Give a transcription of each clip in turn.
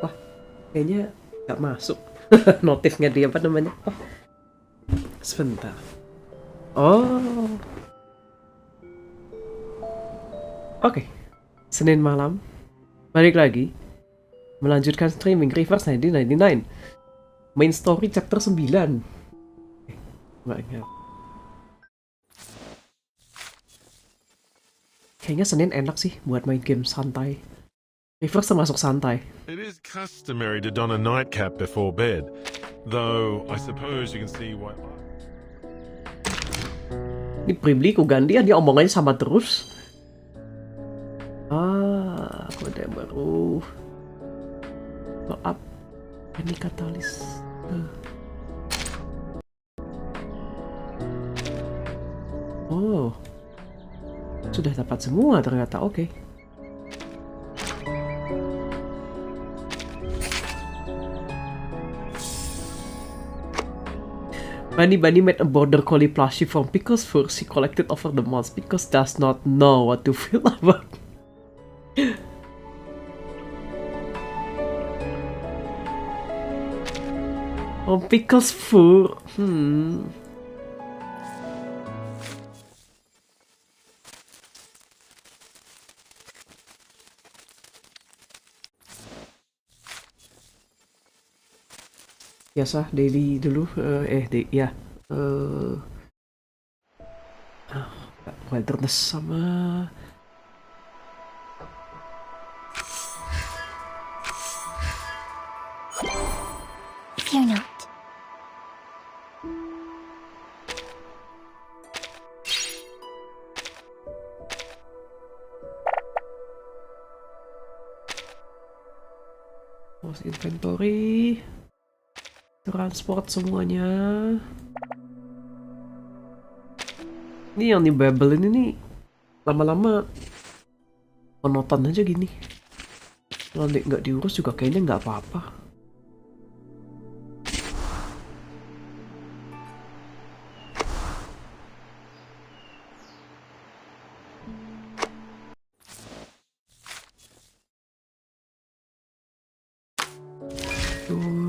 Wah, kayaknya nggak masuk. Notifnya dia apa namanya? Oh, sebentar. Oh, oke. Senin malam, balik lagi, melanjutkan streaming Reverse 1999. Main story chapter 9. Nggak ingat. Kayaknya Senin enak sih buat main game santai. Reverse termasuk santai. It is customary to don a nightcap before bed, though I suppose you can see why. Ini Primbly ku ganti ya, dia omongannya sama terus. Kode baru. Up. Ini katalis. Oh, sudah dapat semua ternyata. Oke. Bunny made a border collie plushie from Pico's fur she collected over the months. Pickles does not know what to feel about. Oh, Pickles fur. Biasa daily dulu. Ya. Wilderness sama Fear not. Post inventory, transport semuanya. Ini yang di Babel ini nih lama-lama monoton aja gini. Kalau nggak diurus juga kayaknya nggak apa-apa.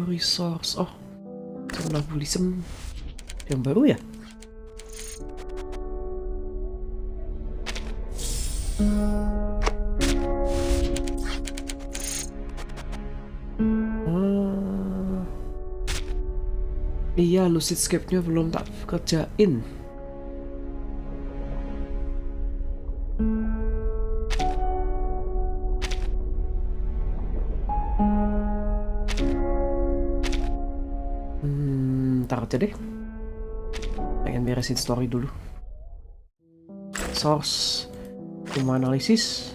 Resource. Oh, somnambulism yang baru ya? Iya, lucid escape-nya belum tak kerjain. Ntar aja deh. Pengen beresin story dulu. Source, cuma analisis.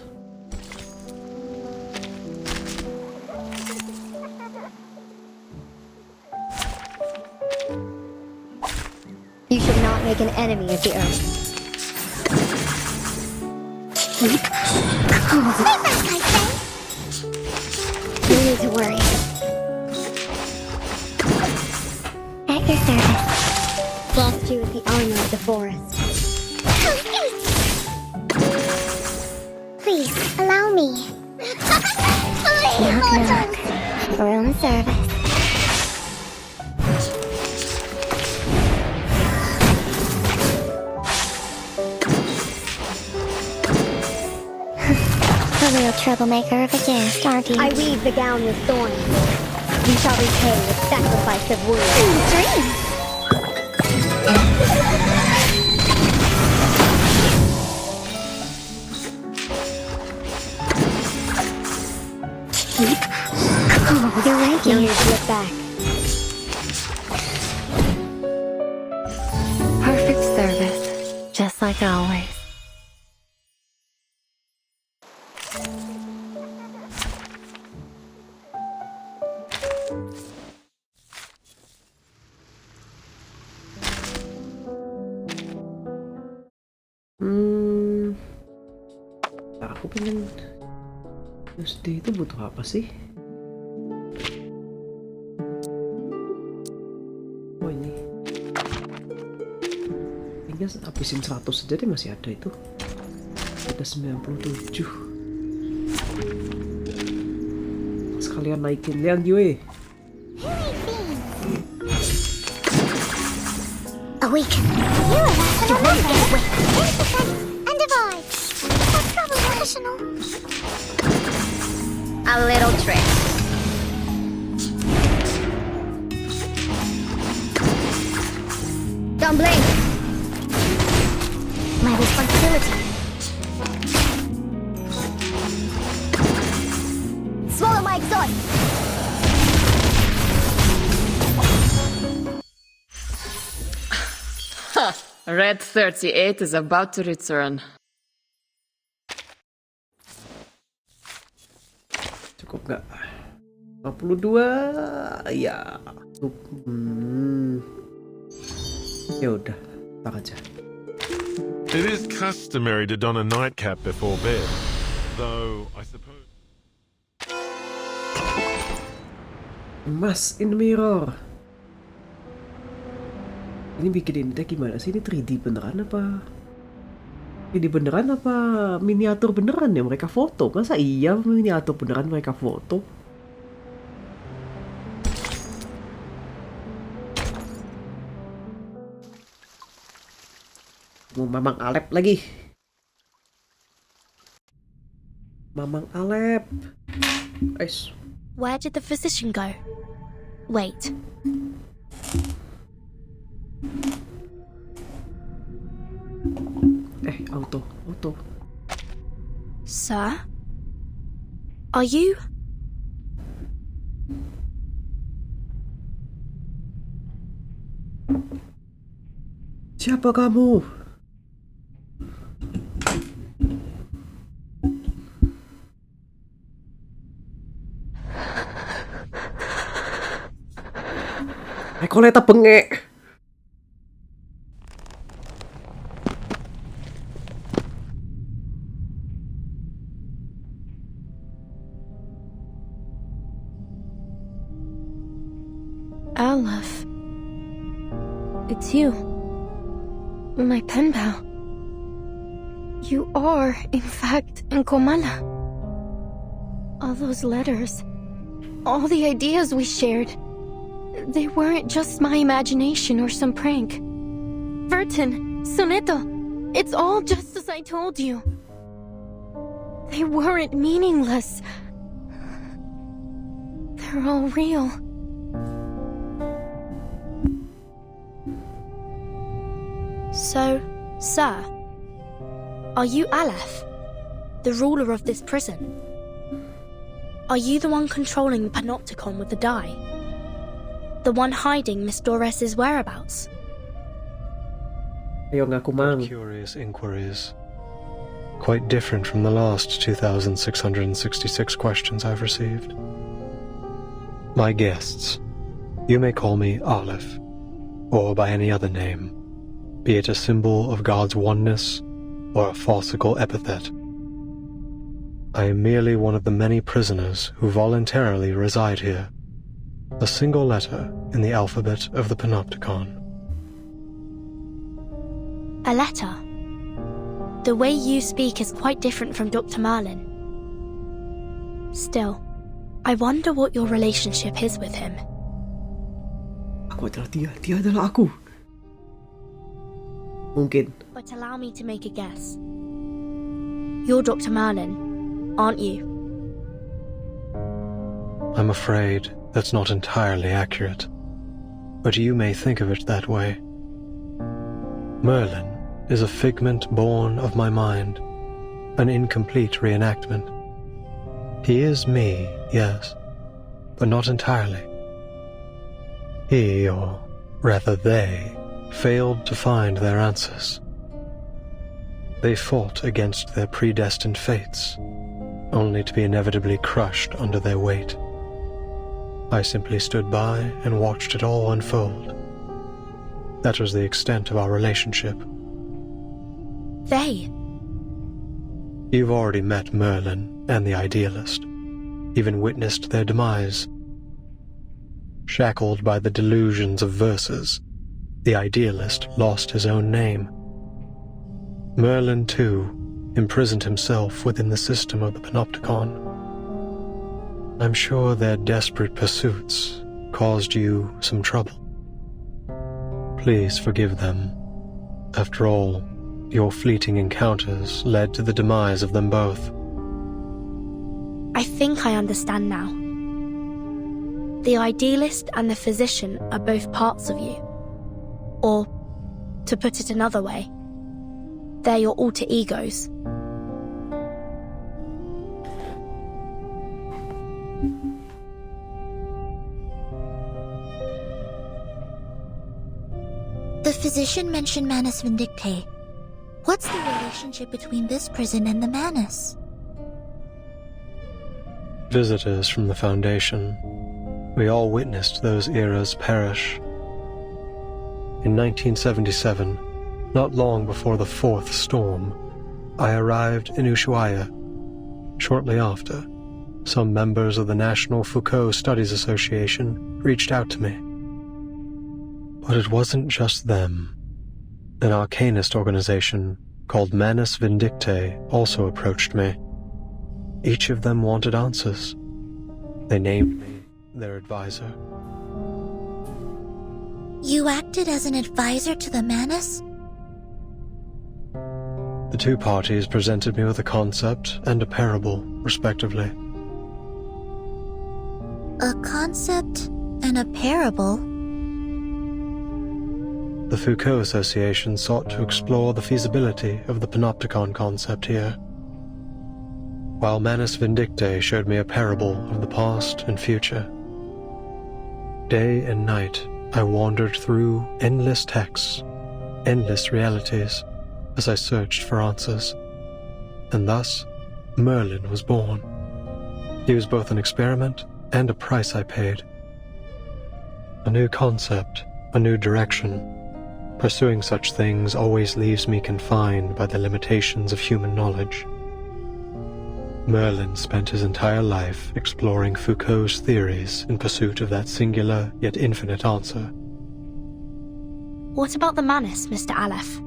You should not make an enemy of the earth. No need to worry. At your service. Lost you with the armor of the forest. Please, allow me. Knock, knock. Room service. A real troublemaker of a guest, aren't you? I weave the gown with thorns. You shall repay with sacrifice of wounds. In the dream. You're waking. No need to look back. Perfect service, just like always. Aku pengen USD itu butuh apa sih? Oh ini. Tinggal habisin 100 saja deh, masih ada itu. Ada 97. Kalian naikin liang gue. Awaken. You're a rational member. Innocent and divine. That's probably rational. A little trick. Don't blink. My responsibility. Swallow my exhaust. Red 38 is about to return. Cukup nggak? 52 ya. Ya udah, tak aja. It is customary to don a nightcap before bed, though I suppose... Emas in the mirror. Ini bikin ini gimana sih? Ini 3D beneran apa? 3D beneran apa miniatur beneran ya mereka foto? Masa iya miniatur beneran mereka foto? Mau Mang Aleph lagi. Mang Aleph. Guys. Where did the physician go? Wait. Auto. Sir? Are you? Siapa kamu? Koleta bengek. Aleph. It's you. My pen pal. You are, in fact, in Comala. All those letters. All the ideas we shared. They weren't just my imagination or some prank. Vertin, Soneto, it's all just as I told you. They weren't meaningless. They're all real. So, sir, are you Aleph, the ruler of this prison? Are you the one controlling the panopticon with the die? The one hiding Miss Dores's whereabouts? Ayo ngaku Mang. Curious inquiries. Quite different from the last 2,666 questions I've received. My guests, you may call me Aleph, or by any other name, be it a symbol of God's oneness or a farcical epithet. I am merely one of the many prisoners who voluntarily reside here, a single letter in the alphabet of the panopticon. A letter? The way you speak is quite different from Dr. Marlin. Still, I wonder what your relationship is with him. Aku adalah dia adalah aku. Mungkin. But allow me to make a guess. You're Dr. Marlin, aren't you? I'm afraid that's not entirely accurate, but you may think of it that way. Merlin is a figment born of my mind, an incomplete reenactment. He is me, yes, but not entirely. He, or rather they, failed to find their answers. They fought against their predestined fates, only to be inevitably crushed under their weight. I simply stood by and watched it all unfold. That was the extent of our relationship. They? You've already met Merlin and the idealist, even witnessed their demise. Shackled by the delusions of verses, the idealist lost his own name. Merlin, too, imprisoned himself within the system of the panopticon. I'm sure their desperate pursuits caused you some trouble. Please forgive them. After all, your fleeting encounters led to the demise of them both. I think I understand now. The idealist and the physician are both parts of you. Or, to put it another way, they're your alter egos. The physician mentioned Manus Vindicte. What's the relationship between this prison and the Manus? Visitors from the Foundation. We all witnessed those eras perish. In 1977, not long before the fourth storm, I arrived in Ushuaia. Shortly after, some members of the National Foucault Studies Association reached out to me. But it wasn't just them. An arcanist organization called Manus Vindicte also approached me. Each of them wanted answers. They named me their advisor. You acted as an advisor to the Manus? The two parties presented me with a concept and a parable, respectively. A concept and a parable? The Foucault Association sought to explore the feasibility of the panopticon concept here, while Manus Vindicte showed me a parable of the past and future. Day and night, I wandered through endless texts, endless realities, as I searched for answers. And thus, Merlin was born. He was both an experiment and a price I paid. A new concept, a new direction. Pursuing such things always leaves me confined by the limitations of human knowledge. Merlin spent his entire life exploring Foucault's theories in pursuit of that singular yet infinite answer. What about the Manus, Mr. Aleph?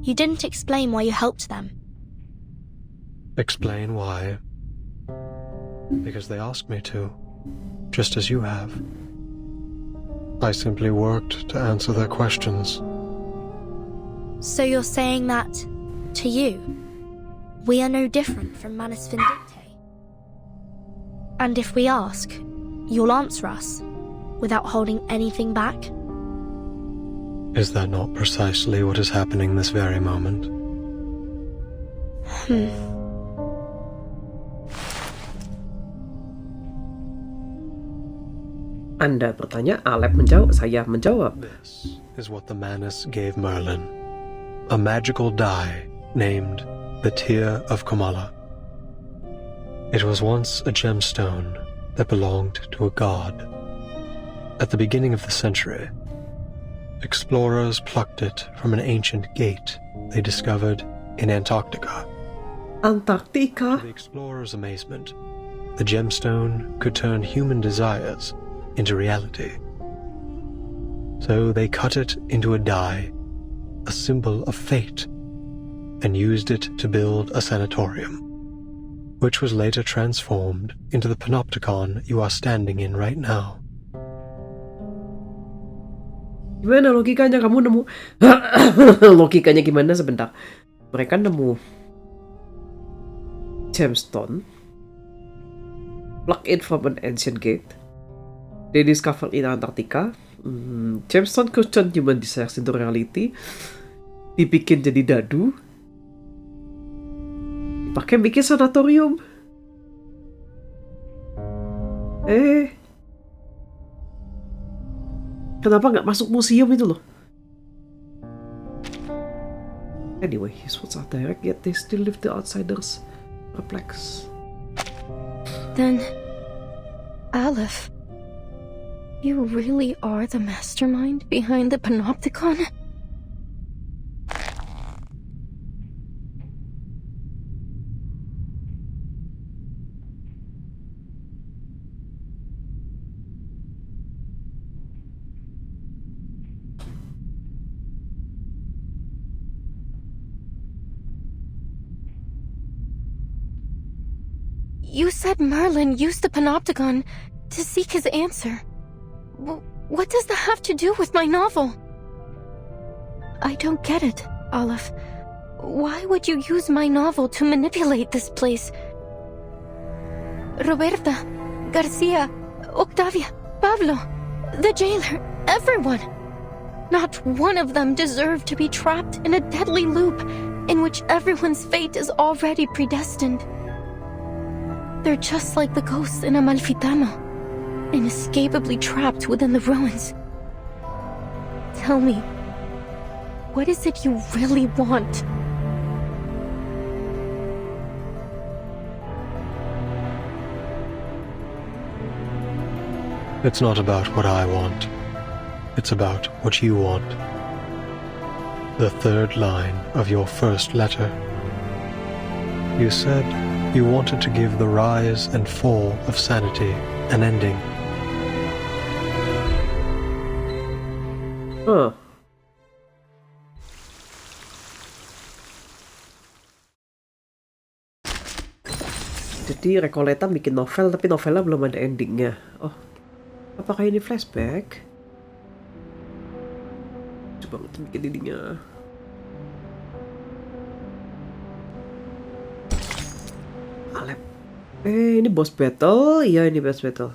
You didn't explain why you helped them. Explain why? Because they asked me to, just as you have. I simply worked to answer their questions. So you're saying that, to you, we are no different from Manus Vindicte? And if we ask, you'll answer us, without holding anything back? Is that not precisely what is happening this very moment? Anda bertanya, Aleph menjawab, saya menjawab. This is what the Manus gave Merlin. A magical die named the Tear of Comala. It was once a gemstone that belonged to a god. At the beginning of the century, explorers plucked it from an ancient gate they discovered in Antarctica. Antarctica? To the explorers' amazement, the gemstone could turn human desires into reality. So they cut it into a die, a symbol of fate, and used it to build a sanatorium, which was later transformed into the panopticon you are standing in right now. Gimana logikanya kamu nemu? Logikanya gimana sebentar? Mereka nemu gemstone, plug it from an ancient gate. They discovered in Antarctica. Gemstone could turn human desires into reality. Dibikin jadi dadu. Dipakai bikin sanatorium. Kenapa nggak masuk museum itu loh? Anyway, his words are direct, yet they still leave the outsiders perplexed. Then, Aleph, you really are the mastermind behind the panopticon? You said Merlin used the panopticon to seek his answer. What does that have to do with my novel? I don't get it, Aleph. Why would you use my novel to manipulate this place? Roberta, Garcia, Octavia, Pablo, the jailer, everyone. Not one of them deserved to be trapped in a deadly loop in which everyone's fate is already predestined. They're just like the ghosts in Amalfitano, inescapably trapped within the ruins. Tell me, what is it you really want? It's not about what I want. It's about what you want. The third line of your first letter. You said you wanted to give the rise and fall of sanity an ending. Huh. Jadi Recoleta bikin novel tapi novelnya belum ada endingnya. Oh, apakah ini flashback? Coba bikin endingnya. Aleph. Ini boss battle? Iya, ini boss battle.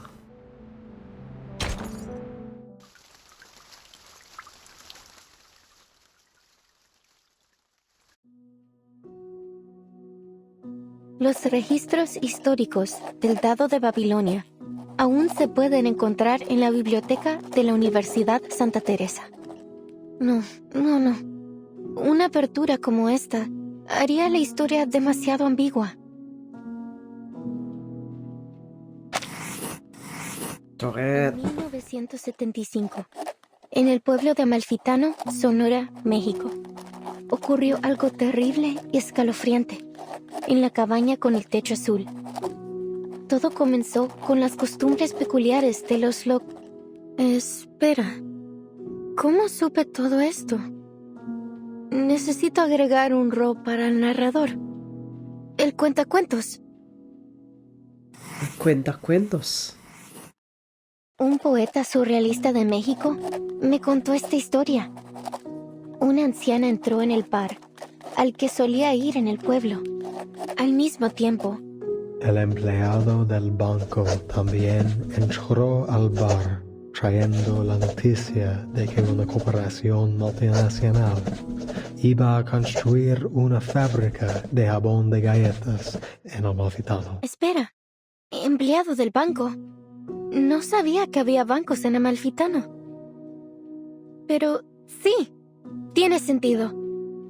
Los registros históricos del dado de Babilonia aún se pueden encontrar en la biblioteca de la Universidad Santa Teresa. No. Una apertura como esta haría la historia demasiado ambigua. En 1975, en el pueblo de Amalfitano, Sonora, México, ocurrió algo terrible y escalofriante en la cabaña con el techo azul. Todo comenzó con las costumbres peculiares de los Espera, ¿cómo supe todo esto? Necesito agregar un ro para el narrador. El cuentacuentos. Cuentacuentos. Un poeta surrealista de México me contó esta historia. Una anciana entró en el bar al que solía ir en el pueblo. Al mismo tiempo, El empleado del banco también entró al bar trayendo la noticia de que una corporación multinacional iba a construir una fábrica de jabón de galletas en Amalfitano. Espera, empleado del banco. No sabía que había bancos en Amalfitano. Pero sí, tiene sentido.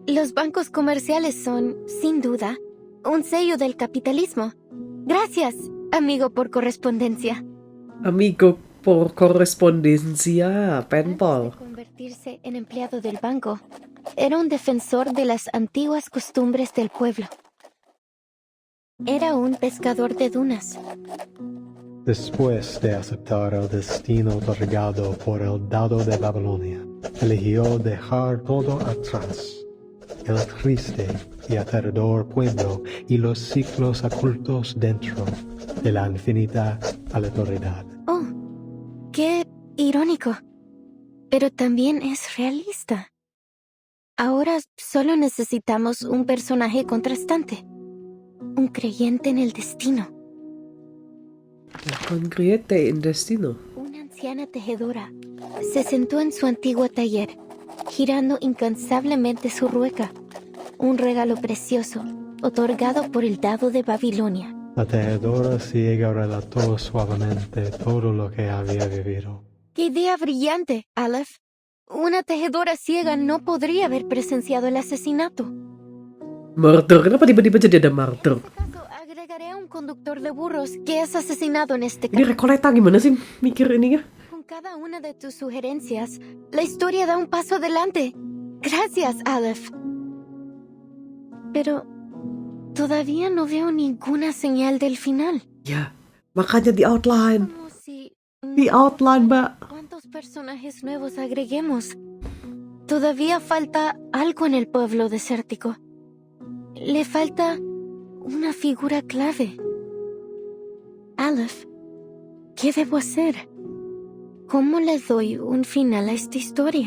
Los bancos comerciales son, sin duda, un sello del capitalismo. Gracias, amigo por correspondencia. Amigo por correspondencia, penpal. Antes de convertirse en empleado del banco, era un defensor de las antiguas costumbres del pueblo. Era un pescador de dunas. Después de aceptar el destino otorgado por el dado de Babilonia, eligió dejar todo atrás. El triste y aterrador pueblo y los ciclos ocultos dentro de la infinita aleatoriedad. Oh, qué irónico. Pero también es realista. Ahora solo necesitamos un personaje contrastante. Un creyente en el destino. Un creyente en destino. Una anciana tejedora se sentó en su antiguo taller, girando incansablemente su rueca. Un regalo precioso, otorgado por el dado de Babilonia. La tejedora ciega relató suavemente todo lo que había vivido. ¡Qué idea brillante, Aleph! Una tejedora ciega no podría haber presenciado el asesinato. Murder? Kenapa tiba-tiba jadi ada murder? En este caso, agregaré a un conductor de burros que es asesinado en este Ini caso. Recoleta gimana sih mikir ininya? Con cada una de tus sugerencias, la historia da un paso adelante. Gracias, Aleph. Pero todavía no veo ninguna señal del final. Ya, makanya di outline. Como si Di outline, Mbak. ¿Cuántos personajes nuevos agreguemos? Todavía falta algo en el pueblo desértico. Le falta una figura clave. Aleph. ¿Qué debo hacer? ¿Cómo le doy un final a esta historia?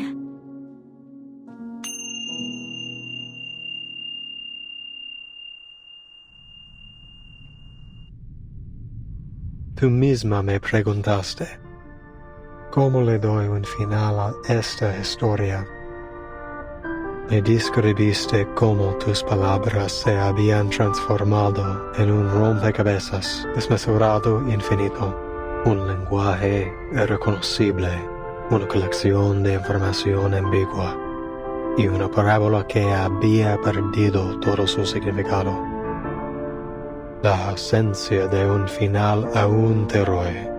Tú misma me preguntaste, ¿cómo le doy un final a esta historia? Me describiste cómo tus palabras se habían transformado en un rompecabezas desmesurado infinito, un lenguaje irreconocible, una colección de información ambigua y una parábola que había perdido todo su significado. La ausencia de un final aún te roe,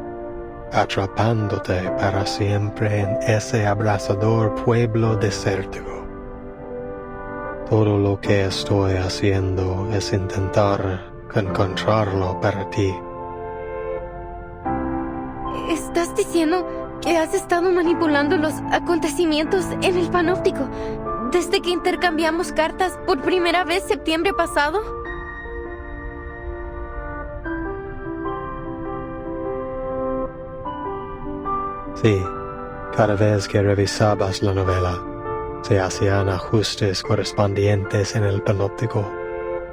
atrapándote para siempre en ese abrasador pueblo desértico. Todo lo que estoy haciendo es intentar encontrarlo para ti. ¿Estás diciendo que has estado manipulando los acontecimientos en el panóptico desde que intercambiamos cartas por primera vez septiembre pasado? Sí, cada vez que revisabas la novela, se hacían ajustes correspondientes en el panóptico.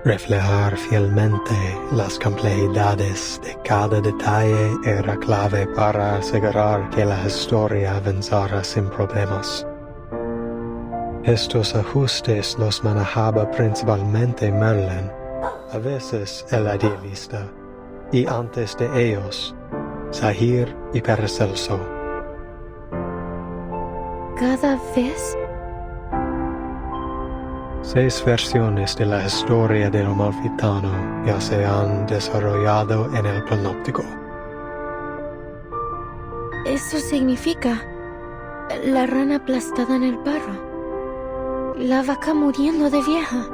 Reflejar fielmente las complejidades de cada detalle era clave para asegurar que la historia avanzara sin problemas. Estos ajustes los manejaba principalmente Merlin, a veces el idealista, y antes de ellos, Zahir y Paracelso. ¿Cada vez? 6 versiones de la historia del Amalfitano ya se han desarrollado en el panóptico. Eso significa la rana aplastada en el barro, la vaca muriendo de vieja,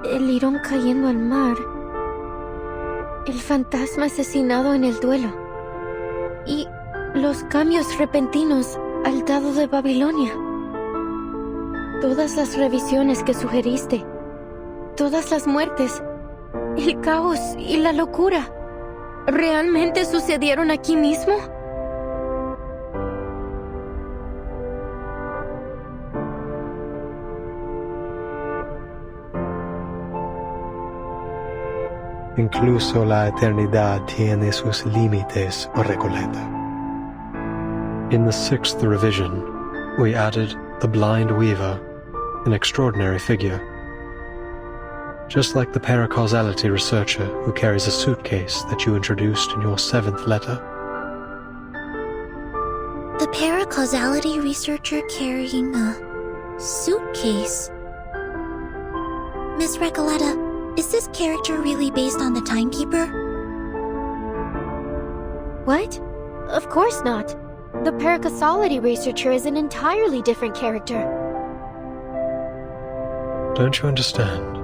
el lirón cayendo al mar, el fantasma asesinado en el duelo y los cambios repentinos al dado de Babilonia. Todas las revisiones que sugeriste, todas las muertes, el caos y la locura, ¿realmente sucedieron aquí mismo? Incluso la eternidad tiene sus límites, Recoleta. In the 6th revision, we added the blind weaver, an extraordinary figure. Just like the paracausality researcher who carries a suitcase that you introduced in your 7th letter. The paracausality researcher carrying a suitcase. Miss Recoleta, is this character really based on the timekeeper? What? Of course not. The paracausality researcher is an entirely different character. Don't you understand?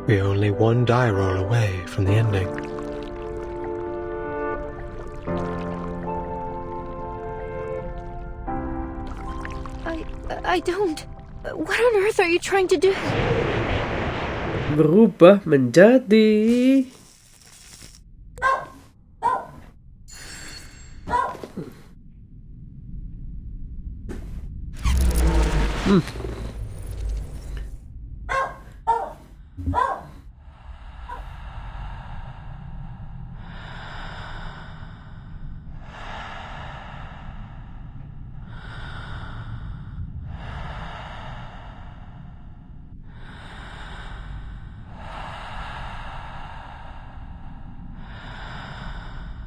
We're only one die roll away from the ending. I don't. What on earth are you trying to do? Berubah menjadi...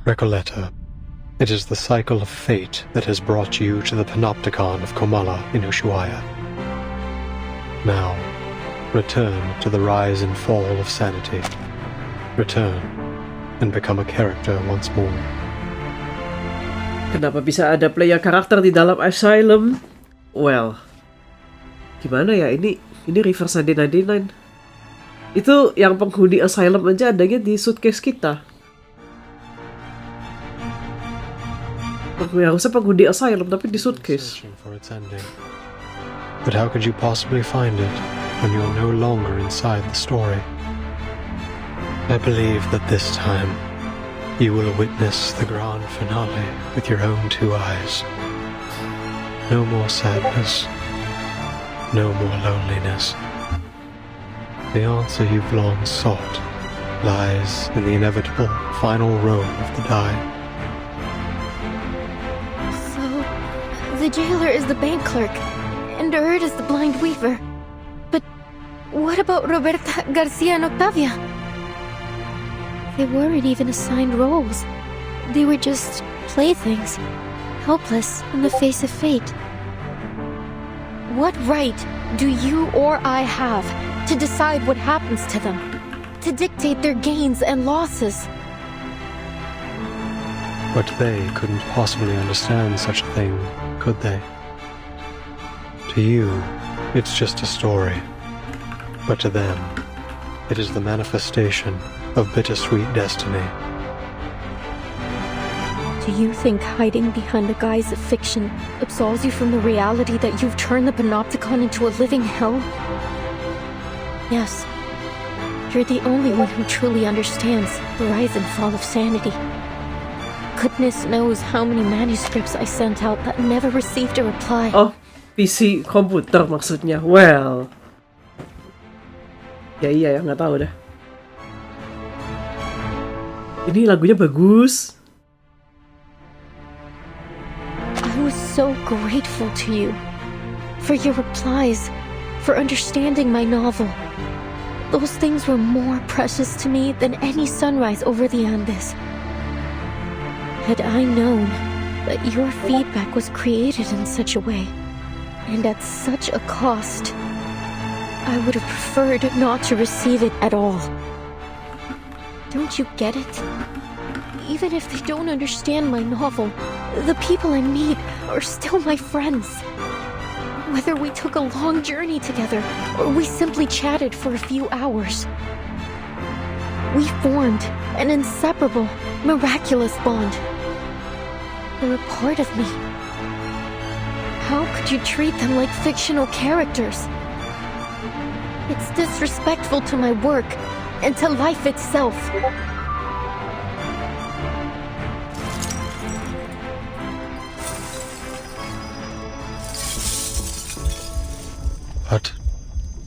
Recoleta, it is the cycle of fate that has brought you to the panopticon of Comala in Ushuaia. Now, return to the rise and fall of sanity. Return and become a character once more. Kenapa bisa ada player karakter di dalam Asylum? Well, gimana ya, ini reverse 1999. Itu yang penghuni Asylum aja adanya di suitcase kita. Harusnya penghuni Asylum tapi di suitcase. But how could you possibly find it when you're no longer inside the story? I believe that this time you will witness the grand finale with your own 2 eyes. No more sadness, no more loneliness. The answer you've long sought lies in the inevitable final row of the die. So, the jailer is the bank clerk, and Erd is the blind weaver. But what about Roberta, Garcia, and Octavia? They weren't even assigned roles. They were just playthings, helpless in the face of fate. What right do you or I have to decide what happens to them? To dictate their gains and losses? But they couldn't possibly understand such a thing, could they? To you, it's just a story. But to them, it is the manifestation of bittersweet destiny. Do you think hiding behind the guise of fiction absolves you from the reality that you've turned the Panopticon into a living hell? Yes. You're the only one who truly understands the rise and fall of sanity. Goodness knows how many manuscripts I sent out that never received a reply. Oh, PC komputer maksudnya. Well. Ya, nggak tahu dah. Ini lagunya bagus. I was so grateful to you. For your replies. For understanding my novel. Those things were more precious to me than any sunrise over the Andes. Had I known that your feedback was created in such a way, and at such a cost, I would have preferred not to receive it at all. Don't you get it? Even if they don't understand my novel, the people I meet are still my friends. Whether we took a long journey together, or we simply chatted for a few hours. We formed an inseparable, miraculous bond. They're a part of me. How could you treat them like fictional characters? It's disrespectful to my work, and to life itself. But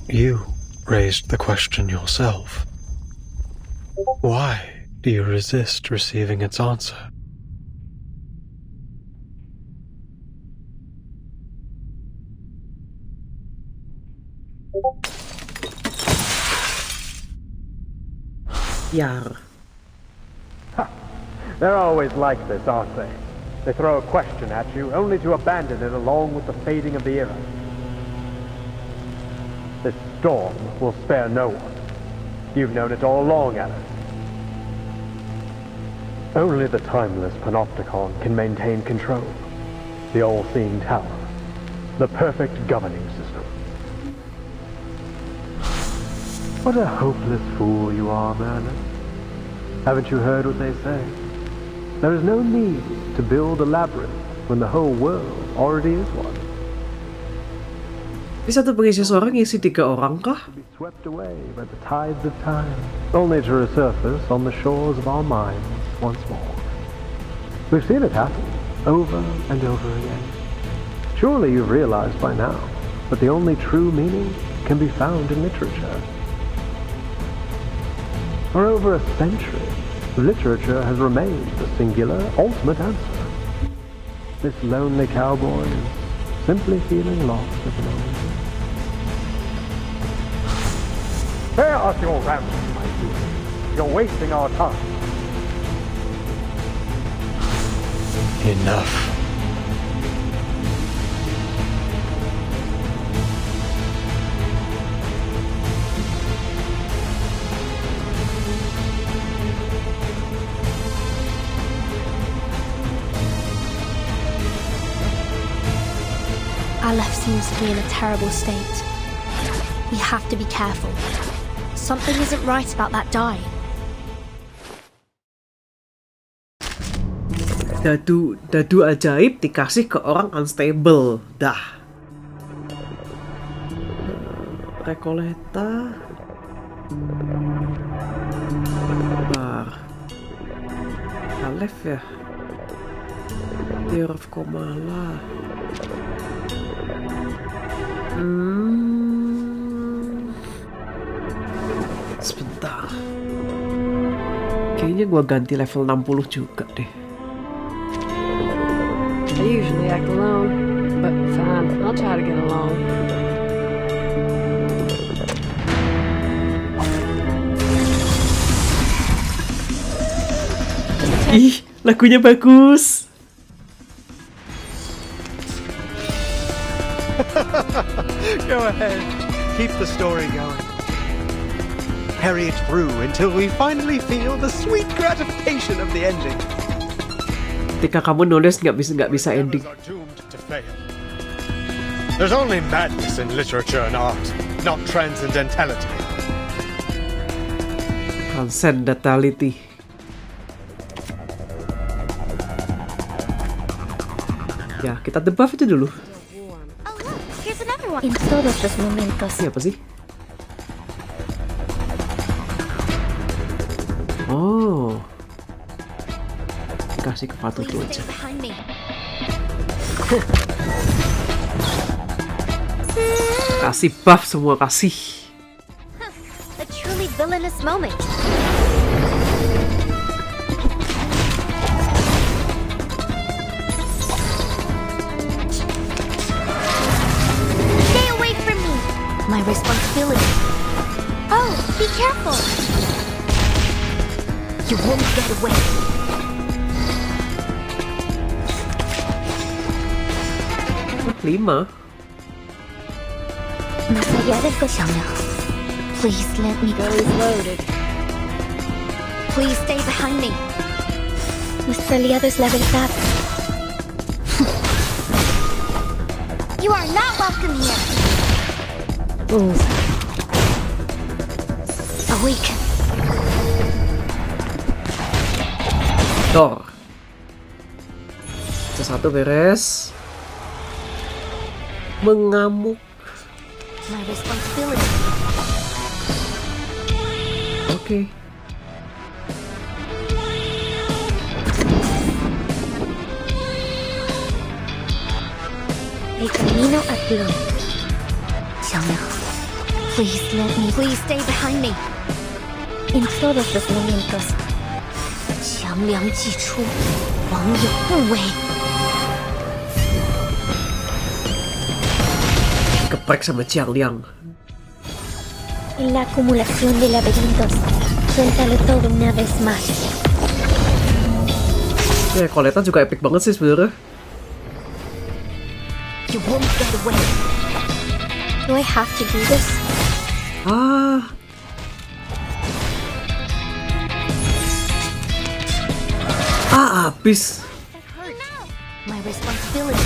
you raised the question yourself. Why do you resist receiving its answer? Yar. They're always like this, aren't they? They throw a question at you, only to abandon it along with the fading of the era. This storm will spare no one. You've known it all along, Aleph. Only the timeless Panopticon can maintain control. The all-seeing tower. The perfect governing system. What a hopeless fool you are, Merlin. Haven't you heard what they say? There is no need to build a labyrinth when the whole world already is one. Bisa tuh pengisi suara ngisi 3 orang kah? To be swept away by the tides of time, only to resurface on the shores of our minds once more. We've seen it happen, over and over again. Surely you've realized by now that the only true meaning can be found in literature. For over a century, literature has remained the singular, ultimate answer. This lonely cowboy is simply feeling lost at the moment. Spare us your rambles, my dear. You're wasting our time. Enough. Aleph seems to be in a terrible state. We have to be careful. Something isn't right about that die. Dadu ajaib dikasih ke orang unstable. Dah. Recoleta. Bar. Aleph ya. Year of Comala. Sebentar. Kayaknya gua ganti level 60 juga deh. I usually act alone, but fine, I'll try to get along. Ih, lagunya bagus. Go ahead. Keep the story going. Carry it through until we finally feel the sweet gratification of the ending. Ketika kamu nulis nggak bisa ending. Are doomed to fail. There's only madness in literature and art, not transcendentality. Transcendentality. Ya, kita debuff itu dulu. Oh, look, here's another one. In todos los momentos. Ini apa sih? Oh. Kasih ke Patu tuh aja. Behind me. Kasih buff semua kasih. A truly villainous moment. Stay away from me. My responsibility. Oh, be careful. You won't get away. Lima. Más allá del cochino. Please let me go. Belly's loaded. Please stay behind me. Nuestro aliado es la verdad. You are not welcome here. Awaken. Door. Satu beres. Mengamuk. My responsibility. Oke. El camino a Blue. Please let me. Please stay behind me. In todos los momentos. 强梁既出，王有不为。 Geprek sama Jiang Liang. En la acumulación de laberintos. Suéltalo todo una vez más. Ya, Coletta juga epic banget sih sebenarnya. You won't get away. Do I have to do this? Habis. My responsibility.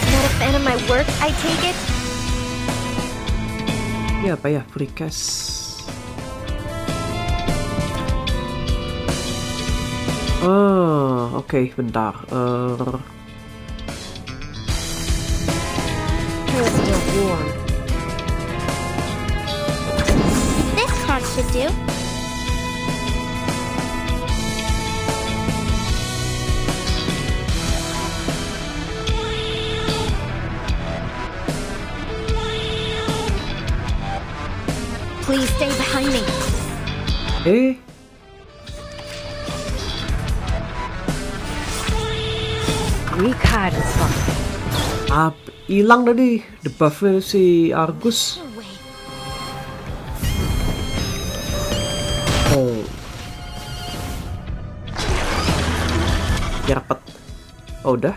Not a fan of my work, I take it? Ini apa ya? Free cash. Oke, bentar. It's still warm. This card should do. Please stay behind me. We card is fun. Hilang tadi debuffnya si Argus. Oh. Ya dapat. Oh, udah.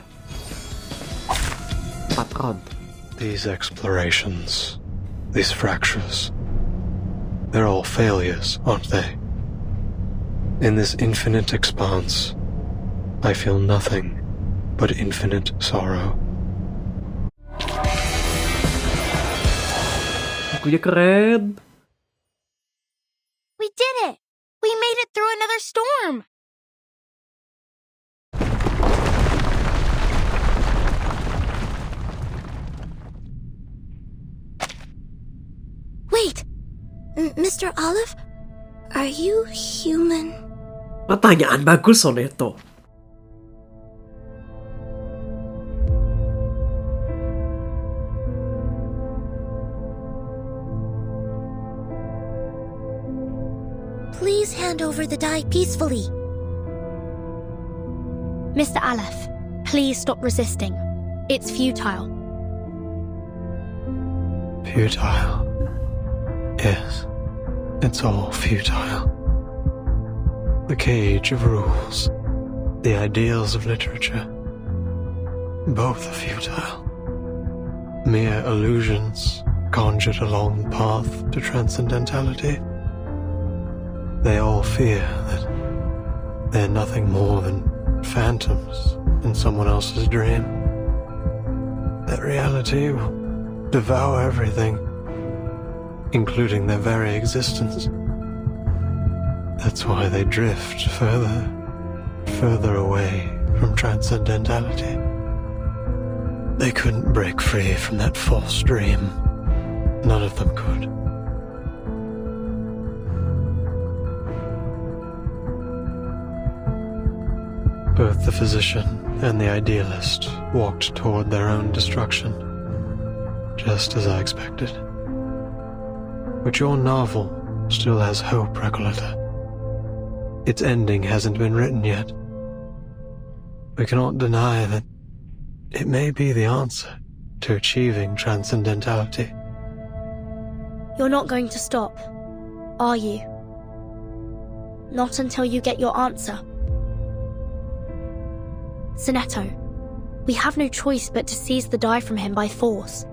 4 round. These explorations, these fractures, they're all failures, aren't they? In this infinite expanse, I feel nothing but infinite sorrow. Lagunya keren. We did it! We made it through another storm! Mr. Aleph, are you human? Pertanyaan bagus, Soneto. Please hand over the die peacefully. Mr. Aleph, please stop resisting. It's futile. Futile. Yes, it's all futile. The cage of rules, the ideals of literature, both are futile. Mere illusions conjured along the path to transcendentality. They all fear that they're nothing more than phantoms in someone else's dream. That reality will devour everything, including their very existence. That's why they drift further away from transcendentality. They couldn't break free from that false dream. None of them could. Both the physician and the idealist walked toward their own destruction, just as I expected. But your novel still has hope, Recoleta. Its ending hasn't been written yet. We cannot deny that it may be the answer to achieving transcendentality. You're not going to stop, are you? Not until you get your answer. Sonetto, we have no choice but to seize the die from him by force.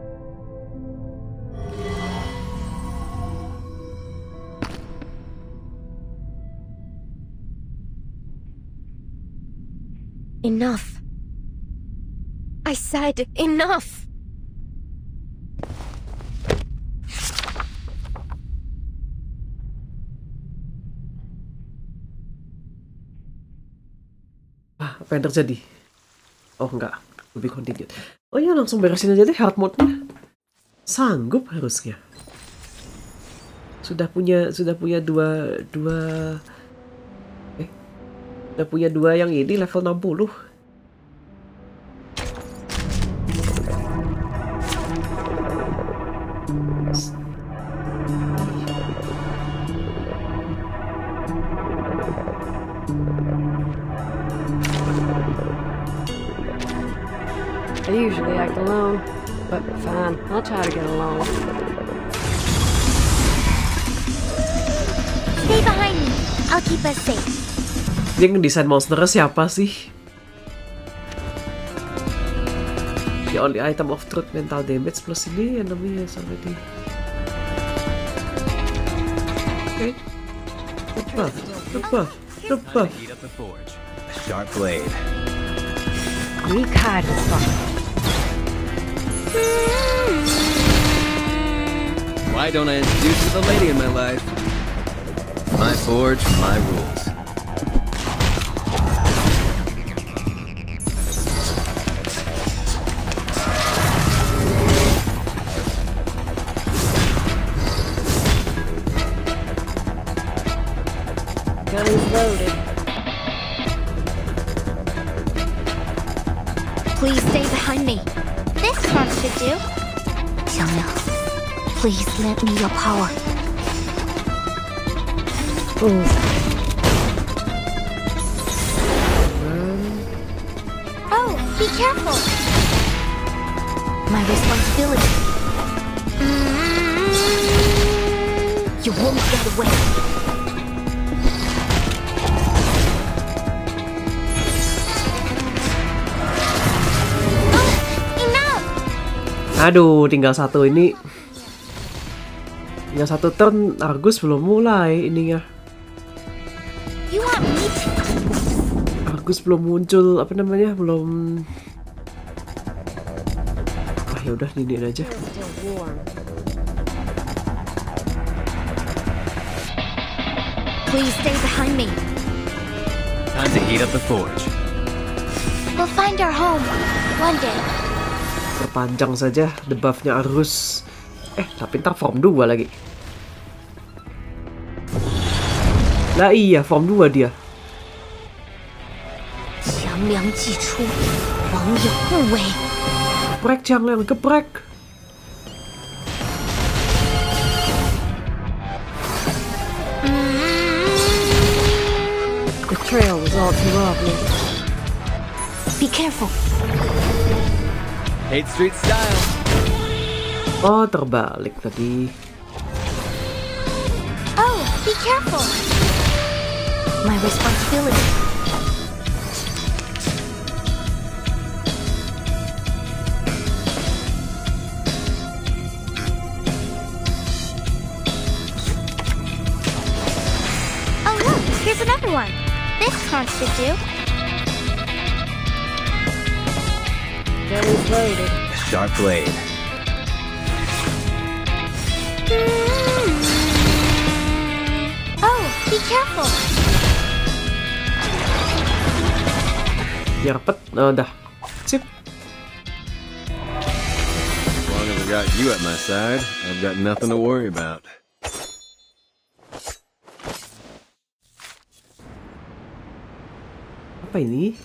Enough. I said enough! Apa yang terjadi? Oh enggak, lebih continued. Oh iya, langsung beresin aja deh hard mode-nya. Sanggup harusnya. Sudah punya dua yang ini level 60. I usually act alone, but fine, I'll try to get along. Stay behind me. I'll keep us safe. Dia ngedesain monsternya siapa sih? The only item of truth mental damage plus ini enemy has already. Okay. Good buff. Heat up the forge. A sharp blade. Why don't I introduce you to the lady in my life? My forge, my rules. Gun's loaded. Please stay behind me. This one should do. Xianglia, please lend me your power. Oh, be careful. My responsibility. You won't get away. Aduh, tinggal satu ini. Tinggal satu turn, Argus belum mulai ininya. Argus belum muncul, apa namanya? Belum. Ah, ya udah diniin aja. Please stay behind me. Time to heat up the forge. We'll find our home one day. Perpanjang saja debuffnya Argus. Tapi ntar form 2 lagi. Lah iya, form 2 dia. 强梁既出，网友互为。 Geprek Changliang, geprek. The trail was all too obvious. Be careful. Hate street style. Oh, terbalik tadi. Oh, be careful. My responsibility. Oh look, here's another one. This conch should do. Very bladed. Sharp blade. Oh, be careful. Biar pet. Oh, dah. Sip. As long as I got you at my side, I've got nothing to worry about. Apa ini?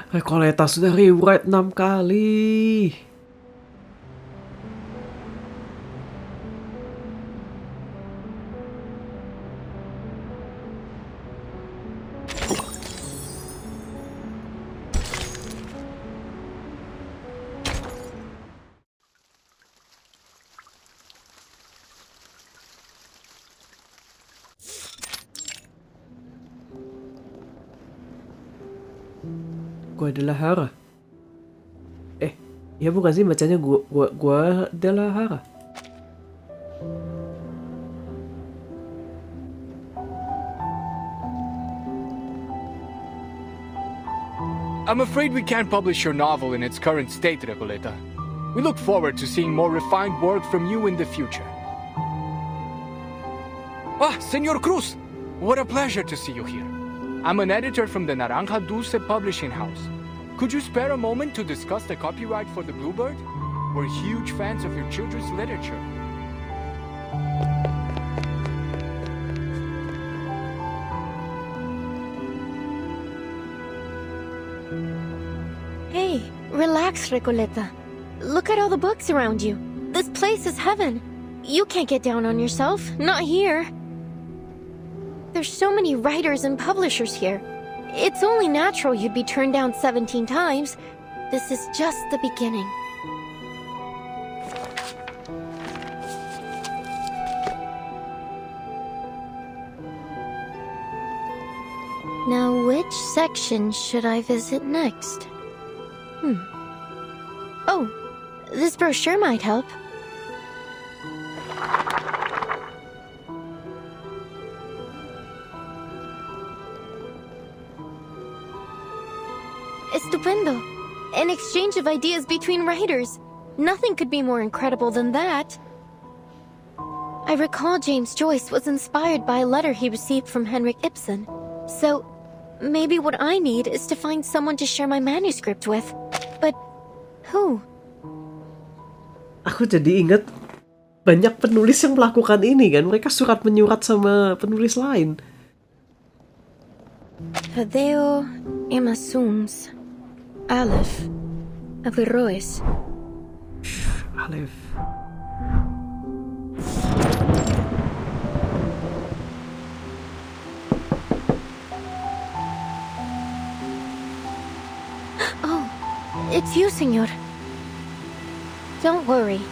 Recoleta sudah rewrite 6 kali. Gua adalah Hara. Ya bukan sih bacanya gua adalah Hara. I'm afraid we can't publish your novel in its current state, Recoleta. We look forward to seeing more refined work from you in the future. Ah, Senor Cruz! What a pleasure to see you here. I'm an editor from the Naranja Dulce publishing house. Could you spare a moment to discuss the copyright for The Bluebird? We're huge fans of your children's literature. Hey, relax, Recoleta. Look at all the books around you. This place is heaven. You can't get down on yourself. Not here. There's so many writers and publishers here. It's only natural you'd be turned down 17 times. This is just the beginning. Now, which section should I visit next? Oh, this brochure might help. Estupendo. An exchange of ideas between writers. Nothing could be more incredible than that. I recall James Joyce was inspired by a letter he received from Henrik Ibsen. So, maybe what I need is to find someone to share my manuscript with. But who? Aku jadi ingat banyak penulis yang melakukan ini kan. Mereka surat menyurat sama penulis lain. Tadeo Emasums. Aleph. Averroes. Aleph. Oh, it's you, senor. Don't worry.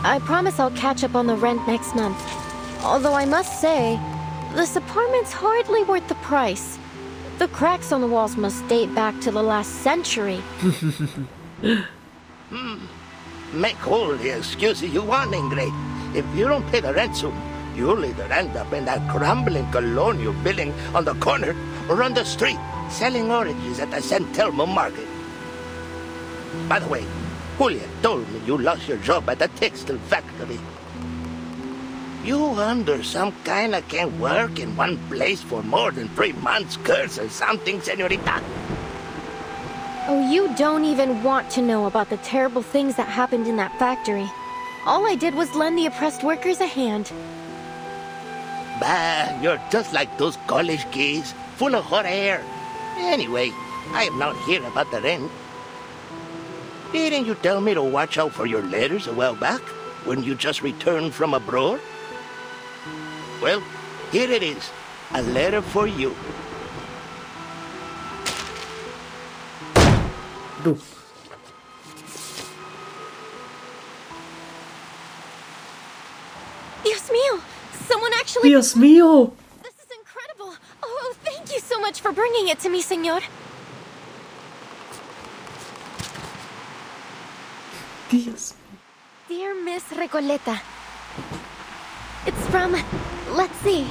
I promise I'll catch up on the rent next month. Although I must say, this apartment's hardly worth the price. The cracks on the walls must date back to the last century. Make all the excuses you want, Ingrid. If you don't pay the rent soon, you'll either end up in that crumbling colonial building on the corner or on the street, selling oranges at the San Telmo market. By the way, Julia told me you lost your job at the textile factory. You under some kind of can't work in one place for more than 3 months, curse or something, senorita? Oh, you don't even want to know about the terrible things that happened in that factory. All I did was lend the oppressed workers a hand. Bah, you're just like those college kids, full of hot air. Anyway, I am not here about the rent. Didn't you tell me to watch out for your letters a while back, when you just returned from abroad? Well, here it is, a letter for you. Duh. Dios mío! Someone actually... Dios mío! This is incredible! Oh, thank you so much for bringing it to me, señor. Dios. Dear Miss Recoleta, it's from, let's see,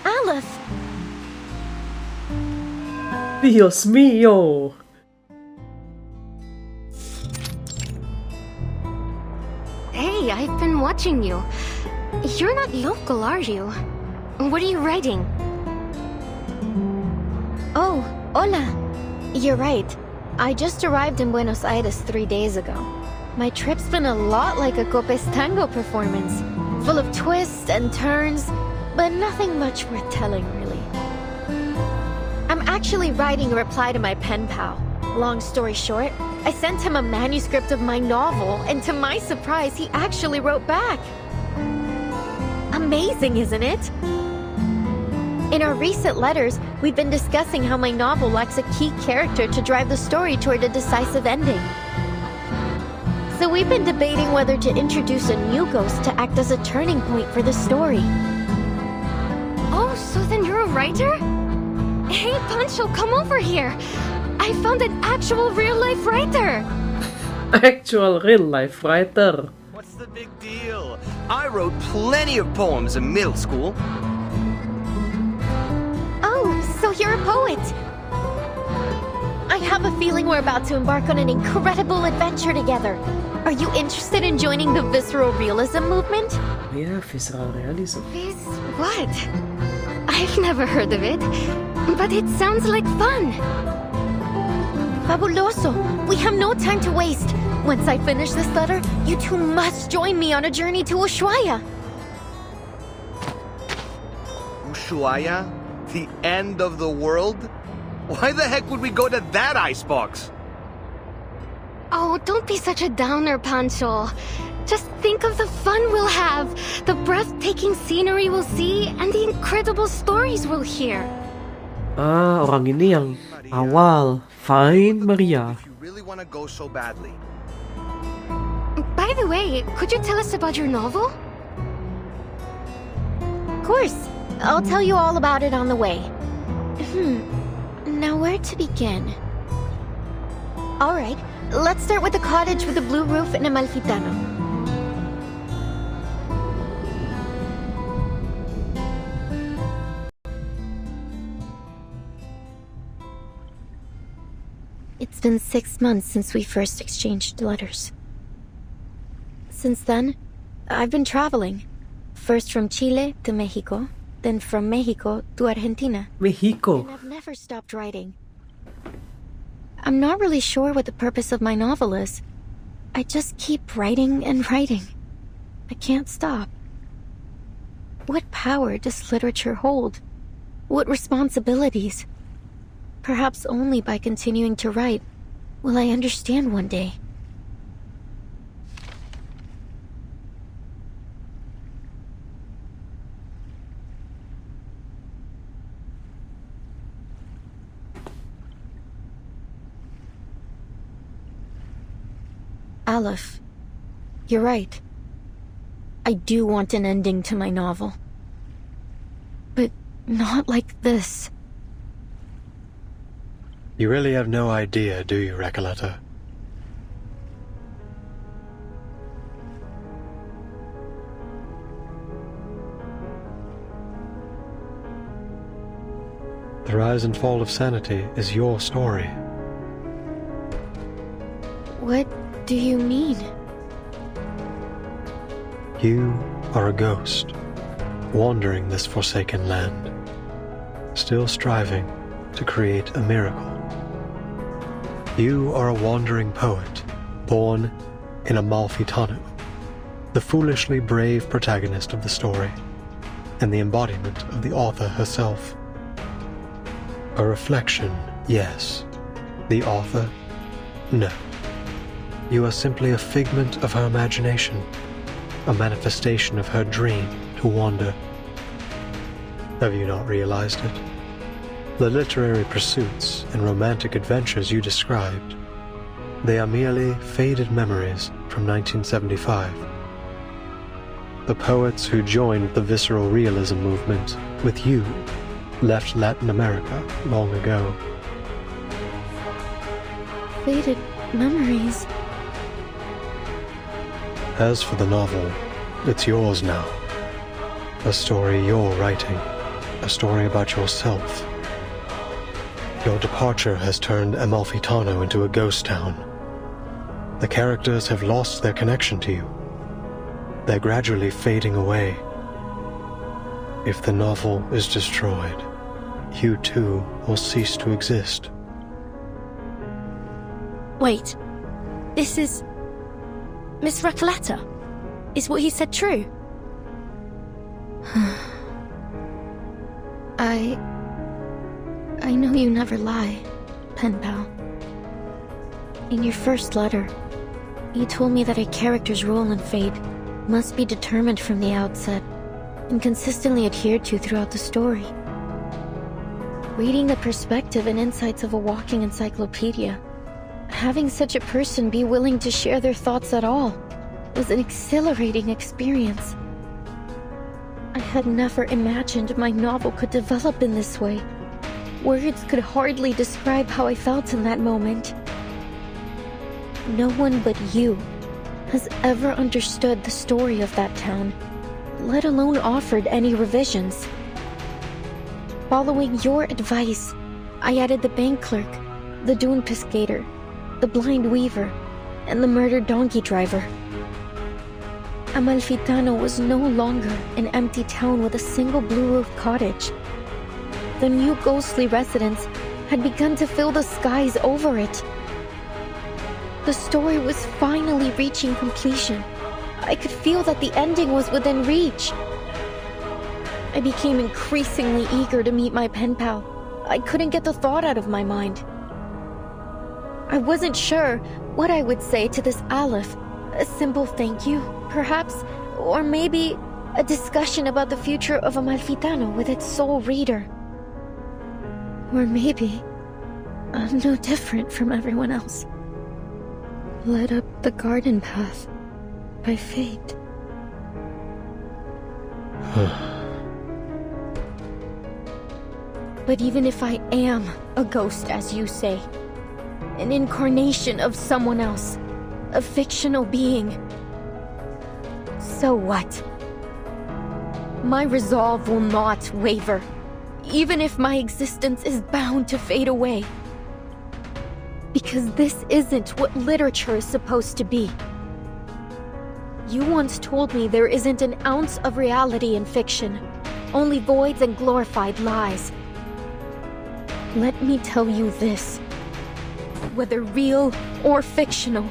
Aleph. Dios mío! Hey, I've been watching you. You're not local, are you? What are you writing? Oh, hola. You're right. I just arrived in Buenos Aires 3 days ago. My trip's been a lot like a Copes tango performance, full of twists and turns, but nothing much worth telling, really. I'm actually writing a reply to my pen pal. Long story short, I sent him a manuscript of my novel, and to my surprise, he actually wrote back. Amazing, isn't it? In our recent letters, we've been discussing how my novel lacks a key character to drive the story toward a decisive ending. So we've been debating whether to introduce a new ghost to act as a turning point for the story. Oh, so then you're a writer? Hey, Pancho, come over here. I found an actual real-life writer. Actual real-life writer. What's the big deal? I wrote plenty of poems in middle school. Oh, so you're a poet. I have a feeling we're about to embark on an incredible adventure together. Are you interested in joining the visceral realism movement? Yeah, visceral realism. What? I've never heard of it, but it sounds like fun. Fabuloso! We have no time to waste. Once I finish this letter, you two must join me on a journey to Ushuaia. Ushuaia? The end of the world? Why the heck would we go to that icebox? Oh, don't be such a downer, Pancho. Just think of the fun we'll have, the breathtaking scenery we'll see, and the incredible stories we'll hear. Ah, orang ini yang awal. Fine, Maria. If you really want to go so badly. By the way, could you tell us about your novel? Of course. I'll tell you all about it on the way. Now where to begin? Alright, let's start with the cottage with the blue roof and Amalfitano. It's been 6 months since we first exchanged letters. Since then, I've been traveling. First from Chile to Mexico, then from Mexico to Argentina. Mexico. And I've never stopped writing. I'm not really sure what the purpose of my novel is. I just keep writing and writing. I can't stop. What power does literature hold? What responsibilities? Perhaps only by continuing to write will I understand one day. Aleph, you're right. I do want an ending to my novel. But not like this. You really have no idea, do you, Recoleta? The rise and fall of sanity is your story. What do you mean? You are a ghost, wandering this forsaken land, still striving to create a miracle. You are a wandering poet, born in Amalfitano, the foolishly brave protagonist of the story, and the embodiment of the author herself. A reflection, yes. The author, no. You are simply a figment of her imagination, a manifestation of her dream to wander. Have you not realized it? The literary pursuits and romantic adventures you described, they are merely faded memories from 1975. The poets who joined the visceral realism movement with you left Latin America long ago. Faded memories? As for the novel, it's yours now. A story you're writing. A story about yourself. Your departure has turned Amalfitano into a ghost town. The characters have lost their connection to you. They're gradually fading away. If the novel is destroyed, you too will cease to exist. Wait, this is... Miss Recoleta? Is what he said true? I know you never lie, pen pal. In your first letter, you told me that a character's role in fate must be determined from the outset and consistently adhered to throughout the story. Reading the perspective and insights of a walking encyclopedia, having such a person be willing to share their thoughts at all was an exhilarating experience. I had never imagined my novel could develop in this way. Words could hardly describe how I felt in that moment. No one but you has ever understood the story of that town, let alone offered any revisions. Following your advice, I added the bank clerk, the dune piscator, the blind weaver, and the murdered donkey driver. Amalfitano was no longer an empty town with a single blue-roofed cottage. The new ghostly residents had begun to fill the skies over it. The story was finally reaching completion. I could feel that the ending was within reach. I became increasingly eager to meet my pen pal. I couldn't get the thought out of my mind. I wasn't sure what I would say to this Aleph. A simple thank you, perhaps, or maybe a discussion about the future of Amalfitano with its sole reader. Or maybe I'm no different from everyone else, led up the garden path by fate. But even if I am a ghost, as you say, an incarnation of someone else, a fictional being, so what? My resolve will not waver, even if my existence is bound to fade away. Because this isn't what literature is supposed to be. You once told me there isn't an ounce of reality in fiction, only voids and glorified lies. Let me tell you this. Whether real or fictional,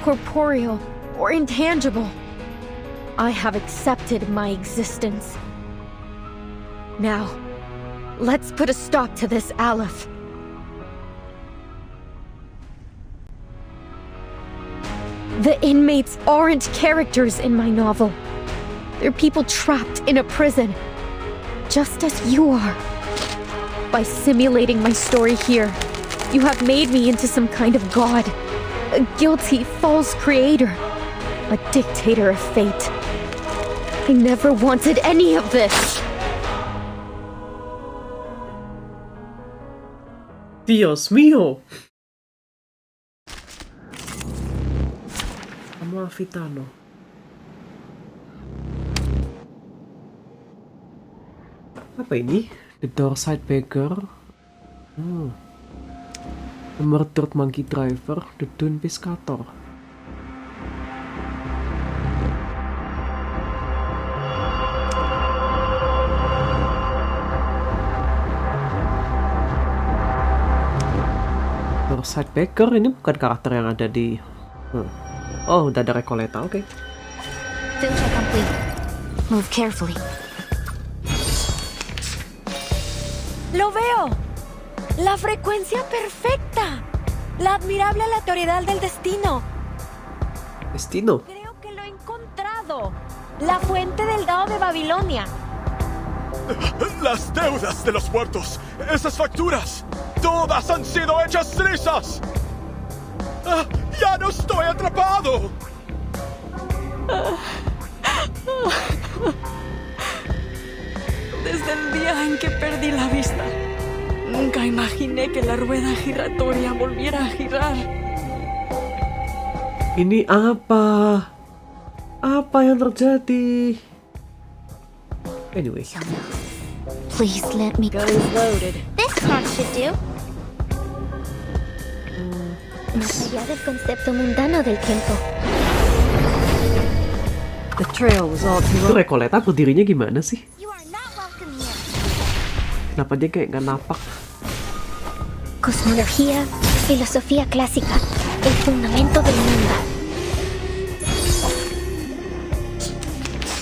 corporeal or intangible, I have accepted my existence. Now, let's put a stop to this, Aleph. The inmates aren't characters in my novel. They're people trapped in a prison, just as you are. By simulating my story here, you have made me into some kind of god, a guilty, false creator, a dictator of fate. I never wanted any of this. Dios mío! Amalfitano. Apa ini? The Dorside Beggar. The Murdered Monkey Driver. The Dune Piscator. Sidebacker ini bukan karakter yang ada di... Oh, udah ada Recoleta, oke. Filter complete. Move carefully. ¡Lo veo! ¡La frecuencia perfecta! ¡La admirable aleatoriedad del destino! Destino. Creo que lo he encontrado. La fuente del Dao de Babilonia. Las deudas de los muertos. Esas facturas. Todas han sido hechas trizas. ¡Ya no estoy atrapado! Desde el día en que perdí la vista, nunca imaginé que la rueda giratoria volviera a girar. Ini apa? Apa yang terjadi? Anyway. Please let me. Guns loaded. This card should do. Más allá del concepto mundano del tiempo. The trail was all too Itu long. Recoleta berdirinya gimana sih? You are not welcome here. Kenapa dia kayak nggak napak? Cosmología, filosofía clásica, el fundamento del mundo.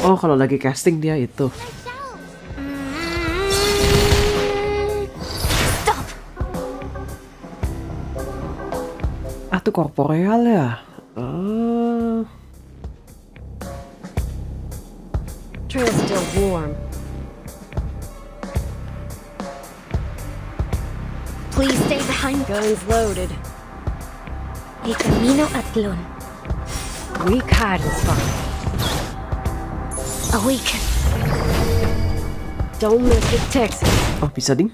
Oh, kalau lagi casting dia itu. Stop. Ah, itu korporeal ya? Trail's still warm. Please stay behind. Guns loaded. El camino a Tlon. Weak hiding spot. Awaken. Don't miss the Texas. Oh, bisa ding?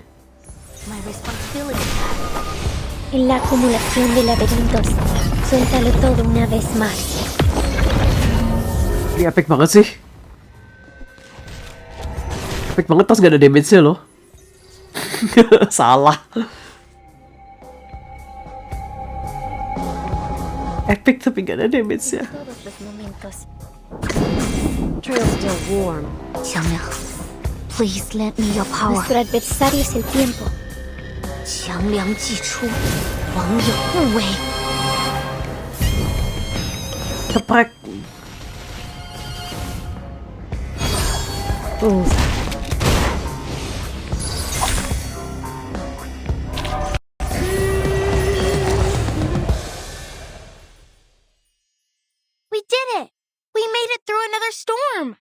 My responsibility. En la acumulación de laberintos, suéltalo todo una vez más. Ini epic banget sih. Epic banget pas gak ada damage-nya loh. Salah. Epic tapi gak ada damage-nya. Todos los momentos. Trail's still warm. Xiangmiao, please lend me your power. Nuestro adversario es el tiempo. Qiangliang ji chu, wang you wu wei. Keprek. We did it! We made it through another storm!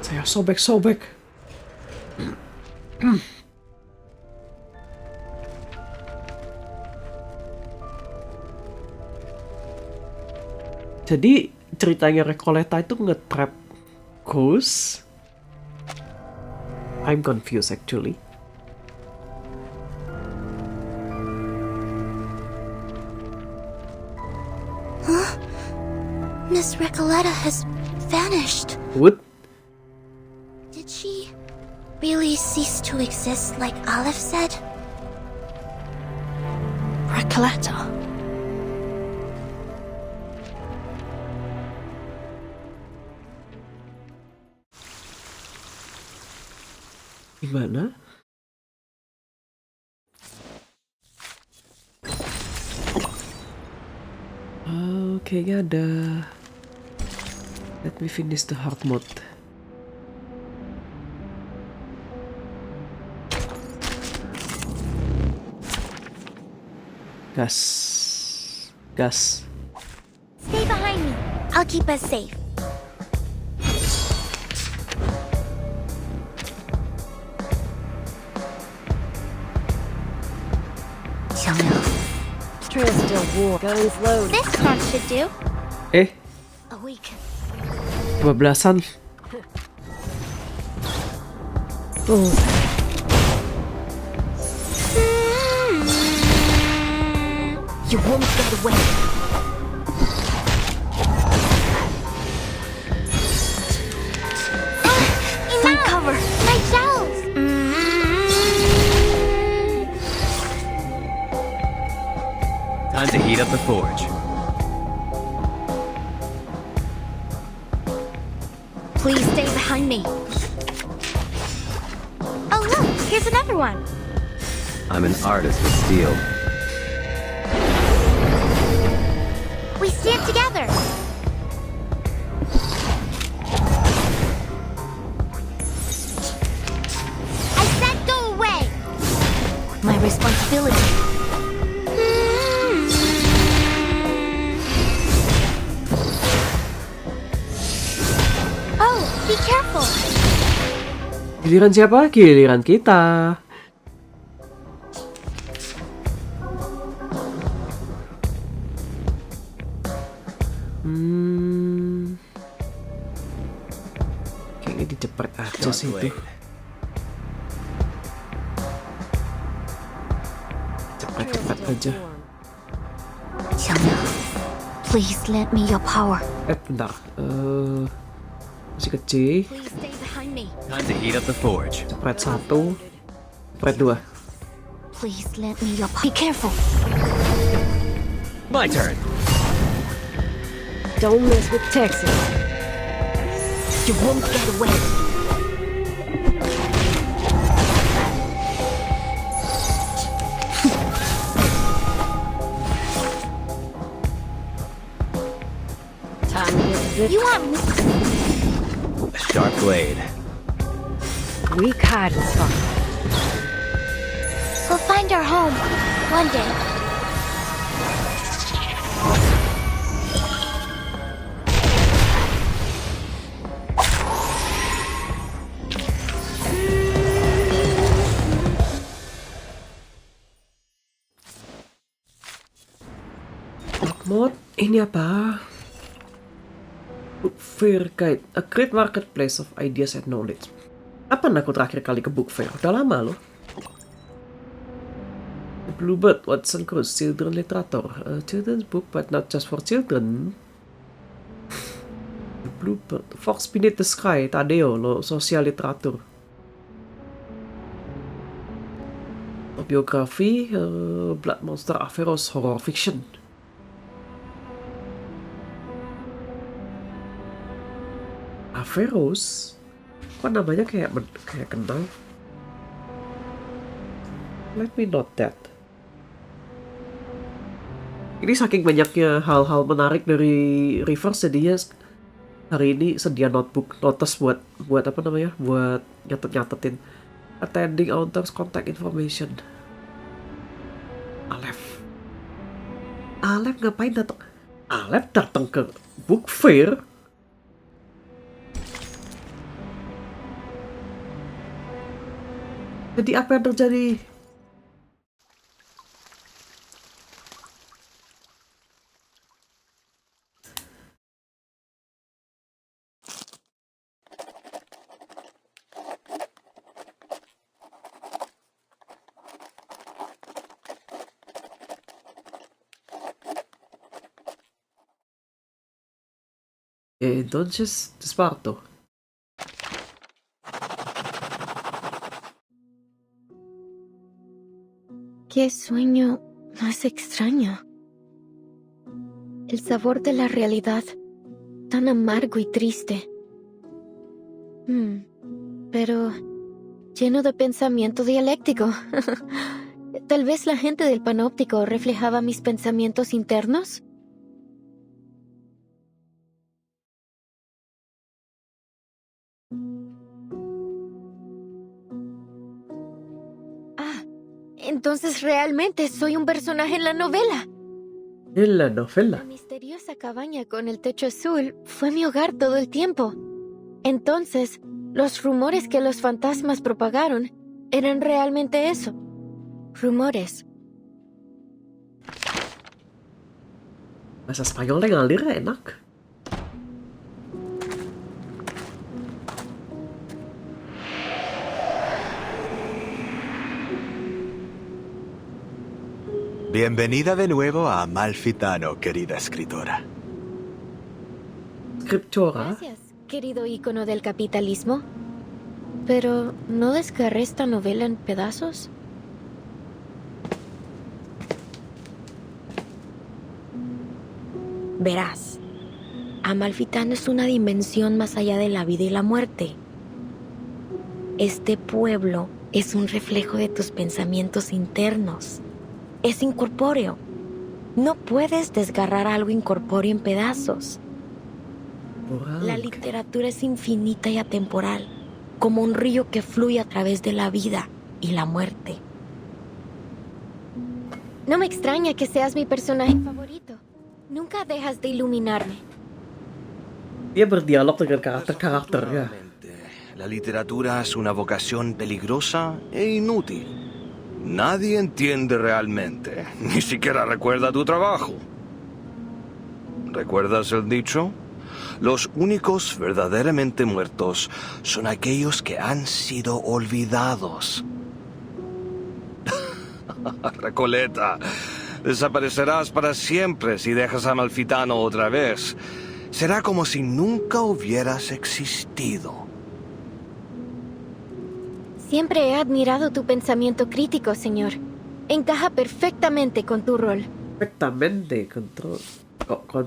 Saya sobek-sobek. Jadi ceritanya Recoleta itu nge-trap Ghost. I'm confused actually. Huh? Miss Recoleta has vanished. What? Did she really cease to exist like Aleph said? Recoleta. Gimana? Kayaknya ada. Let me finish the hard mode. Gas. Gas. Stay behind me. I'll keep us safe. Trail's still warm. Guns loaded. This card should do. Awaken. 15-an. You won't get away. Find cover. My shells. Time to heat up the forge. Please stay behind me. Oh look, Here's another one. I'm an artist with steel. We stand together. I said go away. My responsibility. Oh, be careful. Giliran siapa? Giliran kita. Kayaknya dicepet aja sih itu. Cepet aja. Please let me your power. Bentar. Masih kecil. Please stay behind me. Time to heat up the forge. Cepet 1. Cepet 2. Please let me your power. Be careful. My turn. Don't mess with Texas. You won't get away. Time to get zipped. You want me? A sharp blade. Weak hiding spot. We'll find our home one day. Mod, ini apa? Book Fair Guide, a great marketplace of ideas and knowledge. Kapan aku terakhir kali ke Book Fair? Udah lama loh. The Bluebird, Watson Cruz, Children Literature, a children's book but not just for children. The Bluebird, Fox Beneath the Sky, Tadeo, lo social literatur. Biografi, Blood Monster Averroes, horror fiction. Averroes? Kok namanya kayak kenal? Let me note that. Ini saking banyaknya hal-hal menarik dari Reverse, jadinya hari ini sedia notes buat apa namanya? Buat nyatetin. Attending author's contact information. Aleph ngapain datang? Aleph datang ke Book Fair? Jadi apa yang terjadi? Entonces, desparto. Qué sueño más extraño. El sabor de la realidad, tan amargo y triste. Pero lleno de pensamiento dialéctico. Tal vez la gente del panóptico reflejaba mis pensamientos internos. Entonces realmente soy un personaje en la novela. ¿En la novela? La misteriosa cabaña con el techo azul fue mi hogar todo el tiempo. Entonces, los rumores que los fantasmas propagaron eran realmente eso. Rumores. Bahasa Spanyolnya ngalir enak. Bienvenida de nuevo a Amalfitano, querida escritora. Escritora. Gracias, querido ícono del capitalismo. Pero, ¿no desgarré esta novela en pedazos? Verás, Amalfitano es una dimensión más allá de la vida y la muerte. Este pueblo es un reflejo de tus pensamientos internos. Es incorpóreo. No puedes desgarrar algo incorpóreo en pedazos. La literatura es infinita y atemporal, como un río que fluye a través de la vida y la muerte. No me extraña que seas mi personaje favorito. Nunca dejas de iluminarme. Dia berdialog dengan karakter-karakternya. La literatura es una vocación peligrosa e inútil. Nadie entiende realmente, ni siquiera recuerda tu trabajo. ¿Recuerdas el dicho? Los únicos verdaderamente muertos son aquellos que han sido olvidados. Recoleta, desaparecerás para siempre si dejas a Amalfitano otra vez. Será como si nunca hubieras existido. Siempre he admirado tu pensamiento crítico, señor. Encaja perfectamente con tu rol. Perfectamente con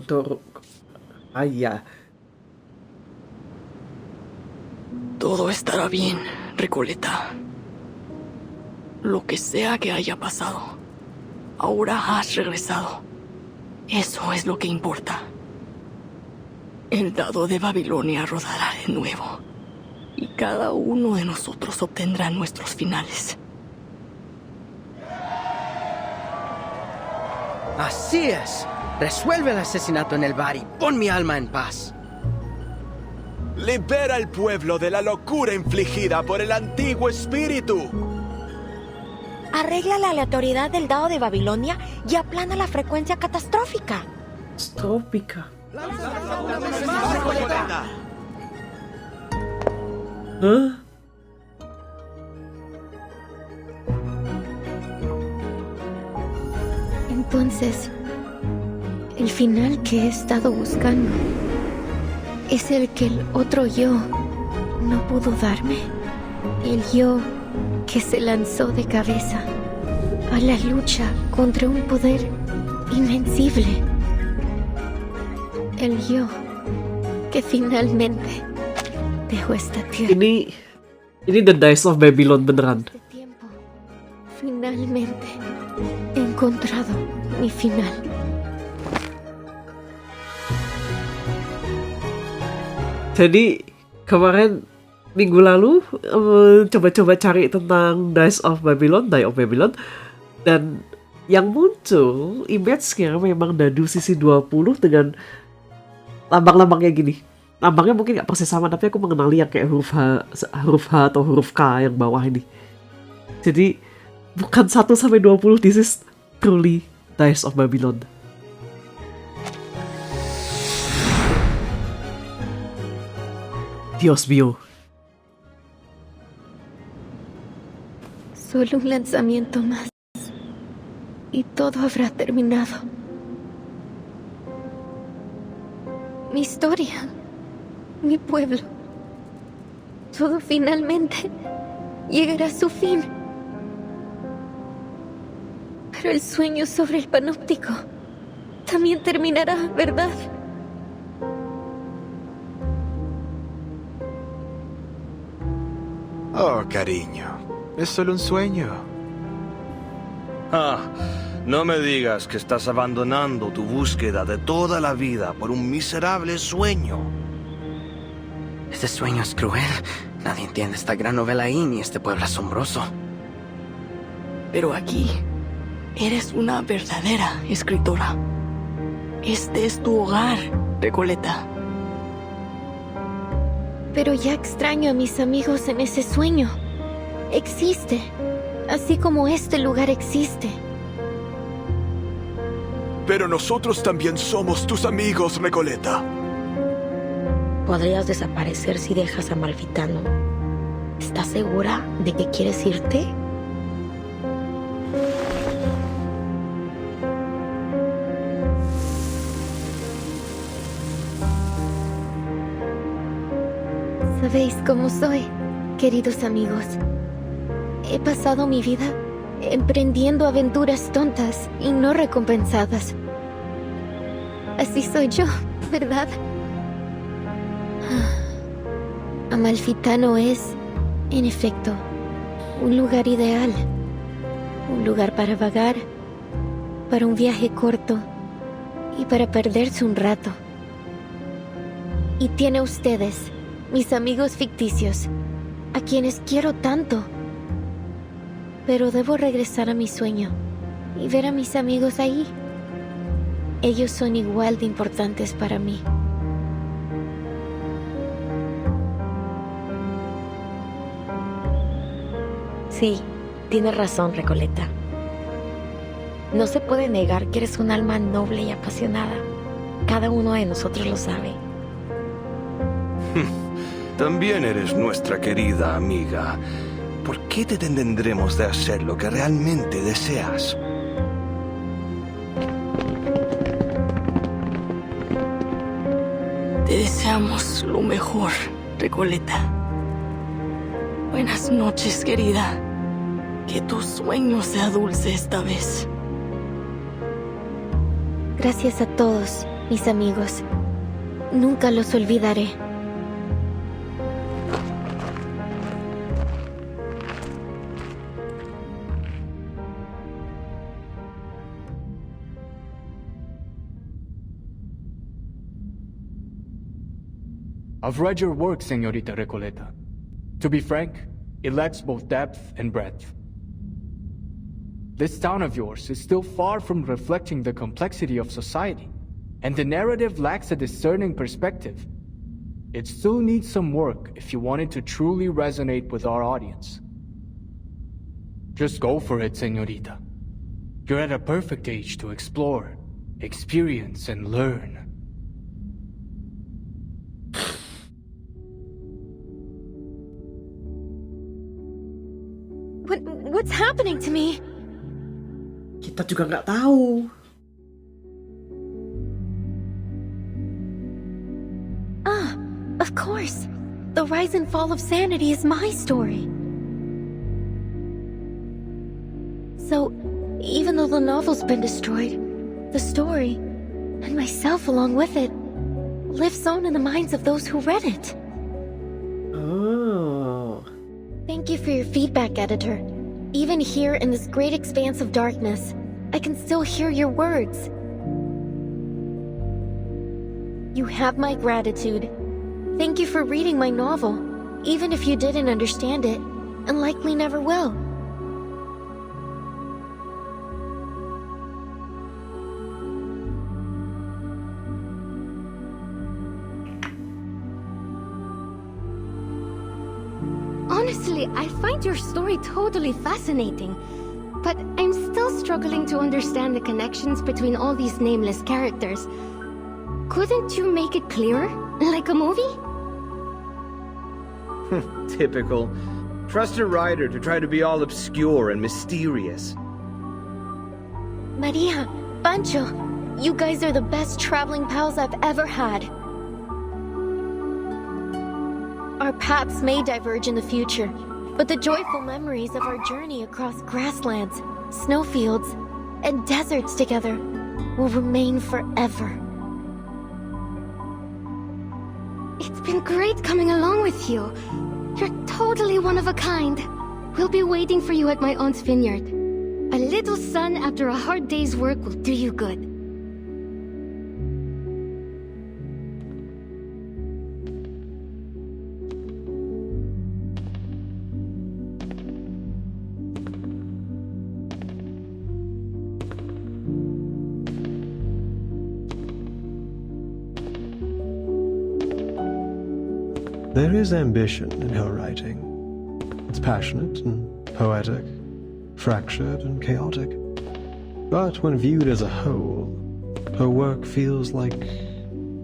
tu... Ay, ya. Todo estará bien, Recoleta. Lo que sea que haya pasado, ahora has regresado. Eso es lo que importa. El dado de Babilonia rodará de nuevo, y cada uno de nosotros obtendrá nuestros finales. Así es. Resuelve el asesinato en el bar y pon mi alma en paz. Libera al pueblo de la locura infligida por el antiguo espíritu. Arregla la aleatoriedad del dado de Babilonia y aplana la frecuencia catastrófica. Catastrófica. ¿Ah? Entonces, el final que he estado buscando es el que el otro yo no pudo darme. El yo que se lanzó de cabeza a la lucha contra un poder invencible. El yo que finalmente dejó esta tierra. Ini The Dice of Babylon beneran. Finalmente he encontrado mi final. Jadi kemarin minggu lalu coba-coba cari tentang Die of Babylon, dan yang muncul image-nya memang dadu sisi 20 dengan lambang-lambangnya gini. Lambangnya mungkin nggak persis sama, tapi aku mengenali yang kayak huruf H atau huruf K yang bawah ini. Jadi bukan 1 sampai 20, this is truly Dice of Babylon. Dios mío. Solo un lanzamiento más y todo habrá terminado. Mi historia, mi pueblo, todo finalmente llegará a su fin. Pero el sueño sobre el panóptico también terminará, ¿verdad? Oh, cariño, es solo un sueño. Ah, no me digas que estás abandonando tu búsqueda de toda la vida por un miserable sueño. Este sueño es cruel. Nadie entiende esta gran novela ni este pueblo asombroso. Pero aquí eres una verdadera escritora. Este es tu hogar, Recoleta. Pero ya extraño a mis amigos en ese sueño. Existe, así como este lugar existe. Pero nosotros también somos tus amigos, Recoleta. Podrías desaparecer si dejas a Amalfitano. ¿Estás segura de que quieres irte? Sabéis cómo soy, queridos amigos. He pasado mi vida emprendiendo aventuras tontas y no recompensadas. Así soy yo, ¿verdad? Amalfitano es, en efecto, Un lugar ideal. Un lugar para vagar, para un viaje corto y para perderse un rato. Y tiene a ustedes, mis amigos ficticios, a quienes quiero tanto. Pero debo regresar a mi sueño y ver a mis amigos ahí. Ellos son igual de importantes para mí. Sí, tienes razón, Recoleta. No se puede negar que eres un alma noble y apasionada. Cada uno de nosotros lo sabe. También eres nuestra querida amiga. ¿Por qué te detendremos de hacer lo que realmente deseas? Te deseamos lo mejor, Recoleta. Buenas noches, querida. Que tu sueño sea dulce esta vez. Gracias a todos, mis amigos. Nunca los olvidaré. I've read your work, Señorita Recoleta. To be frank, it lacks both depth and breadth. This town of yours is still far from reflecting the complexity of society, and the narrative lacks a discerning perspective. It still needs some work if you want it to truly resonate with our audience. Just go for it, Señorita. You're at a perfect age to explore, experience, and learn. What's happening to me? Kita juga nggak tahu. Of course. The rise and fall of sanity is my story. So, even though the novel's been destroyed, the story, and myself along with it, lives on in the minds of those who read it. Oh. Thank you for your feedback, editor. Even here in this great expanse of darkness, I can still hear your words. You have my gratitude. Thank you for reading my novel, even if you didn't understand it, and likely never will. Honestly, I find your story totally fascinating, but I'm still struggling to understand the connections between all these nameless characters. Couldn't you make it clearer? Like a movie? Typical. Trust a writer to try to be all obscure and mysterious. Maria, Pancho, you guys are the best traveling pals I've ever had. Our paths may diverge in the future, but the joyful memories of our journey across grasslands, snowfields, and deserts together will remain forever. It's been great coming along with you. You're totally one of a kind. We'll be waiting for you at my aunt's vineyard. A little sun after a hard day's work will do you good. There is ambition in her writing. It's passionate and poetic, fractured and chaotic. But when viewed as a whole, her work feels like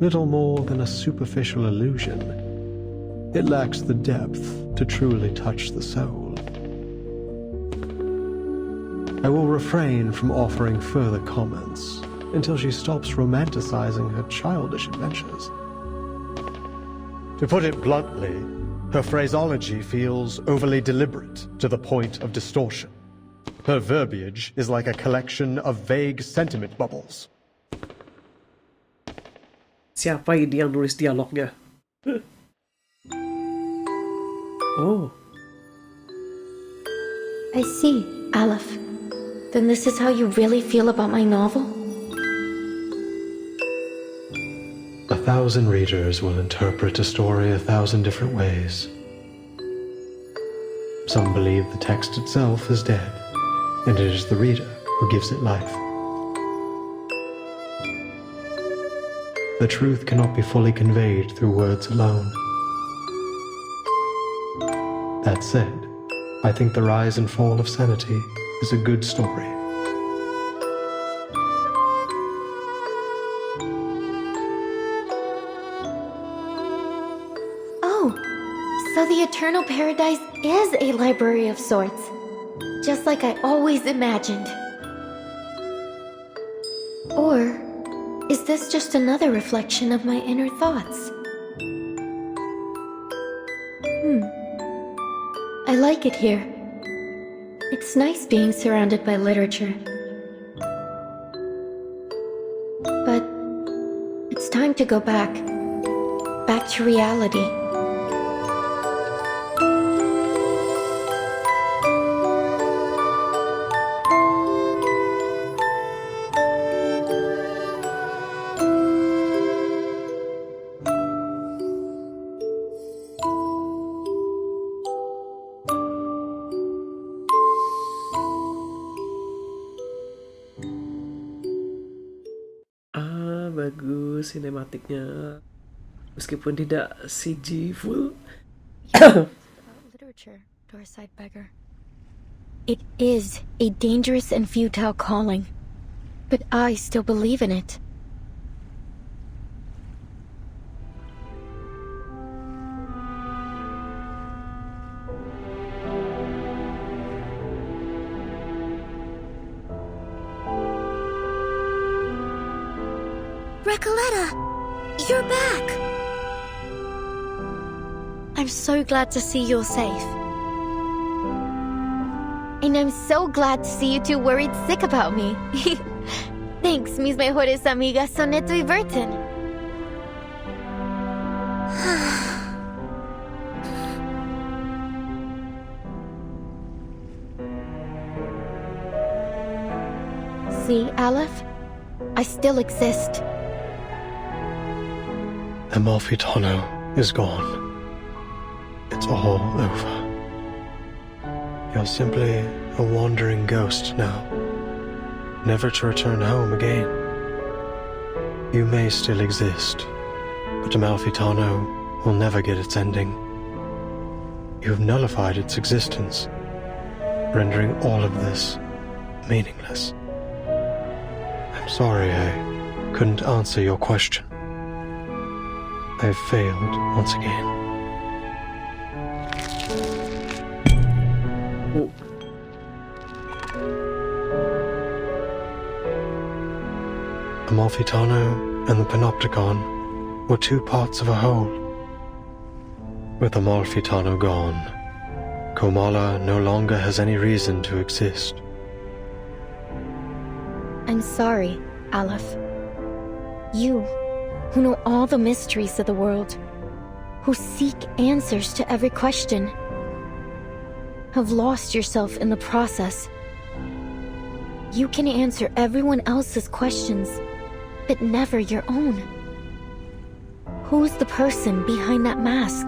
little more than a superficial illusion. It lacks the depth to truly touch the soul. I will refrain from offering further comments until she stops romanticizing her childish adventures. To put it bluntly, her phraseology feels overly deliberate to the point of distortion. Her verbiage is like a collection of vague sentiment bubbles. Siapa ini yang nulis dialognya? Oh. I see, Aleph. Then this is how you really feel about my novel? 1,000 readers will interpret a story 1,000 different ways. Some believe the text itself is dead, and it is the reader who gives it life. The truth cannot be fully conveyed through words alone. That said, I think The Rise and Fall of Sanity is a good story. Oh, so the Eternal Paradise is a library of sorts, just like I always imagined. Or is this just another reflection of my inner thoughts? I like it here. It's nice being surrounded by literature. But it's time to go back to reality. Bagus sinematiknya, meskipun tidak CG full. Literature, Doorside Beggar. It is a dangerous and futile calling, but I still believe in it. Recoleta, you're back! I'm so glad to see you're safe. And I'm so glad to see you two worried sick about me. Thanks, mis mejores amigas Soneto y Burton. See, Aleph? I still exist. Amalfitano is gone. It's all over. You're simply a wandering ghost now, never to return home again. You may still exist, but Amalfitano will never get its ending. You've nullified its existence, rendering all of this meaningless. I'm sorry I couldn't answer your question. I've failed once again. Oh. Amalfitano and the Panopticon were two parts of a whole. With Amalfitano gone, Comala no longer has any reason to exist. I'm sorry, Aleph. You, who know all the mysteries of the world, who seek answers to every question, have lost yourself in the process. You can answer everyone else's questions, but never your own. Who's the person behind that mask?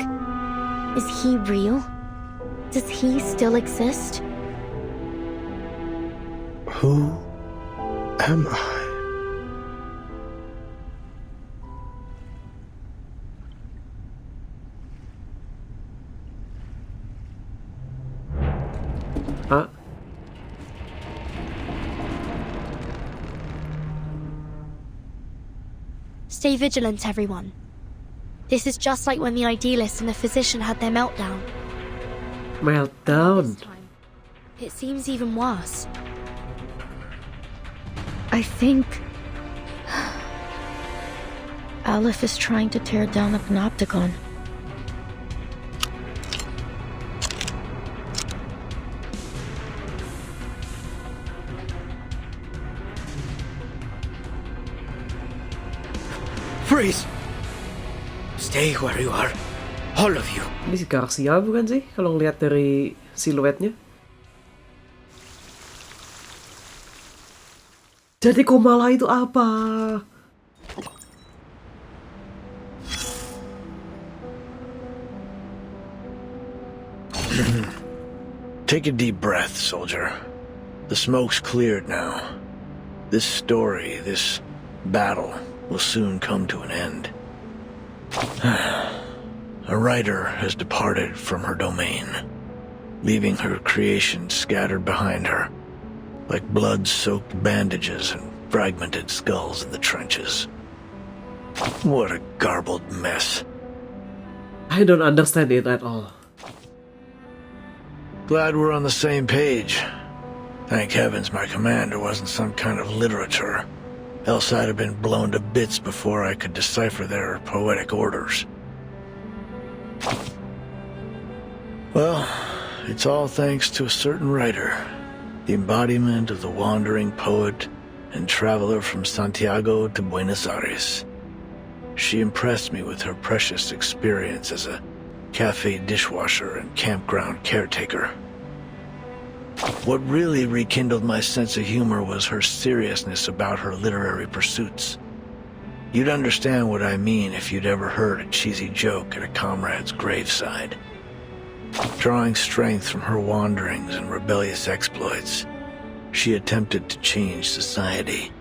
Is he real? Does he still exist? Who am I? Huh? Stay vigilant, everyone. This is just like when the idealist and the physician had their meltdown. Meltdown? It seems even worse. I think Aleph is trying to tear down the Panopticon. Freeze! Stay where you are. All of you. Ini si Garcia bukan sih? Kalau ngeliat dari siluetnya. Jadi Comala itu apa? Take a deep breath, soldier. The smoke's cleared now. This story, this battle, will soon come to an end. A writer has departed from her domain, leaving her creations scattered behind her, like blood-soaked bandages and fragmented skulls in the trenches. What a garbled mess. I don't understand it at all. Glad we're on the same page. Thank heavens my commander wasn't some kind of literature, else I'd have been blown to bits before I could decipher their poetic orders. Well, it's all thanks to a certain writer, the embodiment of the wandering poet and traveler from Santiago to Buenos Aires. She impressed me with her precious experience as a cafe dishwasher and campground caretaker. What really rekindled my sense of humor was her seriousness about her literary pursuits. You'd understand what I mean if you'd ever heard a cheesy joke at a comrade's graveside. Drawing strength from her wanderings and rebellious exploits, she attempted to change society,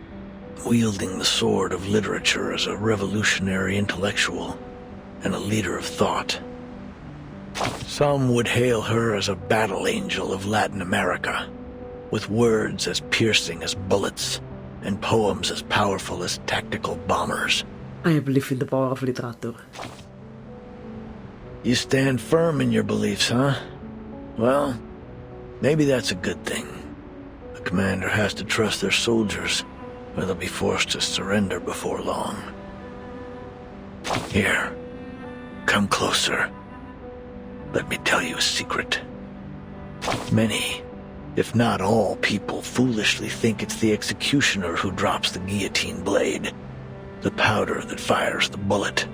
wielding the sword of literature as a revolutionary intellectual and a leader of thought. Some would hail her as a battle angel of Latin America, with words as piercing as bullets and poems as powerful as tactical bombers. I believe in the power of literature. You stand firm in your beliefs, huh? Well, maybe that's a good thing. A commander has to trust their soldiers, or they'll be forced to surrender before long. Here, come closer. Let me tell you a secret. Many, if not all people, foolishly think it's the executioner who drops the guillotine blade, the powder that fires the bullet.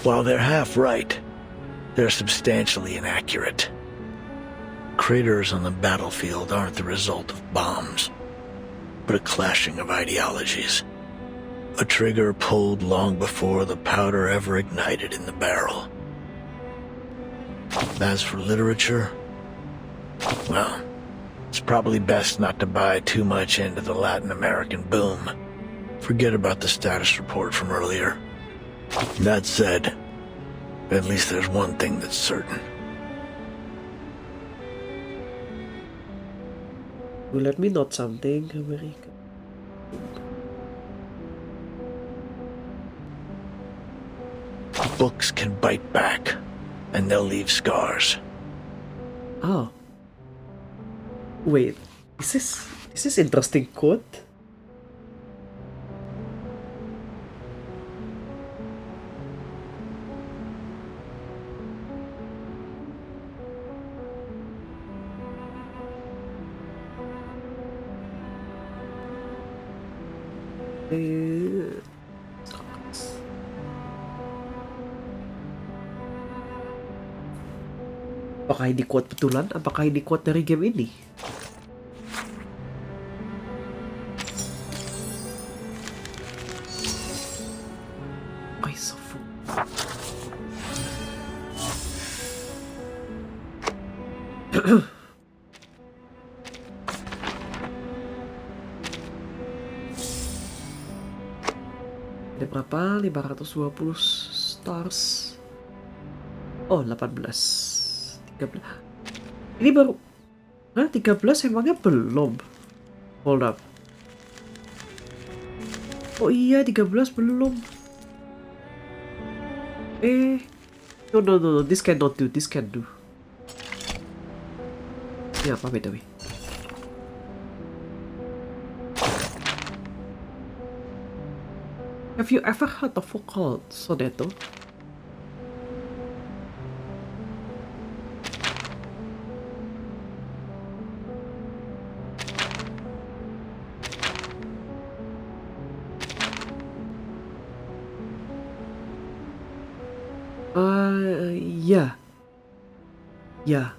While they're half right, they're substantially inaccurate. Craters on the battlefield aren't the result of bombs, but a clashing of ideologies. A trigger pulled long before the powder ever ignited in the barrel. As for literature, well, it's probably best not to buy too much into the Latin American boom. Forget about the status report from earlier. That said, at least there's one thing that's certain. You let me note something, America. Books can bite back, and they'll leave scars. Oh. Wait, this is interesting quote. Apakah ini quote betulan? Apakah ini quote dari game ini? Okay, so full. Ada berapa? 520 stars. Oh, 18. 13. Ini baru. Hah, 13 emangnya belum? Hold up. Oh iya, 13 belum. No. This cannot do. This can do. Ini apa btw? Have you ever heard of vocal sonetto? Yeah.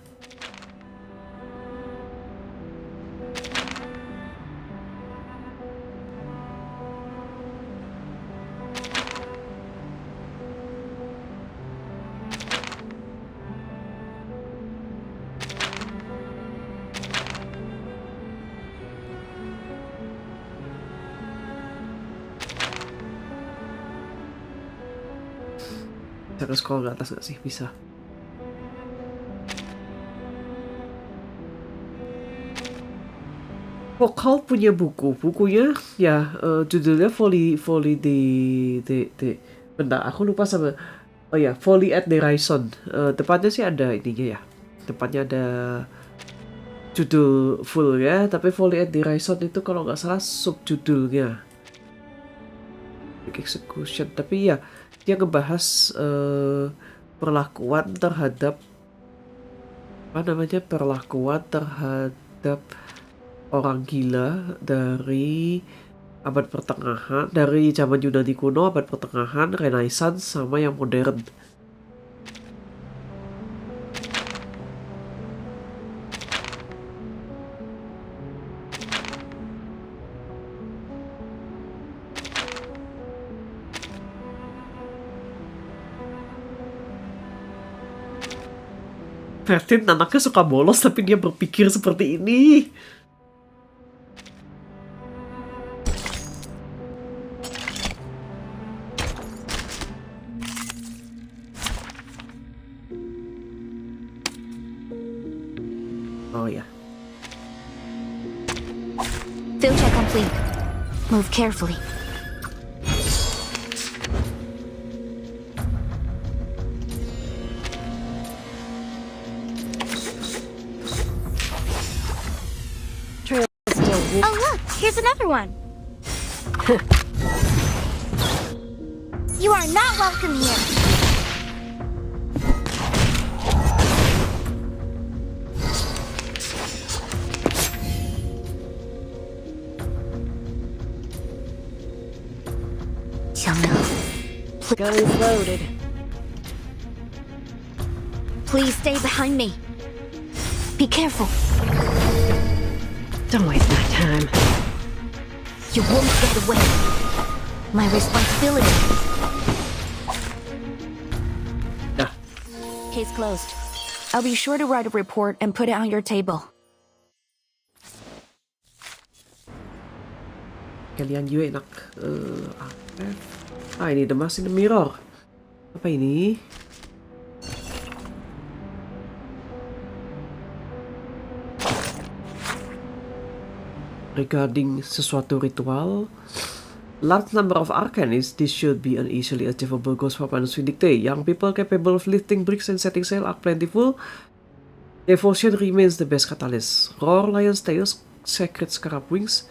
Bisa scroll ke atas nggak sih? Bisa. Vokal punya bukunya ya, judulnya Folie bentar, aku lupa sama. Oh ya, Folie at Déraison. Depannya sih ada ininya ya. Depannya ada judul full ya, tapi Folie at Déraison itu kalau nggak salah subjudulnya Execution. Tapi ya dia ngebahas perlakuan terhadap orang gila dari abad pertengahan, dari zaman Yunani kuno, abad pertengahan, Renaissance, sama yang modern. Martin anaknya suka bolos tapi dia berpikir seperti ini. Oh ya. Field check complete. Move carefully. Oh look, here's another one. You are not welcome here. Gun is loaded. Please stay behind me. Be careful. Don't waste my time. You won't get away. My responsibility. Case closed. I'll be sure to write a report and put it on your table. Kalian juga enak. Ini The Mask in the Mirror. Apa ini? Regarding sesuatu ritual, large number of arcanists, this should be an easily achievable goal for Manus Vindicte. Young people capable of lifting bricks and setting sail are plentiful. Devotion remains the best catalyst. Roar, Lion's Tails, Sacred Scarab Wings.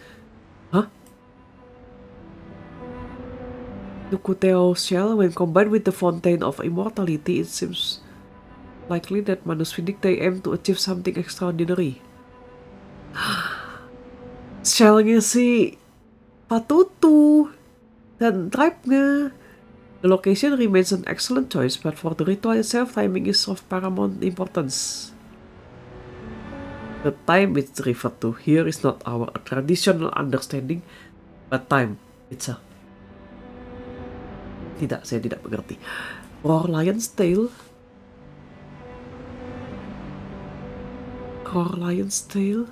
Huh? Nukuteo Shell, when combined with the Fountain of Immortality, it seems likely that Manus Vindicte aim to achieve something extraordinary. Shellnya si Patutu dan tribe-nya. The location remains an excellent choice, but for the ritual itself, timing is of paramount importance. The time it's referred to here is not our traditional understanding, but time itself. Tidak, saya tidak mengerti. Roar Lion's Tail. Roar Lion's Tail.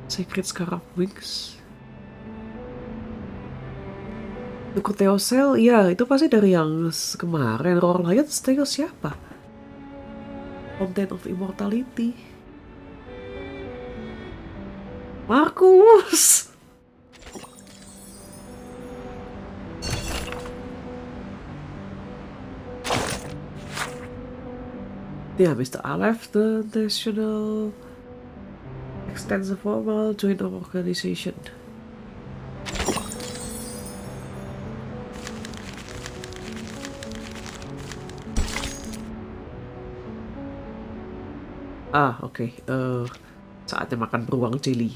Sacred Scarab Wings. Nukuteo Cell, ya itu pasti dari yang kemarin. Roar Lion's Tail siapa? Fountain of Immortality. Markus. Yeah, Mr. Aleph, the National Extensive Formal join our organization. Oke. Saatnya makan beruang jelly.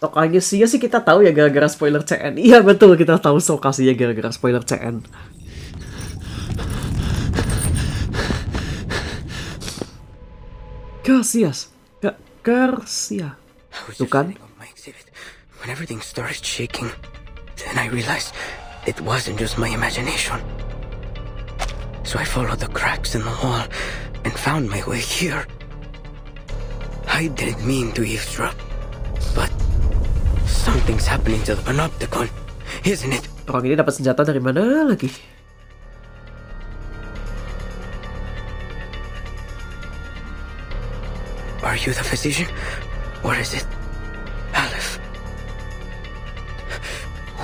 Lokasinya sih kita tahu ya gara-gara spoiler CN. Iya betul, kita tahu lokasinya gara-gara spoiler CN. Garcia. Tuh kan? When everything started shaking, then I realized it wasn't just my imagination. So I followed the cracks in the wall and found my way here. I didn't mean to eavesdrop. Something's happening to the panopticon, isn't it? Orang ini dapat senjata dari mana lagi? Are you the physician? Or is it Aleph?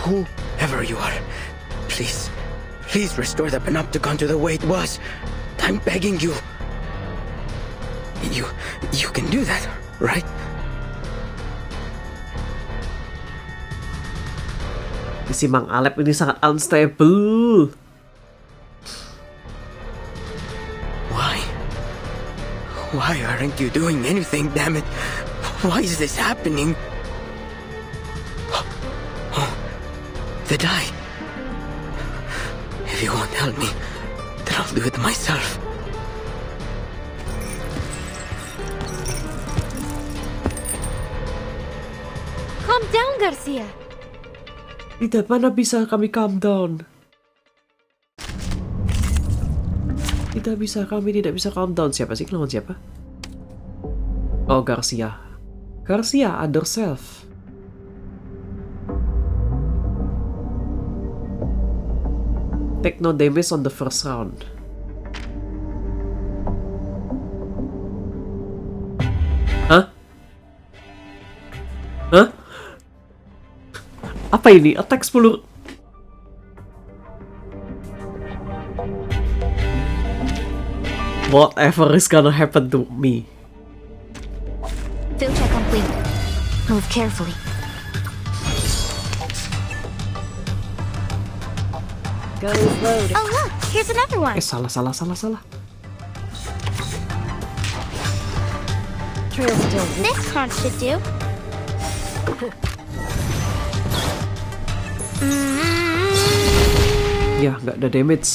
Whoever you are, please restore the panopticon to the way it was. I'm begging you. You can do that, right? Si Mang Aleph ini sangat unstable. Why aren't you doing anything, damn it? Why is this happening? Oh, the die. If you won't help me, then I'll do it myself. Calm down, Garcia. Tidak mana bisa kami calm down. Kami tidak bisa calm down. Siapa sih lawan siapa? Oh, Garcia, other self. Take no damage on the first round. Hah? Apa ini? Attack 10. Whatever is gonna happen to me. Field check complete. Move carefully. Guns loaded. Oh look, here's another one. Salah. Trail still. This crunch should do. Ya, nggak ada damage.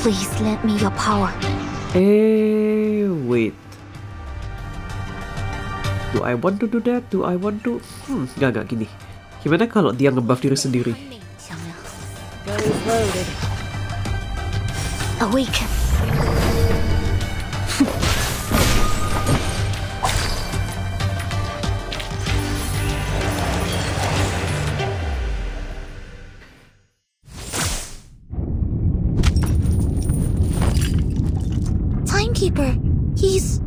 Please lend me your power. Wait. Do I want to do that? Nggak gini. Gimana kalau dia ngebuff diri sendiri? Guns loaded. Awaken. Timekeeper, he's...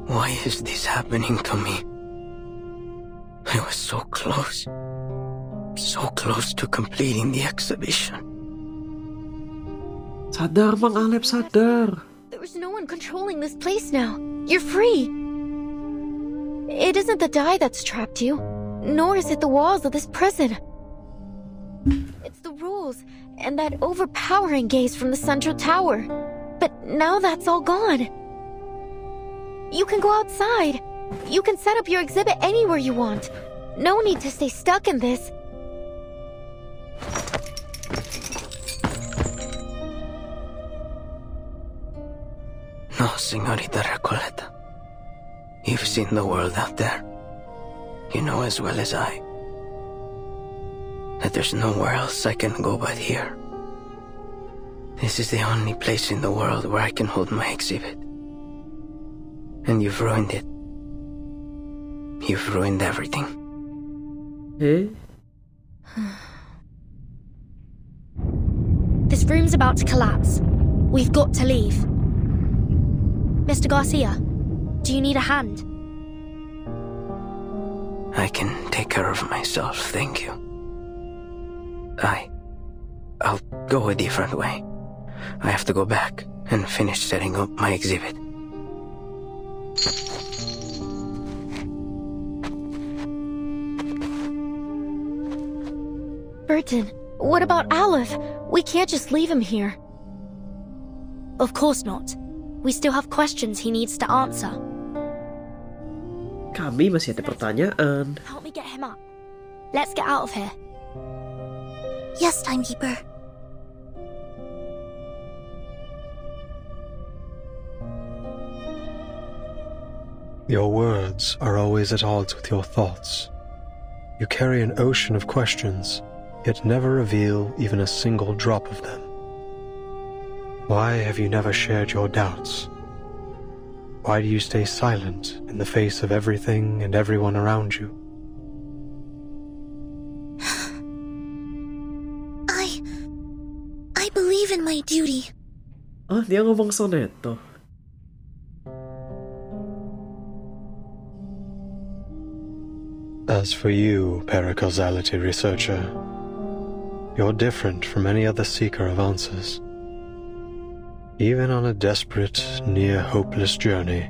Why is this happening to me? I was so close to completing the exhibition. Sadar, Mang Aleph, sadar. There's no one controlling this place now. You're free. It isn't the die that's trapped you, nor is it the walls of this prison. It's the rules and that overpowering gaze from the central tower. But now that's all gone. You can go outside. You can set up your exhibit anywhere you want. No need to stay stuck in this. No, Señorita Recoleta. You've seen the world out there. You know as well as I that there's nowhere else I can go but here. This is the only place in the world where I can hold my exhibit. And you've ruined it. You've ruined everything. This room's about to collapse. We've got to leave. Mr. Garcia, do you need a hand? I can take care of myself, thank you. I'll go a different way. I have to go back and finish setting up my exhibit. Burton, what about Aleph? We can't just leave him here. Of course not. We still have questions he needs to answer. Kami masih ada pertanyaan. Help me get him up. Let's get out of here. Yes, Timekeeper. Your words are always at odds with your thoughts. You carry an ocean of questions, yet never reveal even a single drop of them. Why have you never shared your doubts? Why do you stay silent in the face of everything and everyone around you? I believe in my duty. Ah, dia ngomong soneto. As for you, paracausality researcher, you're different from any other seeker of answers. Even on a desperate, near-hopeless journey,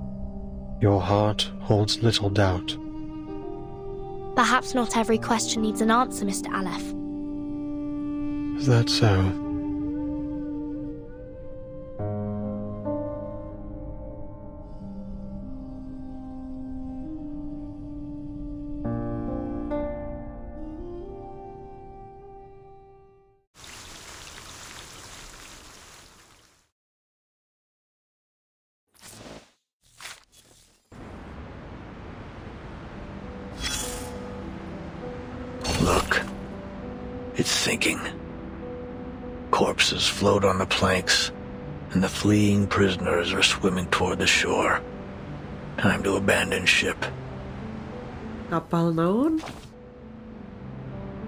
your heart holds little doubt. Perhaps not every question needs an answer, Mr. Aleph. Is that so? Look. It's sinking. Corpses float on the planks, and the fleeing prisoners are swimming toward the shore. Time to abandon ship. Kapal naon?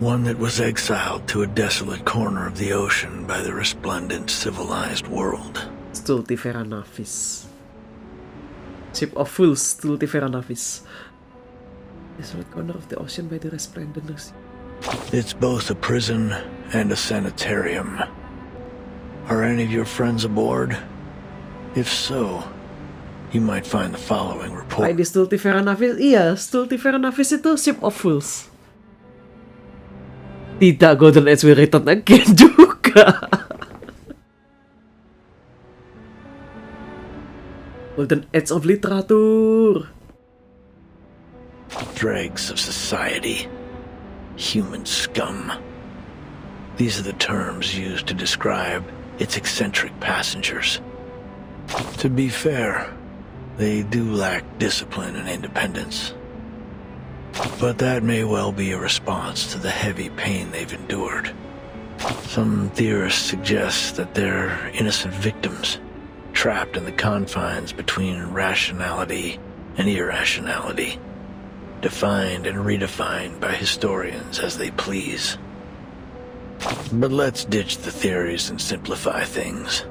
One that was exiled to a desolate corner of the ocean by the resplendent civilized world. Stultifera Navis. Ship of Fools, Stultifera Navis. Desolate corner of the ocean by the resplendent. It's both a prison and a sanitarium. Are any of your friends aboard? If so, you might find the following report. Ay, di Stultifera Navis. Iya, Stultifera Navis itu Ship of Fools. Tidak, Golden Age will return again juga. Golden Age of Literatur. Dregs of society. Human scum. These are the terms used to describe its eccentric passengers. To be fair, they do lack discipline and independence. But that may well be a response to the heavy pain they've endured. Some theorists suggest that they're innocent victims, trapped in the confines between rationality and irrationality, defined and redefined by historians as they please. But let's ditch the theories and simplify things.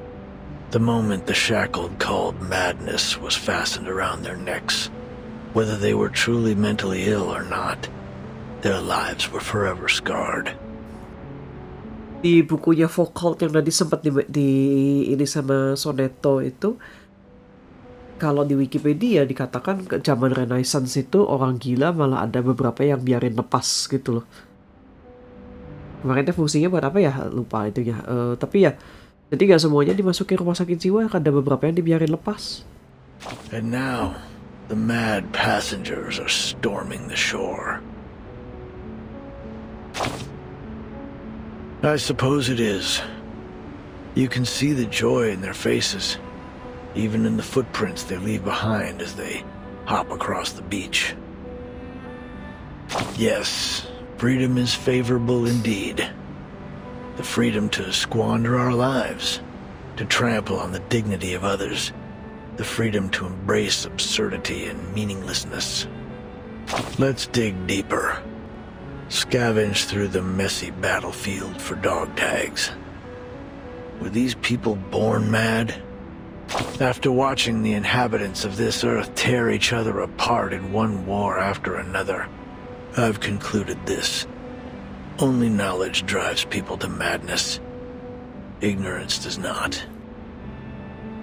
The moment the shackle called madness was fastened around their necks, whether they were truly mentally ill or not, their lives were forever scarred. Di bukunya Foucault yang tadi sempat di ini sama Soneto itu, kalau di Wikipedia dikatakan ke zaman Renaissance itu orang gila malah ada beberapa yang biarin lepas gitu loh. Kemarin fungsinya buat apa ya? Lupa itu ya. Tapi ya, jadi gak semuanya dimasukin rumah sakit jiwa, ada beberapa yang dibiarin lepas. And now, the mad passengers are storming the shore. I suppose it is. You can see the joy in their faces, even in the footprints they leave behind as they hop across the beach. Yes, freedom is favorable indeed. The freedom to squander our lives, to trample on the dignity of others, the freedom to embrace absurdity and meaninglessness. Let's dig deeper. Scavenge through the messy battlefield for dog tags. Were these people born mad? After watching the inhabitants of this earth tear each other apart in one war after another, I've concluded this. Only knowledge drives people to madness. Ignorance does not.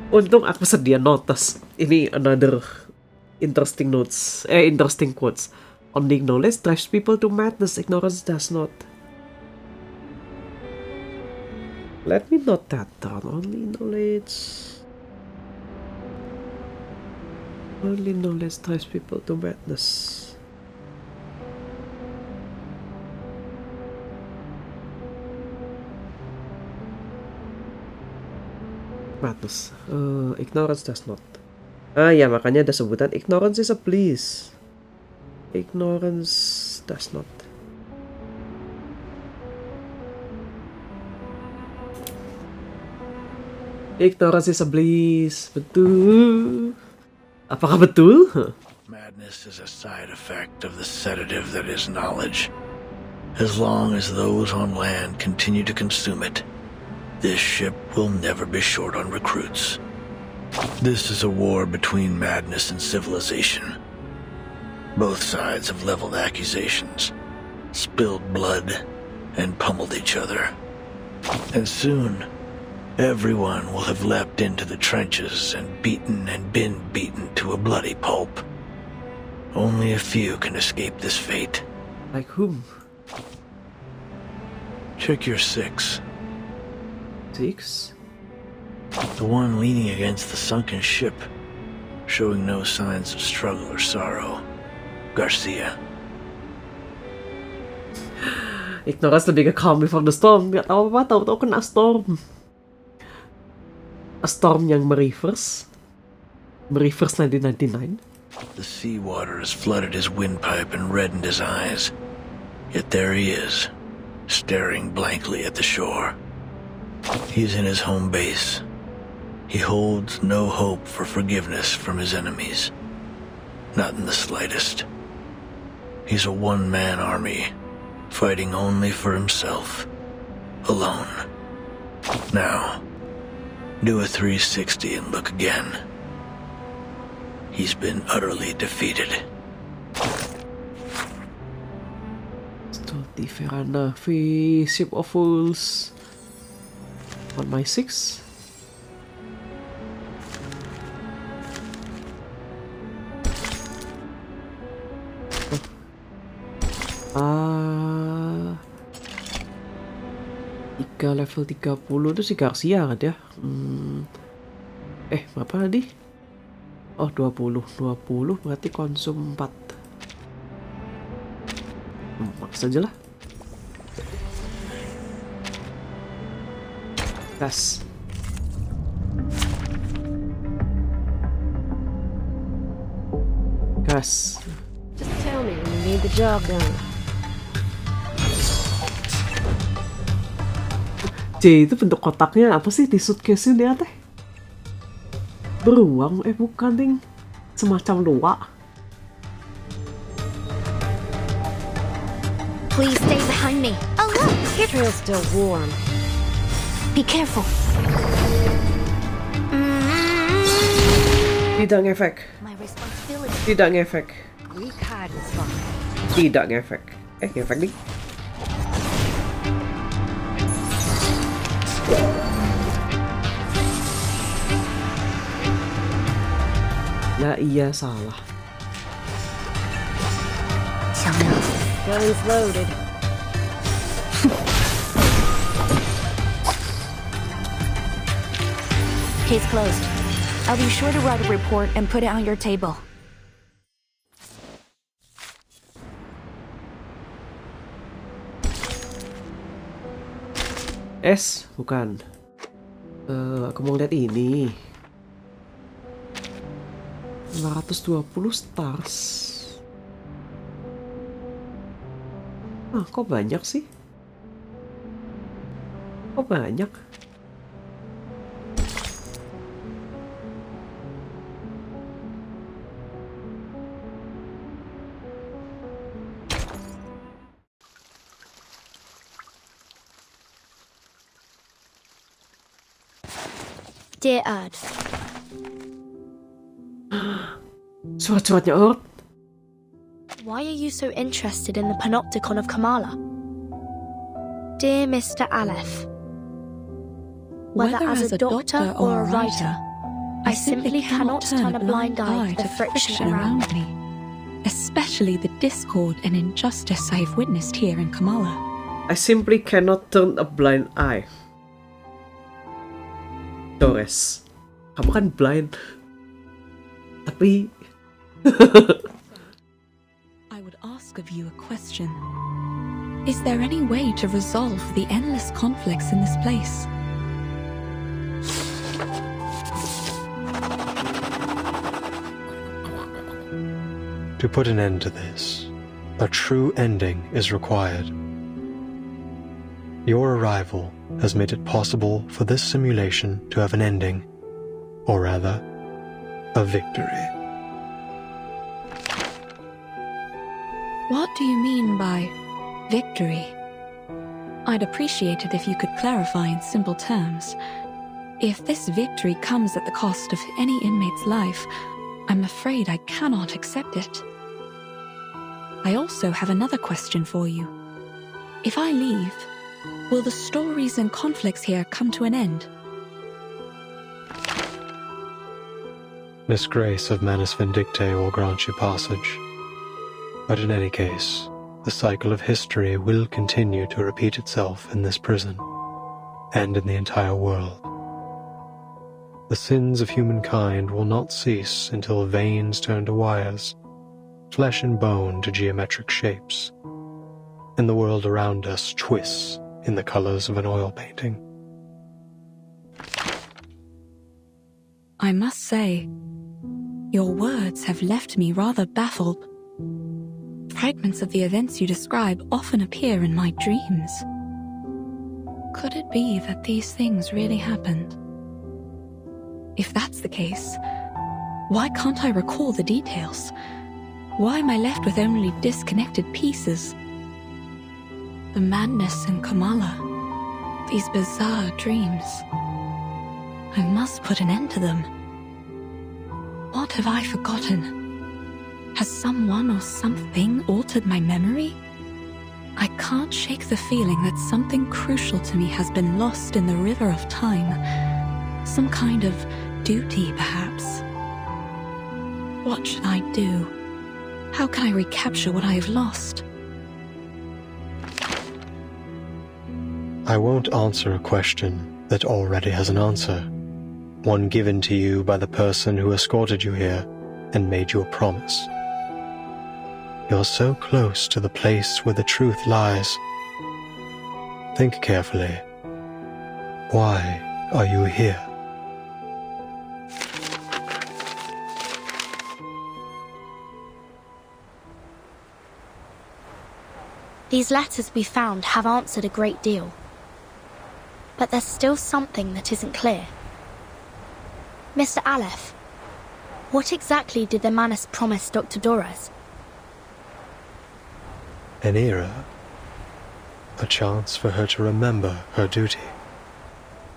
Untung aku sedia notas. Ini another interesting quotes. Only knowledge drives people to madness, ignorance does not. Let me note that down. Only knowledge drives people to madness. Madness. Ignorance does not. Ah ya, makanya ada sebutan ignorance is a bliss. Ignorance does not. Ignorance is a bliss. Betul. Apakah betul? Madness is a side effect of the sedative that is knowledge. As long as those on land continue to consume it, this ship will never be short on recruits. This is a war between madness and civilization. Both sides have leveled accusations, spilled blood, and pummeled each other. And soon, everyone will have leapt into the trenches and been beaten to a bloody pulp. Only a few can escape this fate. Like whom? Check your 6. 6? The one leaning against the sunken ship, showing no signs of struggle or sorrow. Garcia. Ignorance lebih ke calm before the storm. Gak tau apa, tahu-tahu kena storm. A storm yang mereverse 1999. The seawater has flooded his windpipe and reddened his eyes. Yet there he is, staring blankly at the shore. He's in his home base. He holds no hope for forgiveness from his enemies. Not in the slightest. He's a one-man army, fighting only for himself. Alone. Now, do a 360 and look again. He's been utterly defeated. Stolti Verana, Ship of Fools. On my 6. Level 30 itu si Garcia kan ya? Berapa tadi? Oh 20 berarti konsum 4. Max aja lah. Gas. Gas. Just tell me when you need the job done. C itu bentuk kotaknya apa sih di suitcase dia teh? Beruang? Bukan ding. Semacam luak. Please stay behind me. Oh look, the trail's still warm. Be careful. Tidak ngefek. Tidak ngefek. Weak hiding spot. Tidak ngefek. Ngefek nih. Ya iya salah. Gun's loaded. Case closed. I'll be sure to write a report and put it on your table. S bukan. Aku mau lihat ini. 520 stars. Kok banyak sih? Kok banyak? Dear Erd. Surat-suratnya Erd. Why are you so interested in the panopticon of Comala? Dear Mr. Aleph. Whether as a doctor or a writer, I simply cannot turn a blind eye to the friction around me. Especially the discord and injustice I have witnessed here in Comala. I simply cannot turn a blind eye. Torres, kamu kan blind. Tapi I would ask of you a question. Is there any way to resolve the endless conflicts in this place? To put an end to this, a true ending is required. Your arrival has made it possible for this simulation to have an ending, or rather, a victory. What do you mean by victory? I'd appreciate it if you could clarify in simple terms. If this victory comes at the cost of any inmate's life, I'm afraid I cannot accept it. I also have another question for you. If I leave, will the stories and conflicts here come to an end? Miss Grace of Manus Vindicte will grant you passage. But in any case, the cycle of history will continue to repeat itself in this prison, and in the entire world. The sins of humankind will not cease until veins turn to wires, flesh and bone to geometric shapes, and the world around us twists in the colors of an oil painting. I must say, your words have left me rather baffled. Fragments of the events you describe often appear in my dreams. Could it be that these things really happened? If that's the case, why can't I recall the details? Why am I left with only disconnected pieces? The madness in Comala, these bizarre dreams. I must put an end to them. What have I forgotten? Has someone or something altered my memory? I can't shake the feeling that something crucial to me has been lost in the river of time. Some kind of duty, perhaps. What should I do? How can I recapture what I have lost? I won't answer a question that already has an answer, one given to you by the person who escorted you here and made you a promise. You're so close to the place where the truth lies. Think carefully. Why are you here? These letters we found have answered a great deal. But there's still something that isn't clear. Mr. Aleph, what exactly did the Manus promise Dr. Dorez? An era. A chance for her to remember her duty.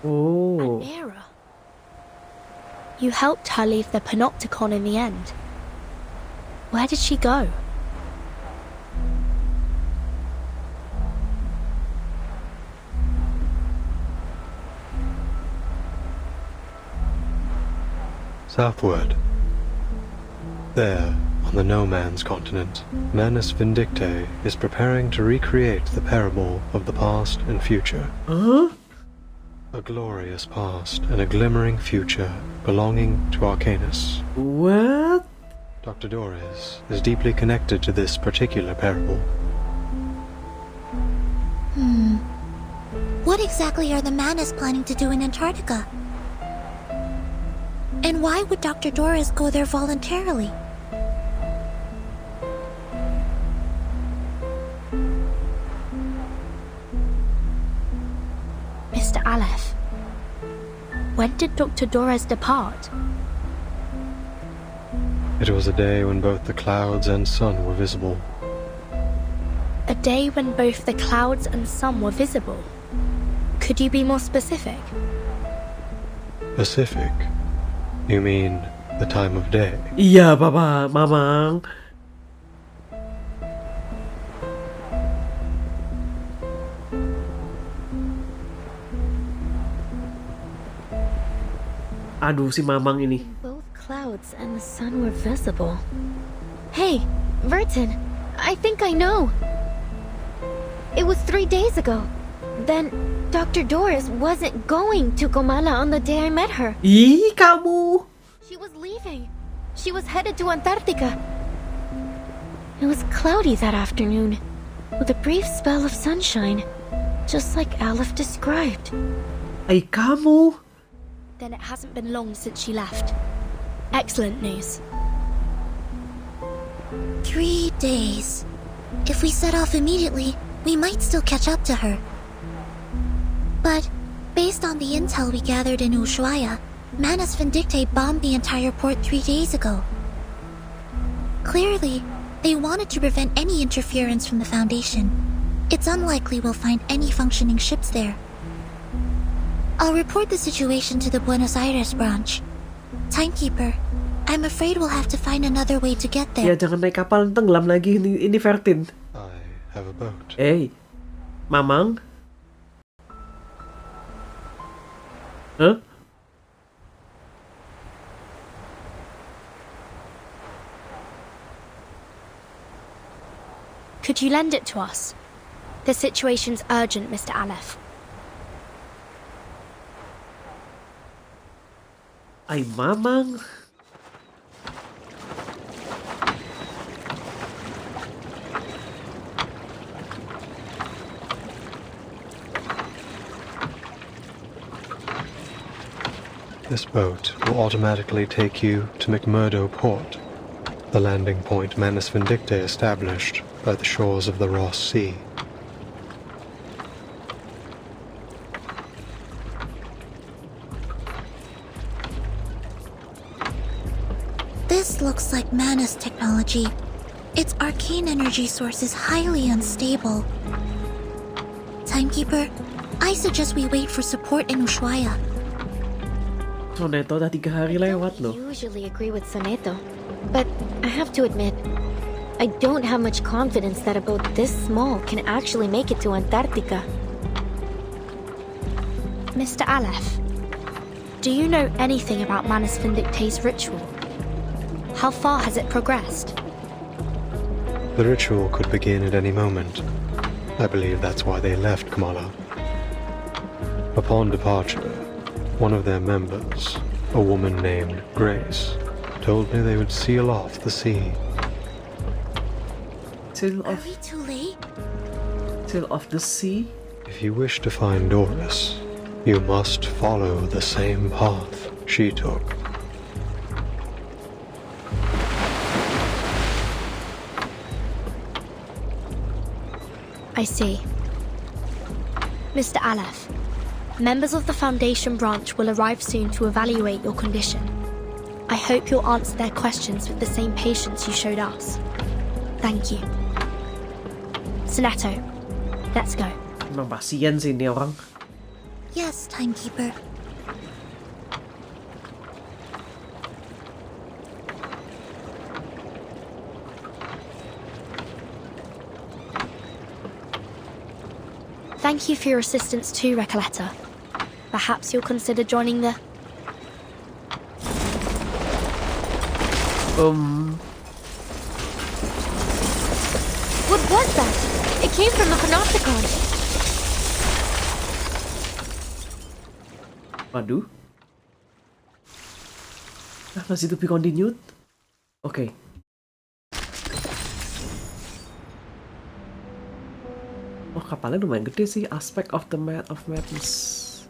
An era? You helped her leave the Panopticon in the end. Where did she go? Southward. There, on the no-man's continent, Manus Vindicte is preparing to recreate the parable of the past and future. A glorious past and a glimmering future belonging to Arcanus. What? Dr. Dorez is deeply connected to this particular parable. What exactly are the Manus planning to do in Antarctica? And why would Dr. Dorez go there voluntarily? Mr. Aleph, when did Dr. Dorez depart? It was a day when both the clouds and sun were visible. A day when both the clouds and sun were visible. Could you be more specific? Pacific? You mean the time of day? Iya, Papa, Mamang. Aduh, si Mamang ini. Both clouds and the sun were visible. Hey, Verton, I think I know. It was 3 days ago. Then Dr. Dorez wasn't going to Comala on the day I met her. Ih, kamu. She was leaving. She was headed to Antarctica. It was cloudy that afternoon, with a brief spell of sunshine, just like Aleph described. Ay, kamu. Then it hasn't been long since she left. Excellent news. 3 days. If we set off immediately, we might still catch up to her. But, based on the intel we gathered in Ushuaia, Manus Vindicte bombed the entire port 3 days ago. Clearly, they wanted to prevent any interference from the Foundation. It's unlikely we'll find any functioning ships there. I'll report the situation to the Buenos Aires branch. Timekeeper, I'm afraid we'll have to find another way to get there. Ya jangan naik kapal tenggelam lagi ini Vertin. I have a boat. Hey, Mamang. Huh? Could you lend it to us? The situation's urgent, Mr. Aleph. Ay, Mamang. This boat will automatically take you to McMurdo Port, the landing point Manus Vindicte established by the shores of the Ross Sea. This looks like Manus technology. Its arcane energy source is highly unstable. Timekeeper, I suggest we wait for support in Ushuaia. Soneto udah 3 hari lewat loh. I usually agree with Soneto, but I have to admit, I don't have much confidence that a boat this small can actually make it to Antarctica. Mr. Aleph, do you know anything about Manus Vindicte's ritual? How far has it progressed? The ritual could begin at any moment. I believe that's why they left Comala. Upon departure, one of their members, a woman named Grace, told me they would seal off the sea. Seal Are off, we too late? seal off the sea? If you wish to find Doris, you must follow the same path she took. I see. Mr. Aleph, members of the Foundation branch will arrive soon to evaluate your condition. I hope you'll answer their questions with the same patience you showed us. Thank you. Soneto, let's go. Emang pasien sih ini orang. Yes, Timekeeper. Thank you for your assistance too, Recoleta. Perhaps you'll consider joining the... What was that? It came from the Panopticon. Waduh. Masih to be continued? Oke. Oh, kapalnya lumayan gede sih. Aspect of the Map of Madness.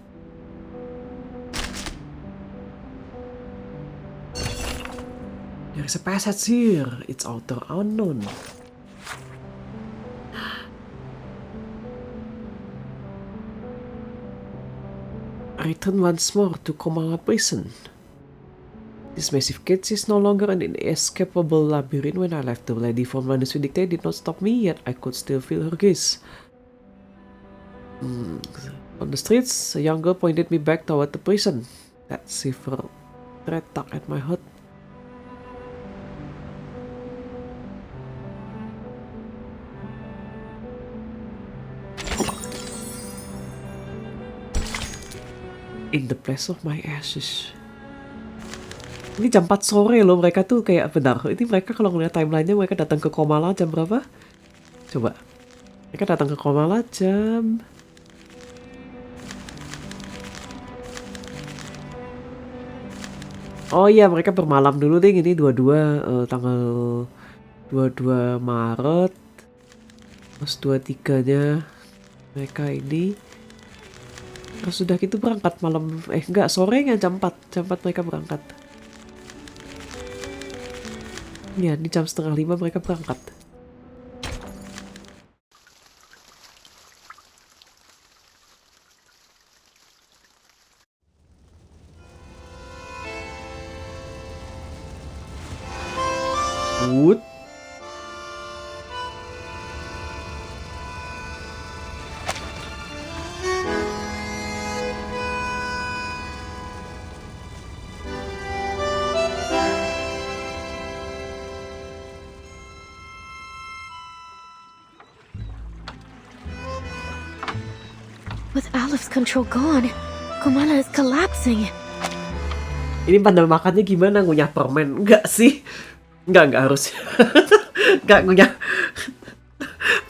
There is a passage here. It's outer unknown. Return once more to Comala Prison. This massive cage is no longer an inescapable labyrinth. When I left, the lady from Manus Vindicte did not stop me, yet I could still feel her gaze. On the streets, a young girl pointed me back toward the prison. That shiver thread tugged at my heart. In the place of my ashes. Ini jam 4 sore loh, mereka tuh kayak benar. Ini mereka kalau ngeliat timelinenya mereka datang ke Comala jam berapa? Coba. Mereka datang ke Comala jam... Oh iya, mereka bermalam dulu deh. Ini 22 tanggal 22 Maret. Terus 23-nya mereka ini. Terus sudah gitu berangkat malam. Enggak, sorenya jam 4. Jam 4 mereka berangkat. Ya, di jam 4:30 mereka berangkat. Wood. With Aleph's control gone, Comala is collapsing. Ini pada makannya gimana? Ngunyah permen? Enggak sih. Enggak harus. Enggak ngunyah.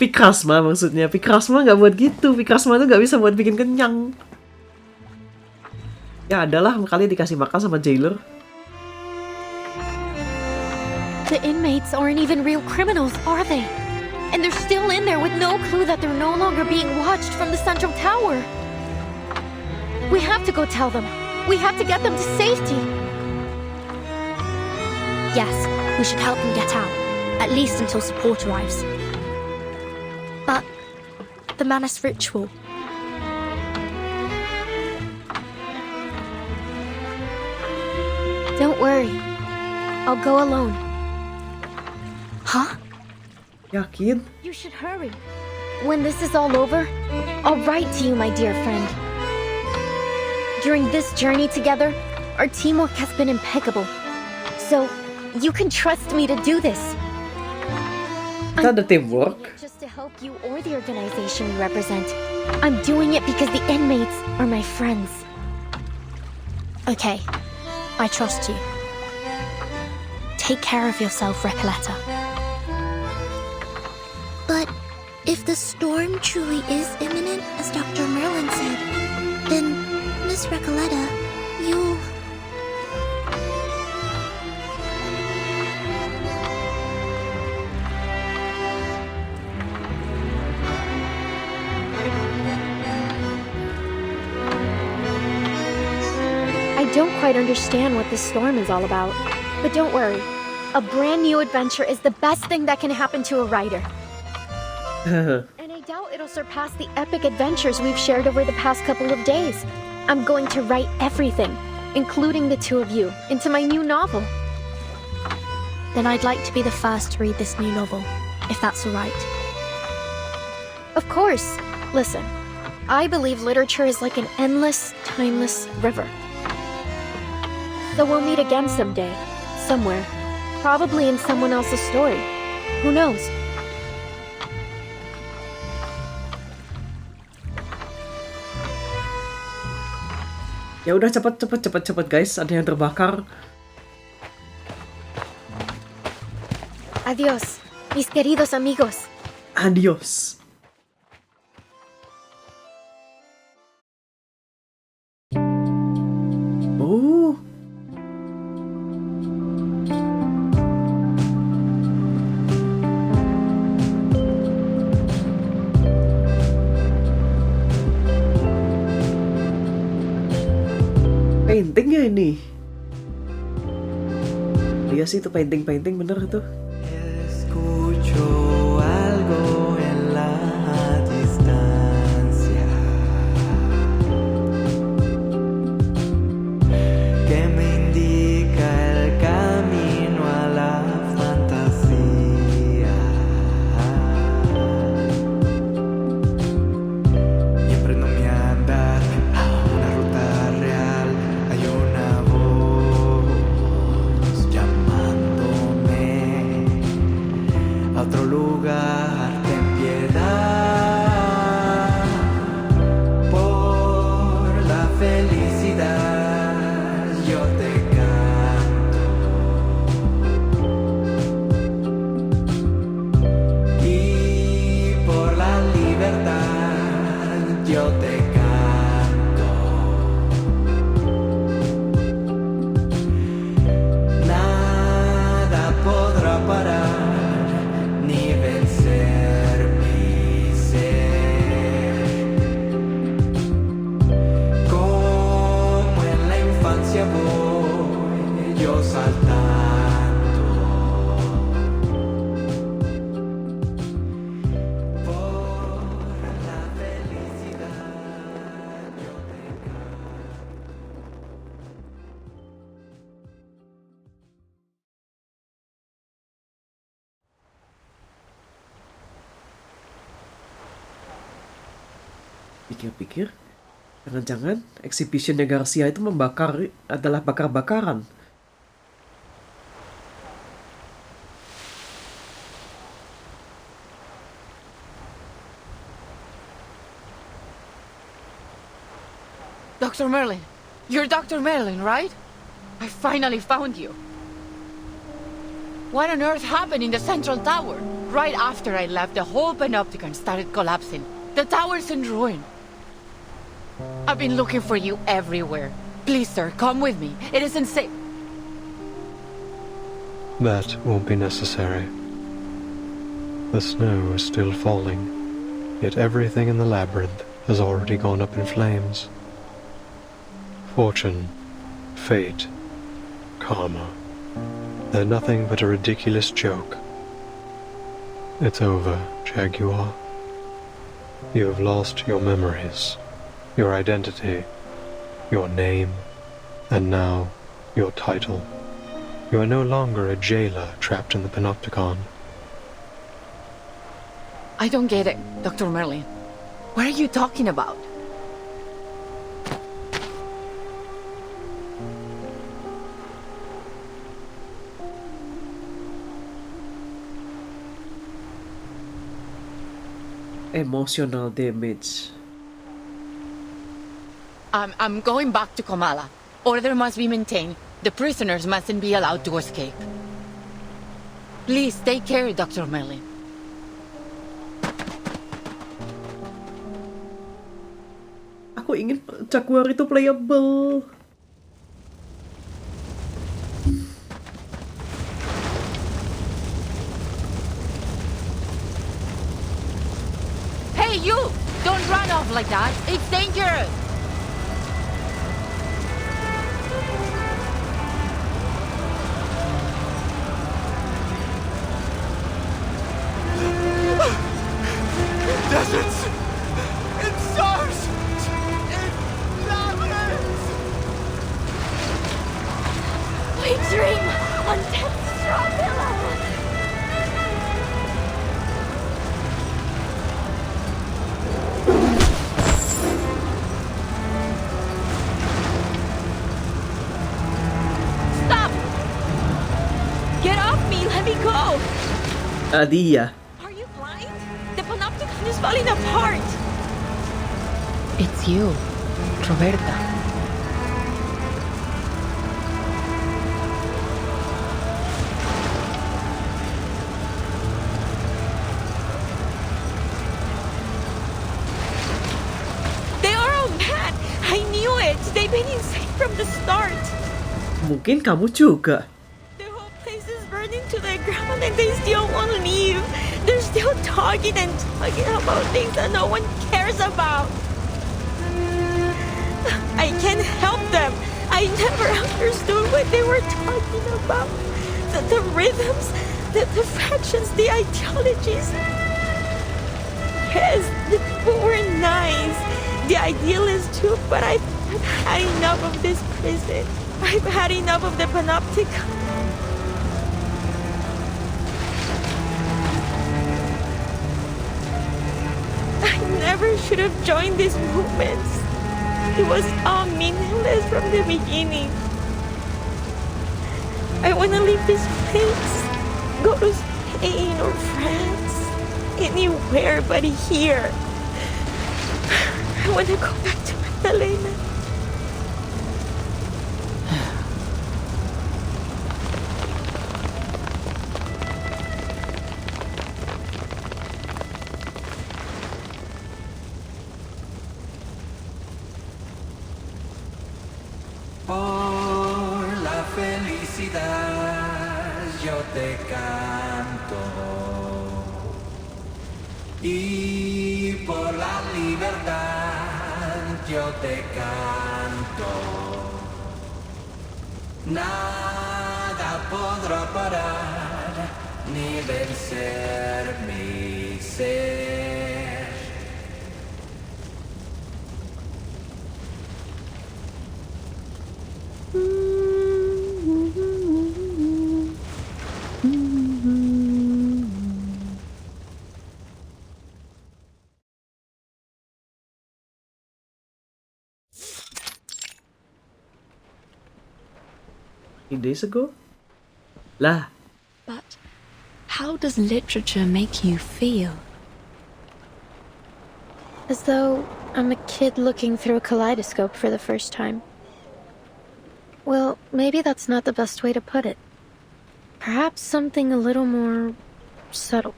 Pikrasma maksudnya. Pikrasma nggak buat gitu. Pikrasma tuh nggak bisa buat bikin kenyang. Ya adalah kali dikasih makan sama jailer. The inmates aren't even real criminals, are they? And they're still in there with no clue that they're no longer being watched from the central tower. We have to go tell them. We have to get them to safety. Yes, we should help them get out, at least until support arrives. But the Manus ritual. Don't worry. I'll go alone. Huh? Yakin? You should hurry. When this is all over, I'll write to you, my dear friend. During this journey together, our teamwork has been impeccable. So, you can trust me to do this. Kita ada teamwork. Just to help you or the organization we represent. I'm doing it because the inmates are my friends. Okay, I trust you. Take care of yourself, Recoleta. But if the storm truly is imminent, as Dr. Merlin said, then, Miss Recoleta, you... I don't quite understand what this storm is all about. But don't worry. A brand new adventure is the best thing that can happen to a writer. And I doubt it'll surpass the epic adventures we've shared over the past couple of days. I'm going to write everything, including the two of you, into my new novel. Then I'd like to be the first to read this new novel, if that's all right. Of course. Listen, I believe literature is like an endless, timeless river. So we'll meet again someday, somewhere, probably in someone else's story. Who knows? Ya udah cepet guys, ada yang terbakar. Adiós, mis queridos amigos. Adios. Oh. Painting ya ini. Iya sih itu painting bener itu. Escucho algo en la distancia que me indica el camino a la fantasía y emprendo mi andar a una ruta real. Hay una voz llamándome a otro lugar. Ten piedad por la felicidad. Yo te canto y por la libertad. Yo te canto. Nada podrá parar ni vencer mi ser. Como en la infancia voy yo saltando Pikir-pikir, jangan-jangan exhibitionnya Garcia itu adalah bakar-bakaran. Dr. Merlin, you're Dr. Merlin, right? I finally found you. What on earth happened in the central tower? Right after I left, the whole panopticon started collapsing. The tower's in ruin. I've been looking for you everywhere. Please, sir, come with me. It isn't safe. That won't be necessary. The snow is still falling, yet everything in the labyrinth has already gone up in flames. Fortune, fate, karma. They're nothing but a ridiculous joke. It's over, Jaguar. You have lost your memories, your identity, your name, and now your title. You are no longer a jailer trapped in the panopticon. I don't get it, Dr. Merlin. What are you talking about? Emotional damage. I'm going back to Comala. Order must be maintained. The prisoners mustn't be allowed to escape. Please take care, Dr. Merlin. Aku ingin Jaguar itu playable. Hey, you! Don't run off like that. It's dangerous. Deserts! In stars! In labyrinths! We dream on death's straw pillow. Stop! Get off me! Let me go! Dia. Are you blind? The panopticon is falling apart. It's you, Roberta. They are all mad. I knew it. They've been insane from the start. Mungkin kamu juga. The whole place is burning to the ground and they still won't leave. They're still talking and talking about things that no one cares about. I can't help them. I never understood what they were talking about. The rhythms, the factions, the ideologies. Yes, the people were nice. The idealists too, but I've had enough of this prison. I've had enough of the panopticon. I never should have joined these movements. It was all meaningless from the beginning. I want to leave this place, go to Spain or France, anywhere but here. I want to go back to Magdalena. Por la felicidad yo te canto y por la libertad yo te canto. Nada podrá parar ni vencer mi ser. 8 days ago? Lah. But how does literature make you feel? As though I'm a kid looking through a kaleidoscope for the first time. Well, maybe that's not the best way to put it. Perhaps something a little more subtle.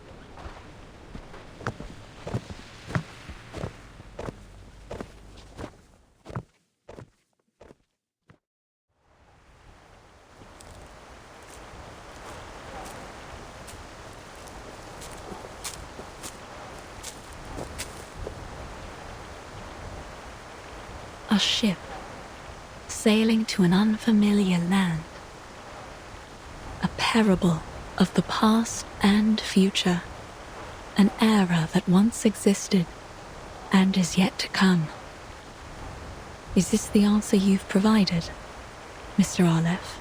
A ship sailing to an unfamiliar land. A parable of the past and future. An era that once existed and is yet to come. Is this the answer you've provided, Mr. Aleph?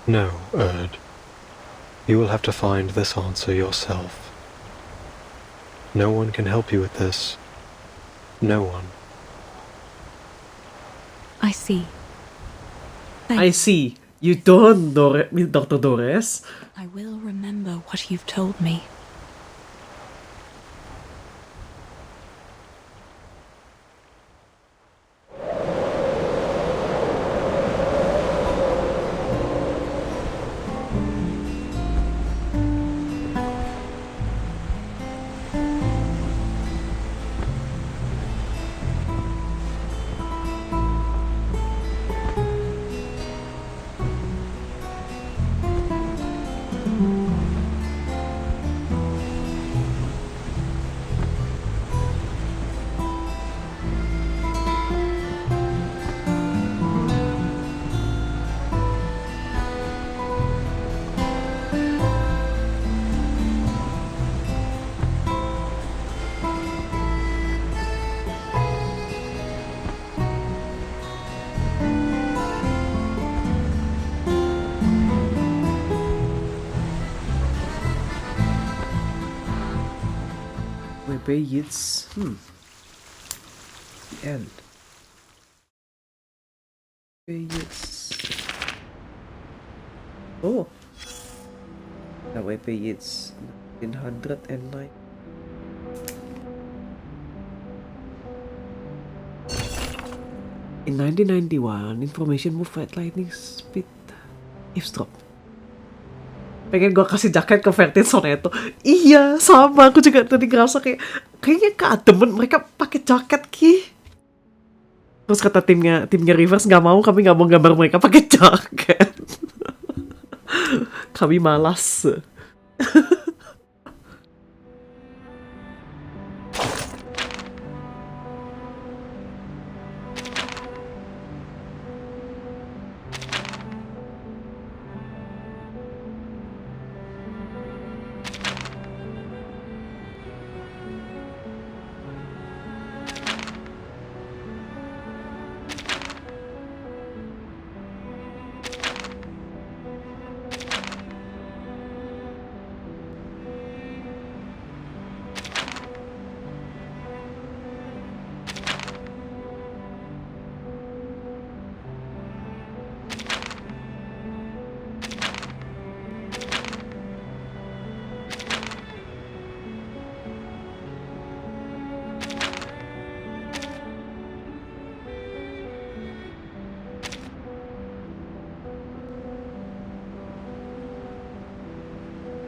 No, Erd. You will have to find this answer yourself. No one can help you with this. No one. I see. I see. You don't, Dr. Doris. I will remember what you've told me. It's the end. It's oh, that way it's 1909. In 1991, information moved at lightning speed. Eavesdrop. Pengen gue kasih jaket ke Vertin Soneto. Iya, sama. Aku juga tadi ngerasa kayaknya keademen mereka pakai jaket, Ki. Terus kata timnya Reverse nggak mau, kami nggak mau gambar mereka pakai jaket. Kami malas.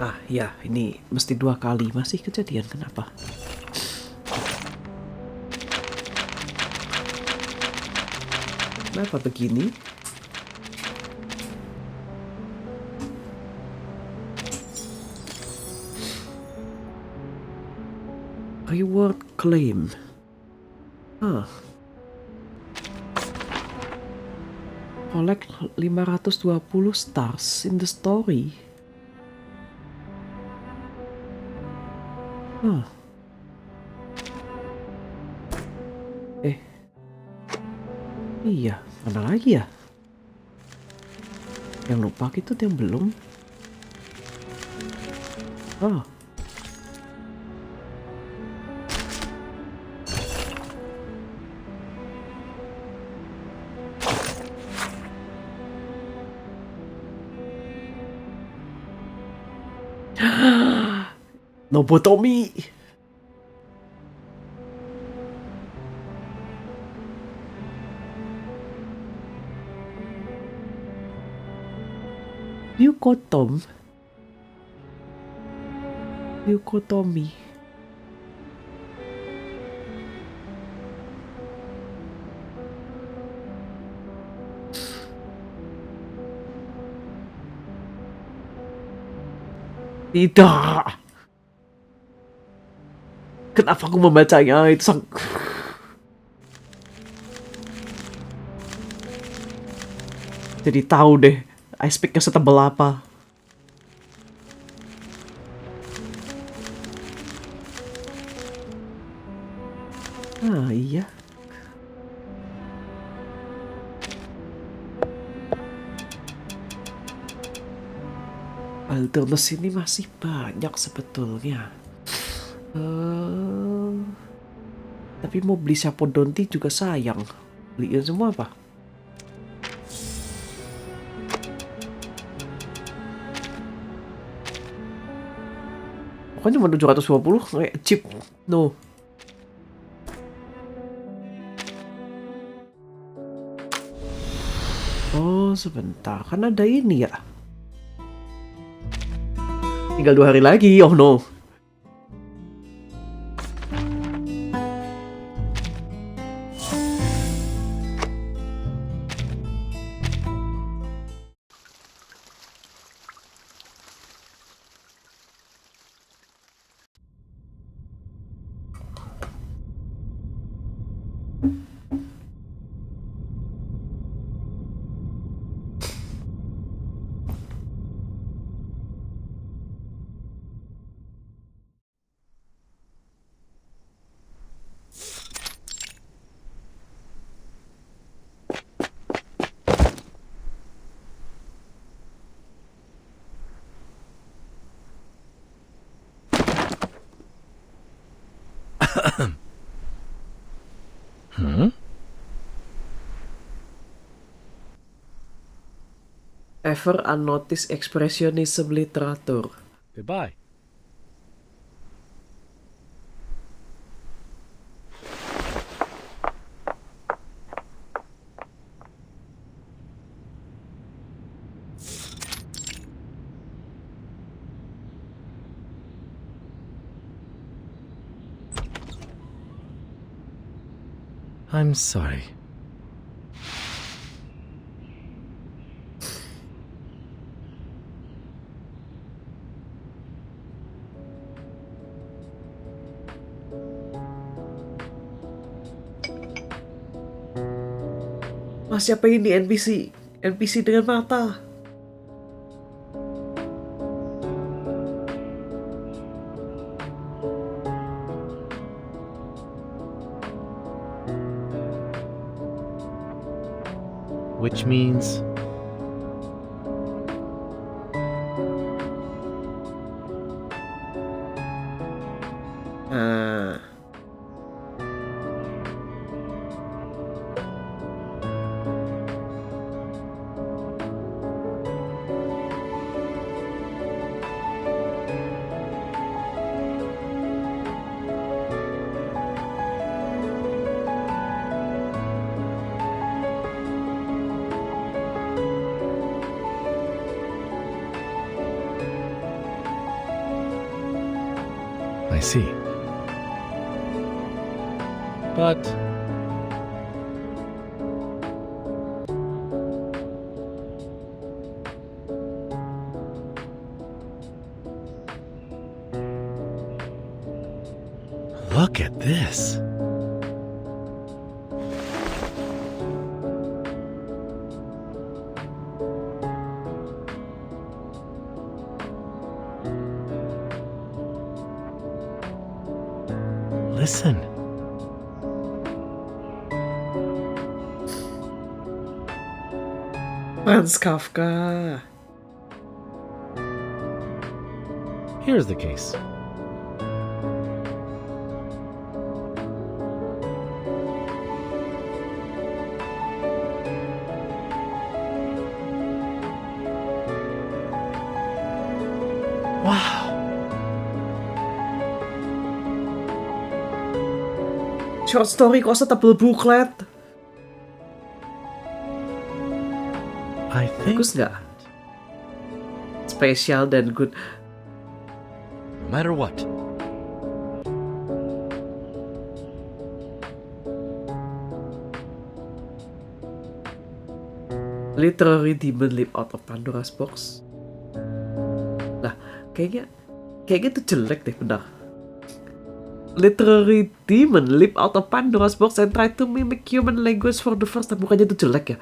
Ah ya, ini mesti 2 kali. Masih kejadian, kenapa? Kenapa begini? Reward claim. Collect 520 stars in the story. Iya, mana lagi ya? Yang lupa itu yang belum. Nobotomi. Yukotomi. Tidak. Kenapa aku membacanya? Itu jadi tahu deh aspeknya setebal apa. Ah iya. Alternasi ini masih banyak sebetulnya. Tapi mau beli Sapodonti juga sayang. Beliin semua apa? Pokoknya cuma 750 kayak cheap. No. Oh sebentar, kan ada ini ya. Tinggal 2 hari lagi, oh no. Ever unnoticed expressionism literatur. Goodbye. I'm sorry. Mas, siapa ini NPC? NPC dengan mata. Which means... I see. But... look at this. Listen. Franz Kafka. Here's the case. Wow. Short story kok setebel booklet. I think Bagus nggak? Spesial dan good. no matter what, Literary demon leap out of Pandora's box. Nah, kayaknya itu jelek deh, benar. Literary demon leap out of Pandora's box and try to mimic human language for the first time. Bukannya itu jelek ya?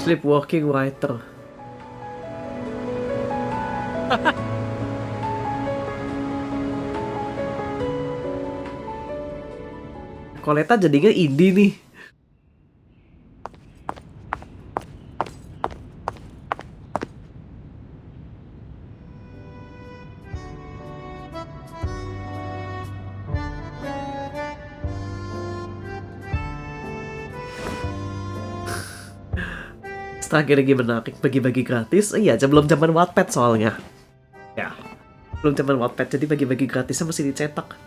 Sleepwalking writer. Koleta jadinya indie nih. Strategi menarik bagi-bagi gratis. Iya, belum zaman Wattpad soalnya. Ya, belum zaman Wattpad, jadi bagi-bagi gratisnya masih dicetak.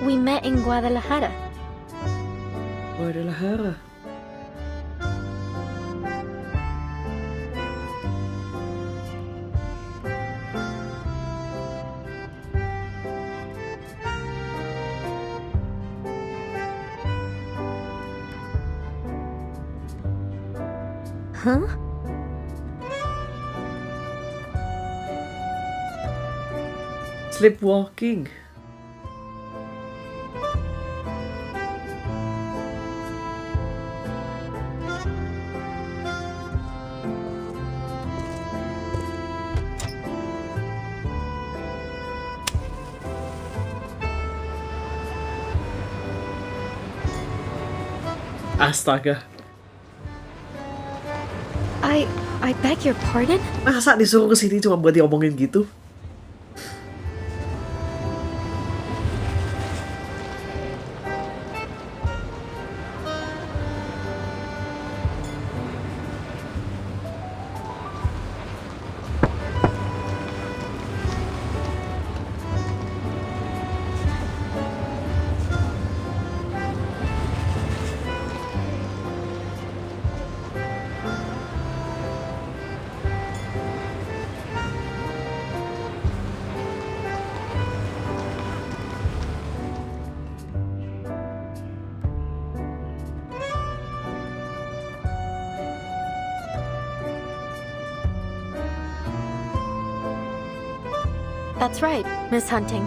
We met in Guadalajara. Guadalajara. Huh? Sleepwalking. Astaga. I beg your pardon? Masa disuruh ke sini cuma buat diomongin gitu? That's right, Miss Hunting.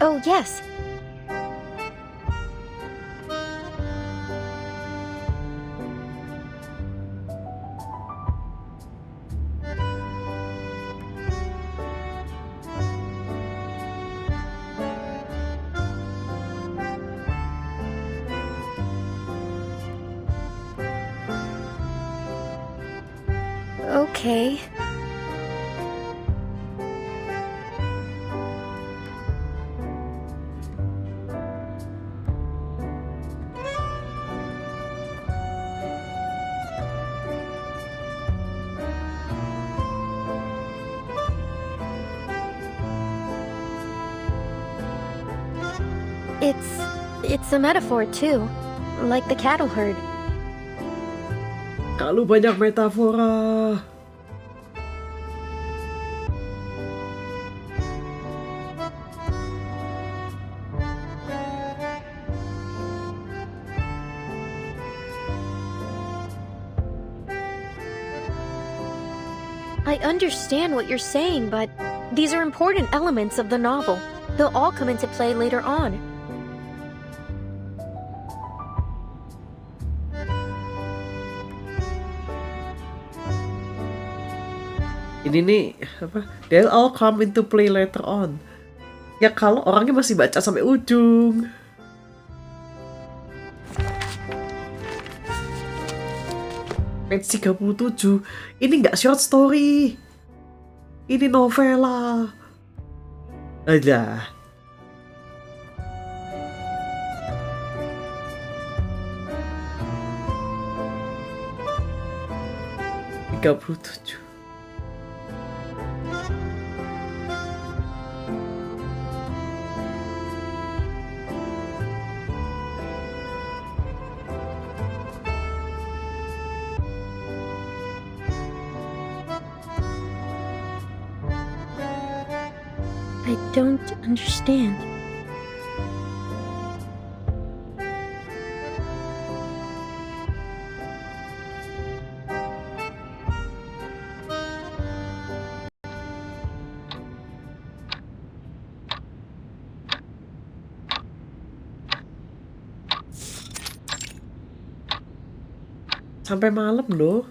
Oh, yes. Okay. It's a metaphor too, like the cattle herd. Kalau banyak metafora. I understand what you're saying, but these are important elements of the novel. They'll all come into play later on. Ini nih, apa? They'll all come into play later on. Ya kalau orangnya masih baca sampai ujung. Page 37. Ini nggak short story. Ini novela. Aja. I don't understand. Sampai malam loh.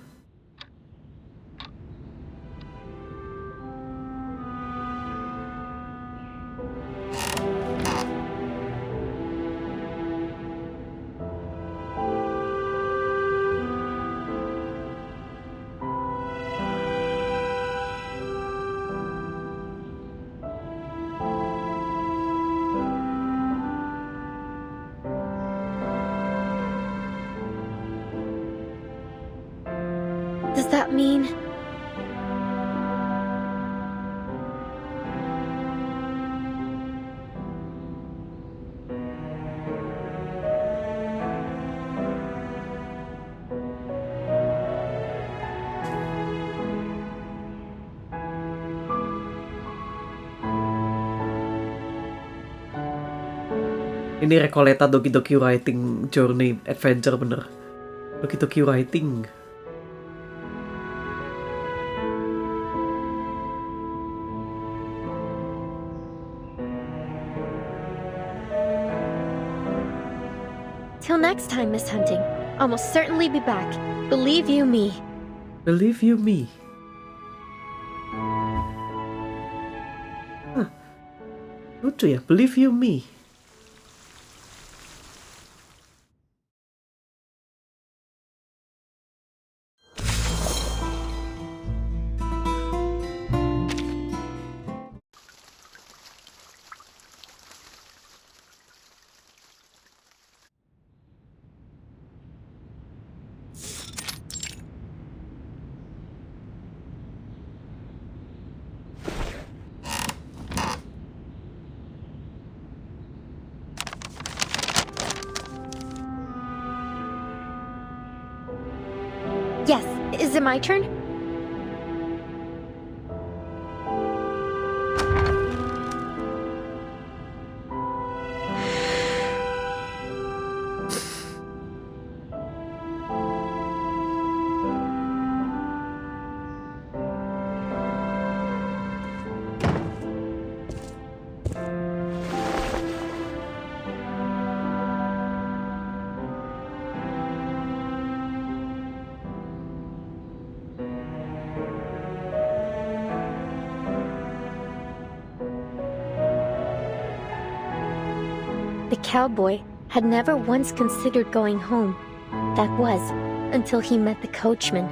Does that mean... Ini Recoleta Doki Doki Writing Journey Adventure bener. Doki Doki Writing. Till next time, Miss Hunting. I'll most certainly be back. Believe you me. Believe you me. Hah. Lucu ya, believe you me. Yes, is it my turn? The cowboy had never once considered going home. That was, until he met the coachman.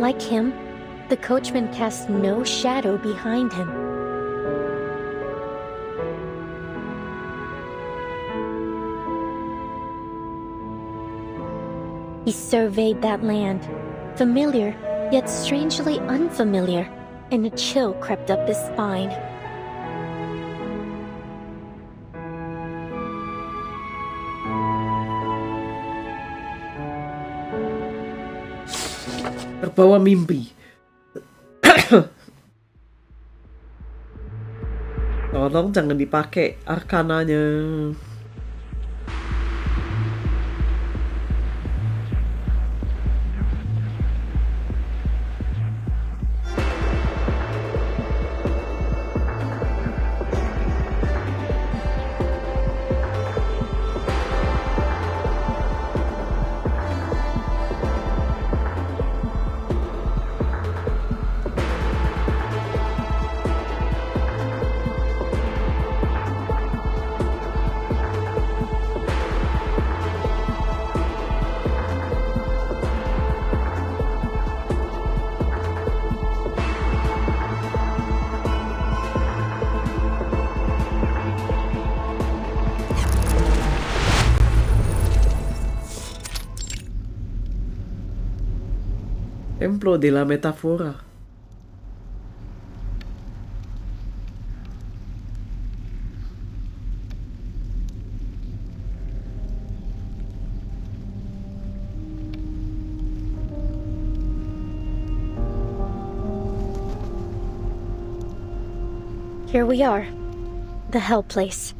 Like him, the coachman cast no shadow behind him. He surveyed that land, familiar, yet strangely unfamiliar, and a chill crept up his spine. Terbawa mimpi. Tolong jangan dipakai arkananya. Templo de la Metafora. Here we are. The Hell Place.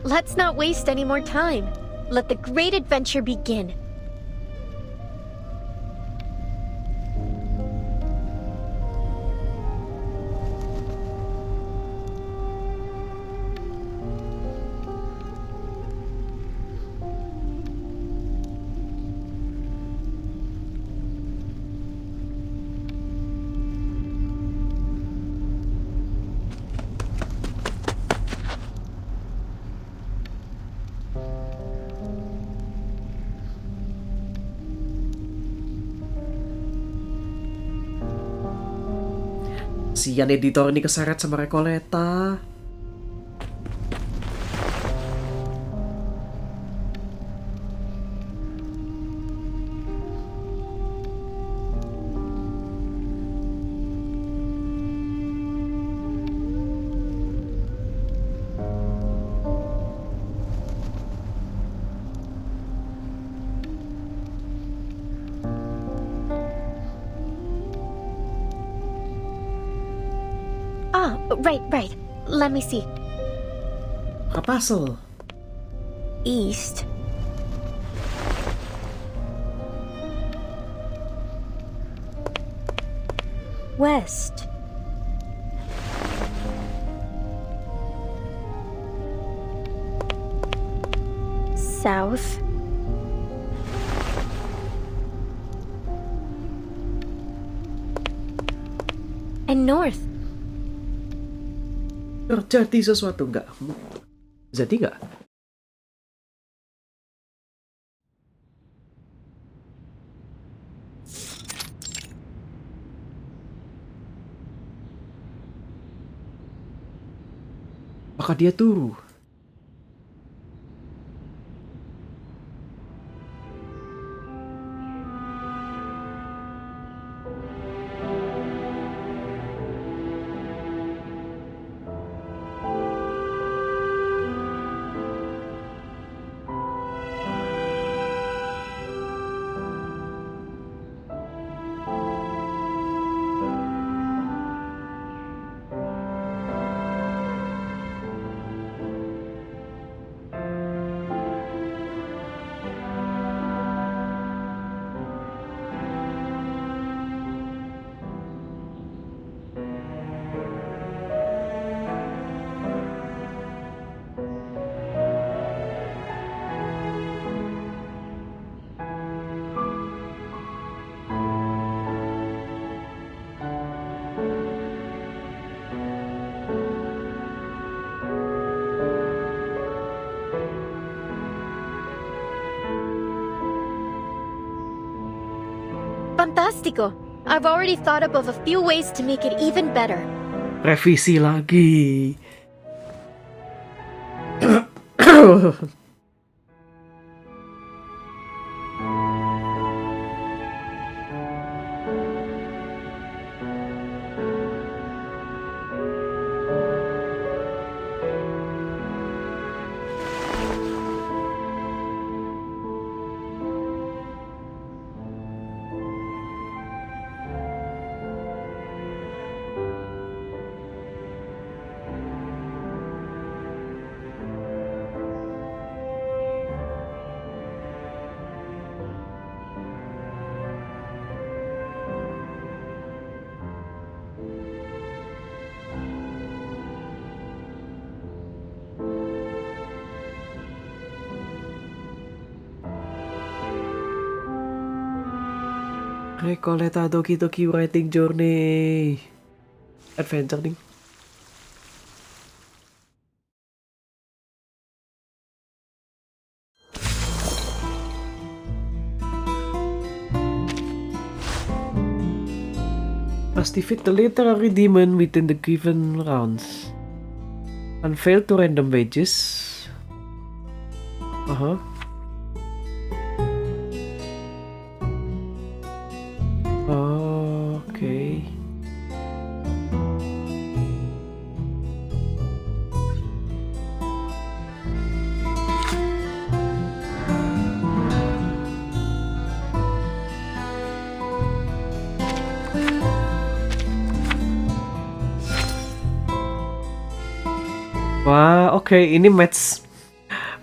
Let's not waste any more time. Let the great adventure begin. Sian editor ini keseret sama Recoleta. Right. Let me see. Puzzle. East. West. South. And north. Terjadi sesuatu nggak? Jadi nggak? Apakah dia turu? Fantastico! I've already thought up of a few ways to make it even better. Revisi lagi. Recoleta Doki Doki Writing Journey. Adventure nih. Must defeat the literary demon within the given rounds. Unveil to random wages. Okay. Wah, oke, ini match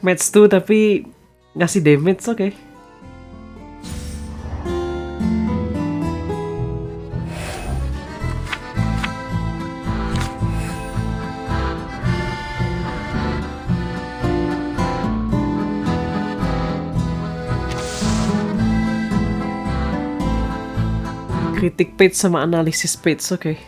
2 tapi ngasih damage, oke. Kritik page sama analisis page, oke.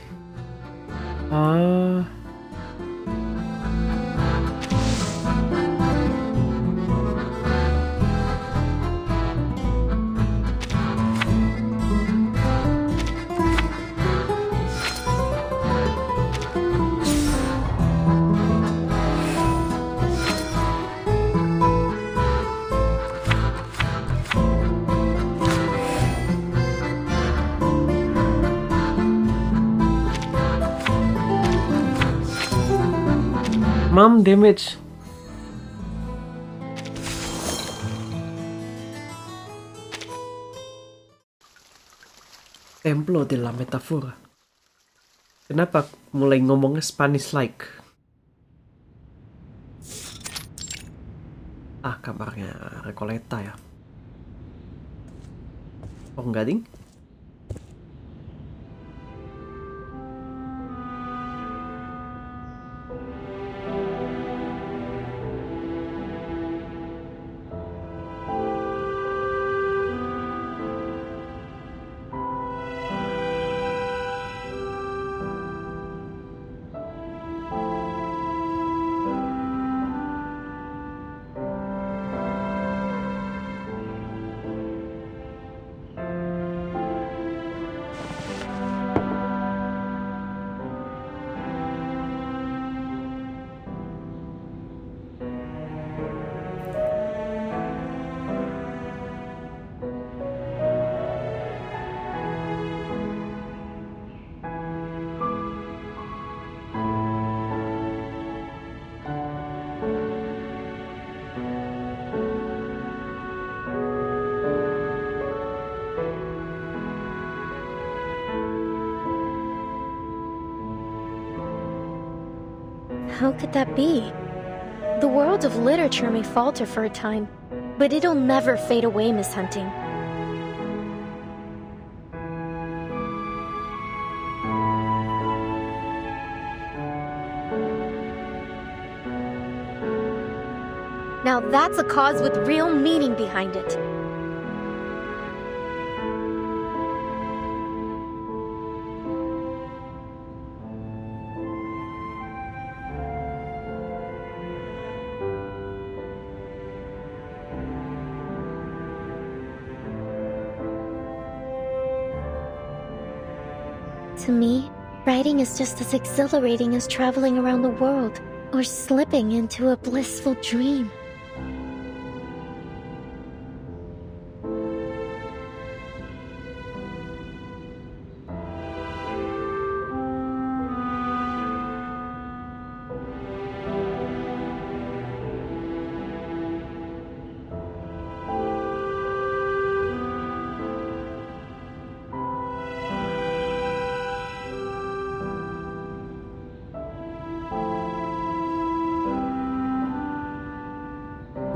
Damage. Templo de la Metafora. Kenapa mulai ngomongnya Spanish like? Kamarnya Recoleta ya. Oh enggak ding? How could that be? The world of literature may falter for a time, but it'll never fade away, Miss Hunting. Now that's a cause with real meaning behind it. To me, writing is just as exhilarating as traveling around the world or slipping into a blissful dream.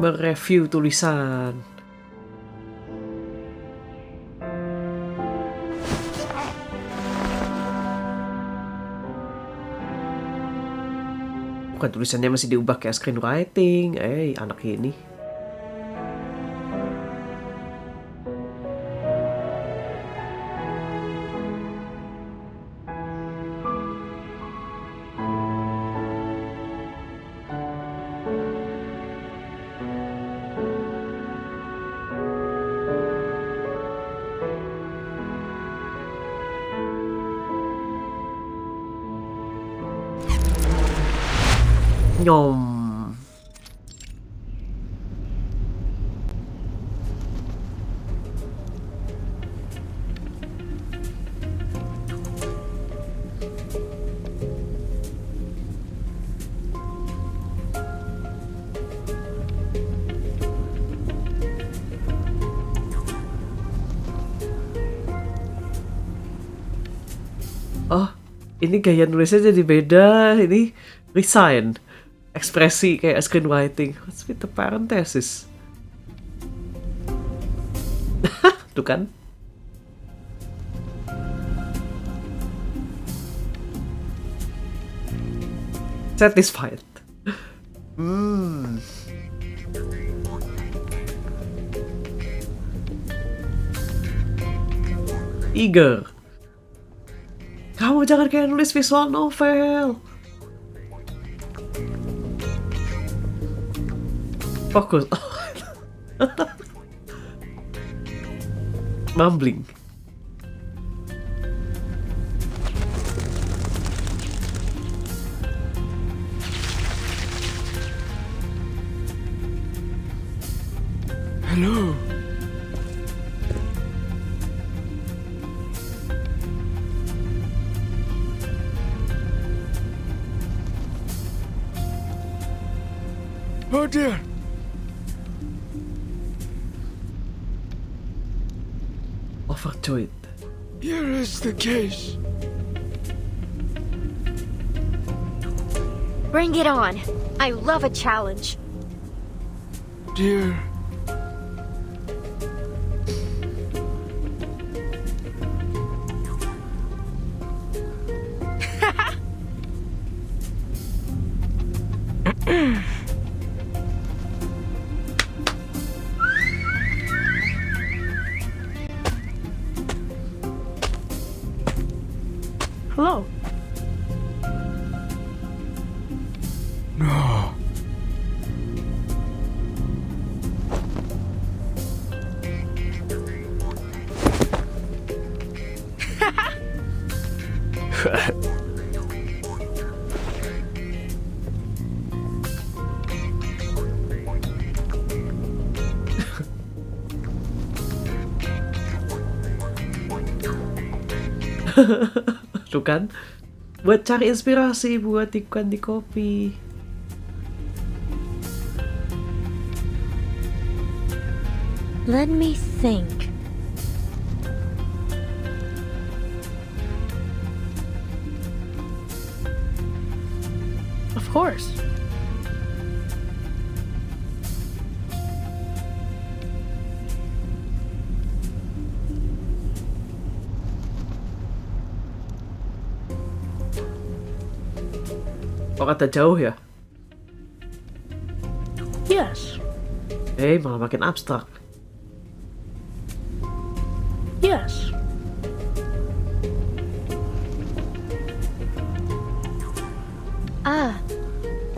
Mereview tulisan. Bukan tulisannya masih diubah kayak screenwriting. Anak ini. Nyom. Oh, ini gaya nulisnya jadi beda. Ini resign. Ekspresi kayak screenwriting. What's with the parenthesis? Tuh kan? Satisfied. Eager. Kamu jangan kayak nulis visual novel. Fokus. Mumbling. Hello. Oh dear. Overjoyed. Here is the case. Bring it on. I love a challenge. Dear. Hello. No. Tuh kan, buat cari inspirasi buat iklan di kopi. Let me think. Of course. Kok kata jauh ya? Yes. Malah makin abstrak. Yes.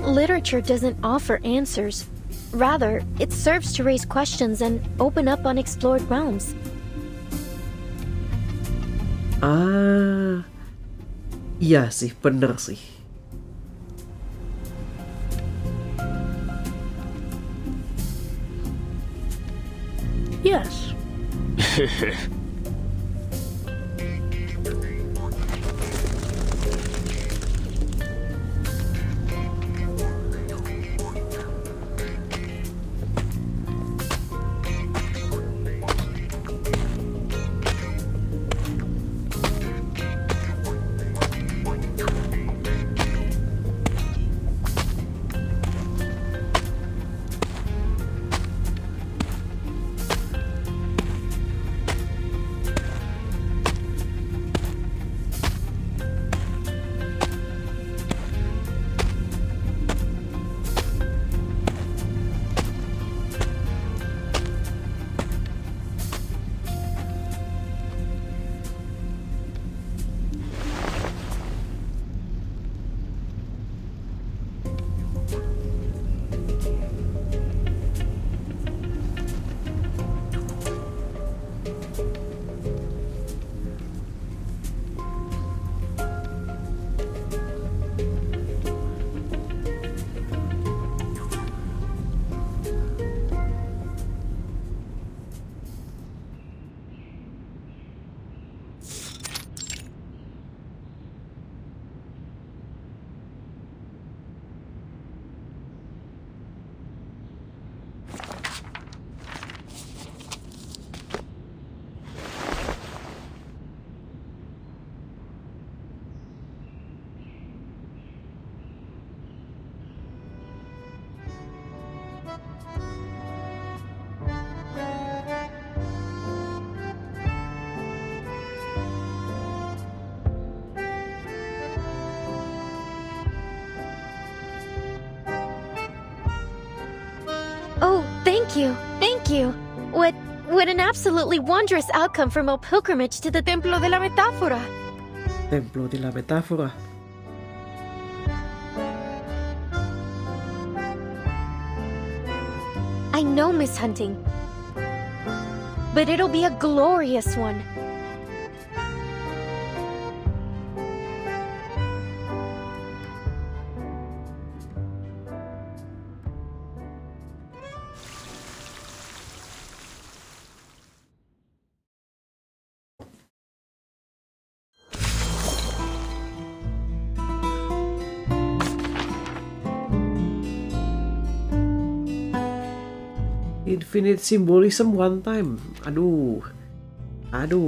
Literature doesn't offer answers. Rather, it serves to raise questions and open up unexplored realms. Iya sih, bener sih. Yes. Thank you. What an absolutely wondrous outcome from our pilgrimage to the Templo de la Metáfora. Templo de la Metáfora. I know, Miss Hunting, but it'll be a glorious one. Infinite symbolism one time. Aduh,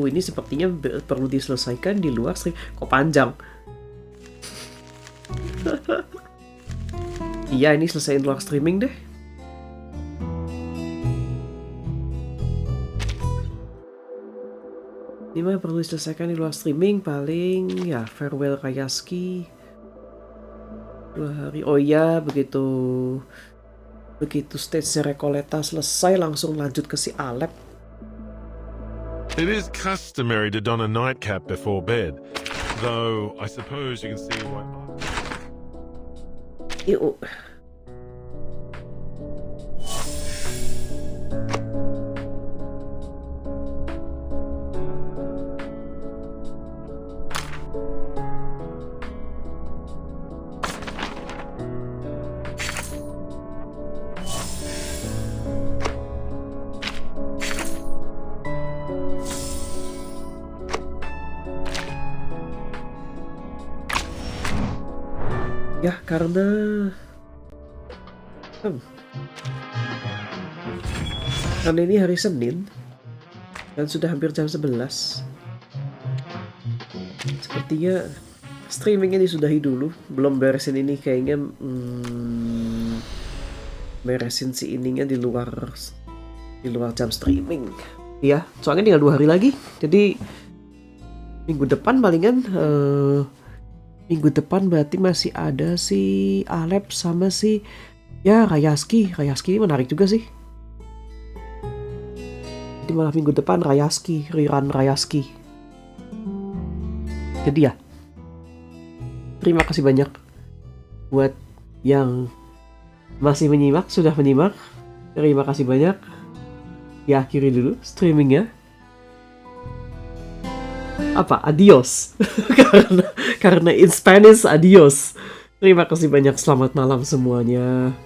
ini sepertinya perlu diselesaikan di luar stream. Kok panjang? Iya, ini selesaiin luar streaming deh. Ini mah perlu diselesaikan di luar streaming paling ya. Farewell Kayaski 2 hari. Oh iya, begitu stage Recoleta selesai langsung lanjut ke si Aleph. It is customary to don a nightcap before bed, though I suppose you can see why. Ew. Ya, karena ini hari Senin dan sudah hampir jam 11. Sepertinya streamingnya disudahi dulu. Belum beresin ini kayaknya beresin si ininya di luar jam streaming. Ya, soalnya tinggal 2 hari lagi. Jadi minggu depan palingan minggu depan berarti masih ada si Aleph sama si Rayaski ini menarik juga sih. Jadi malah minggu depan rerun Rayaski. Jadi ya, terima kasih banyak buat yang masih menyimak, sudah menyimak. Terima kasih banyak. Akhiri dulu streamingnya. Adios. karena in Spanish adios. Terima kasih banyak, selamat malam semuanya.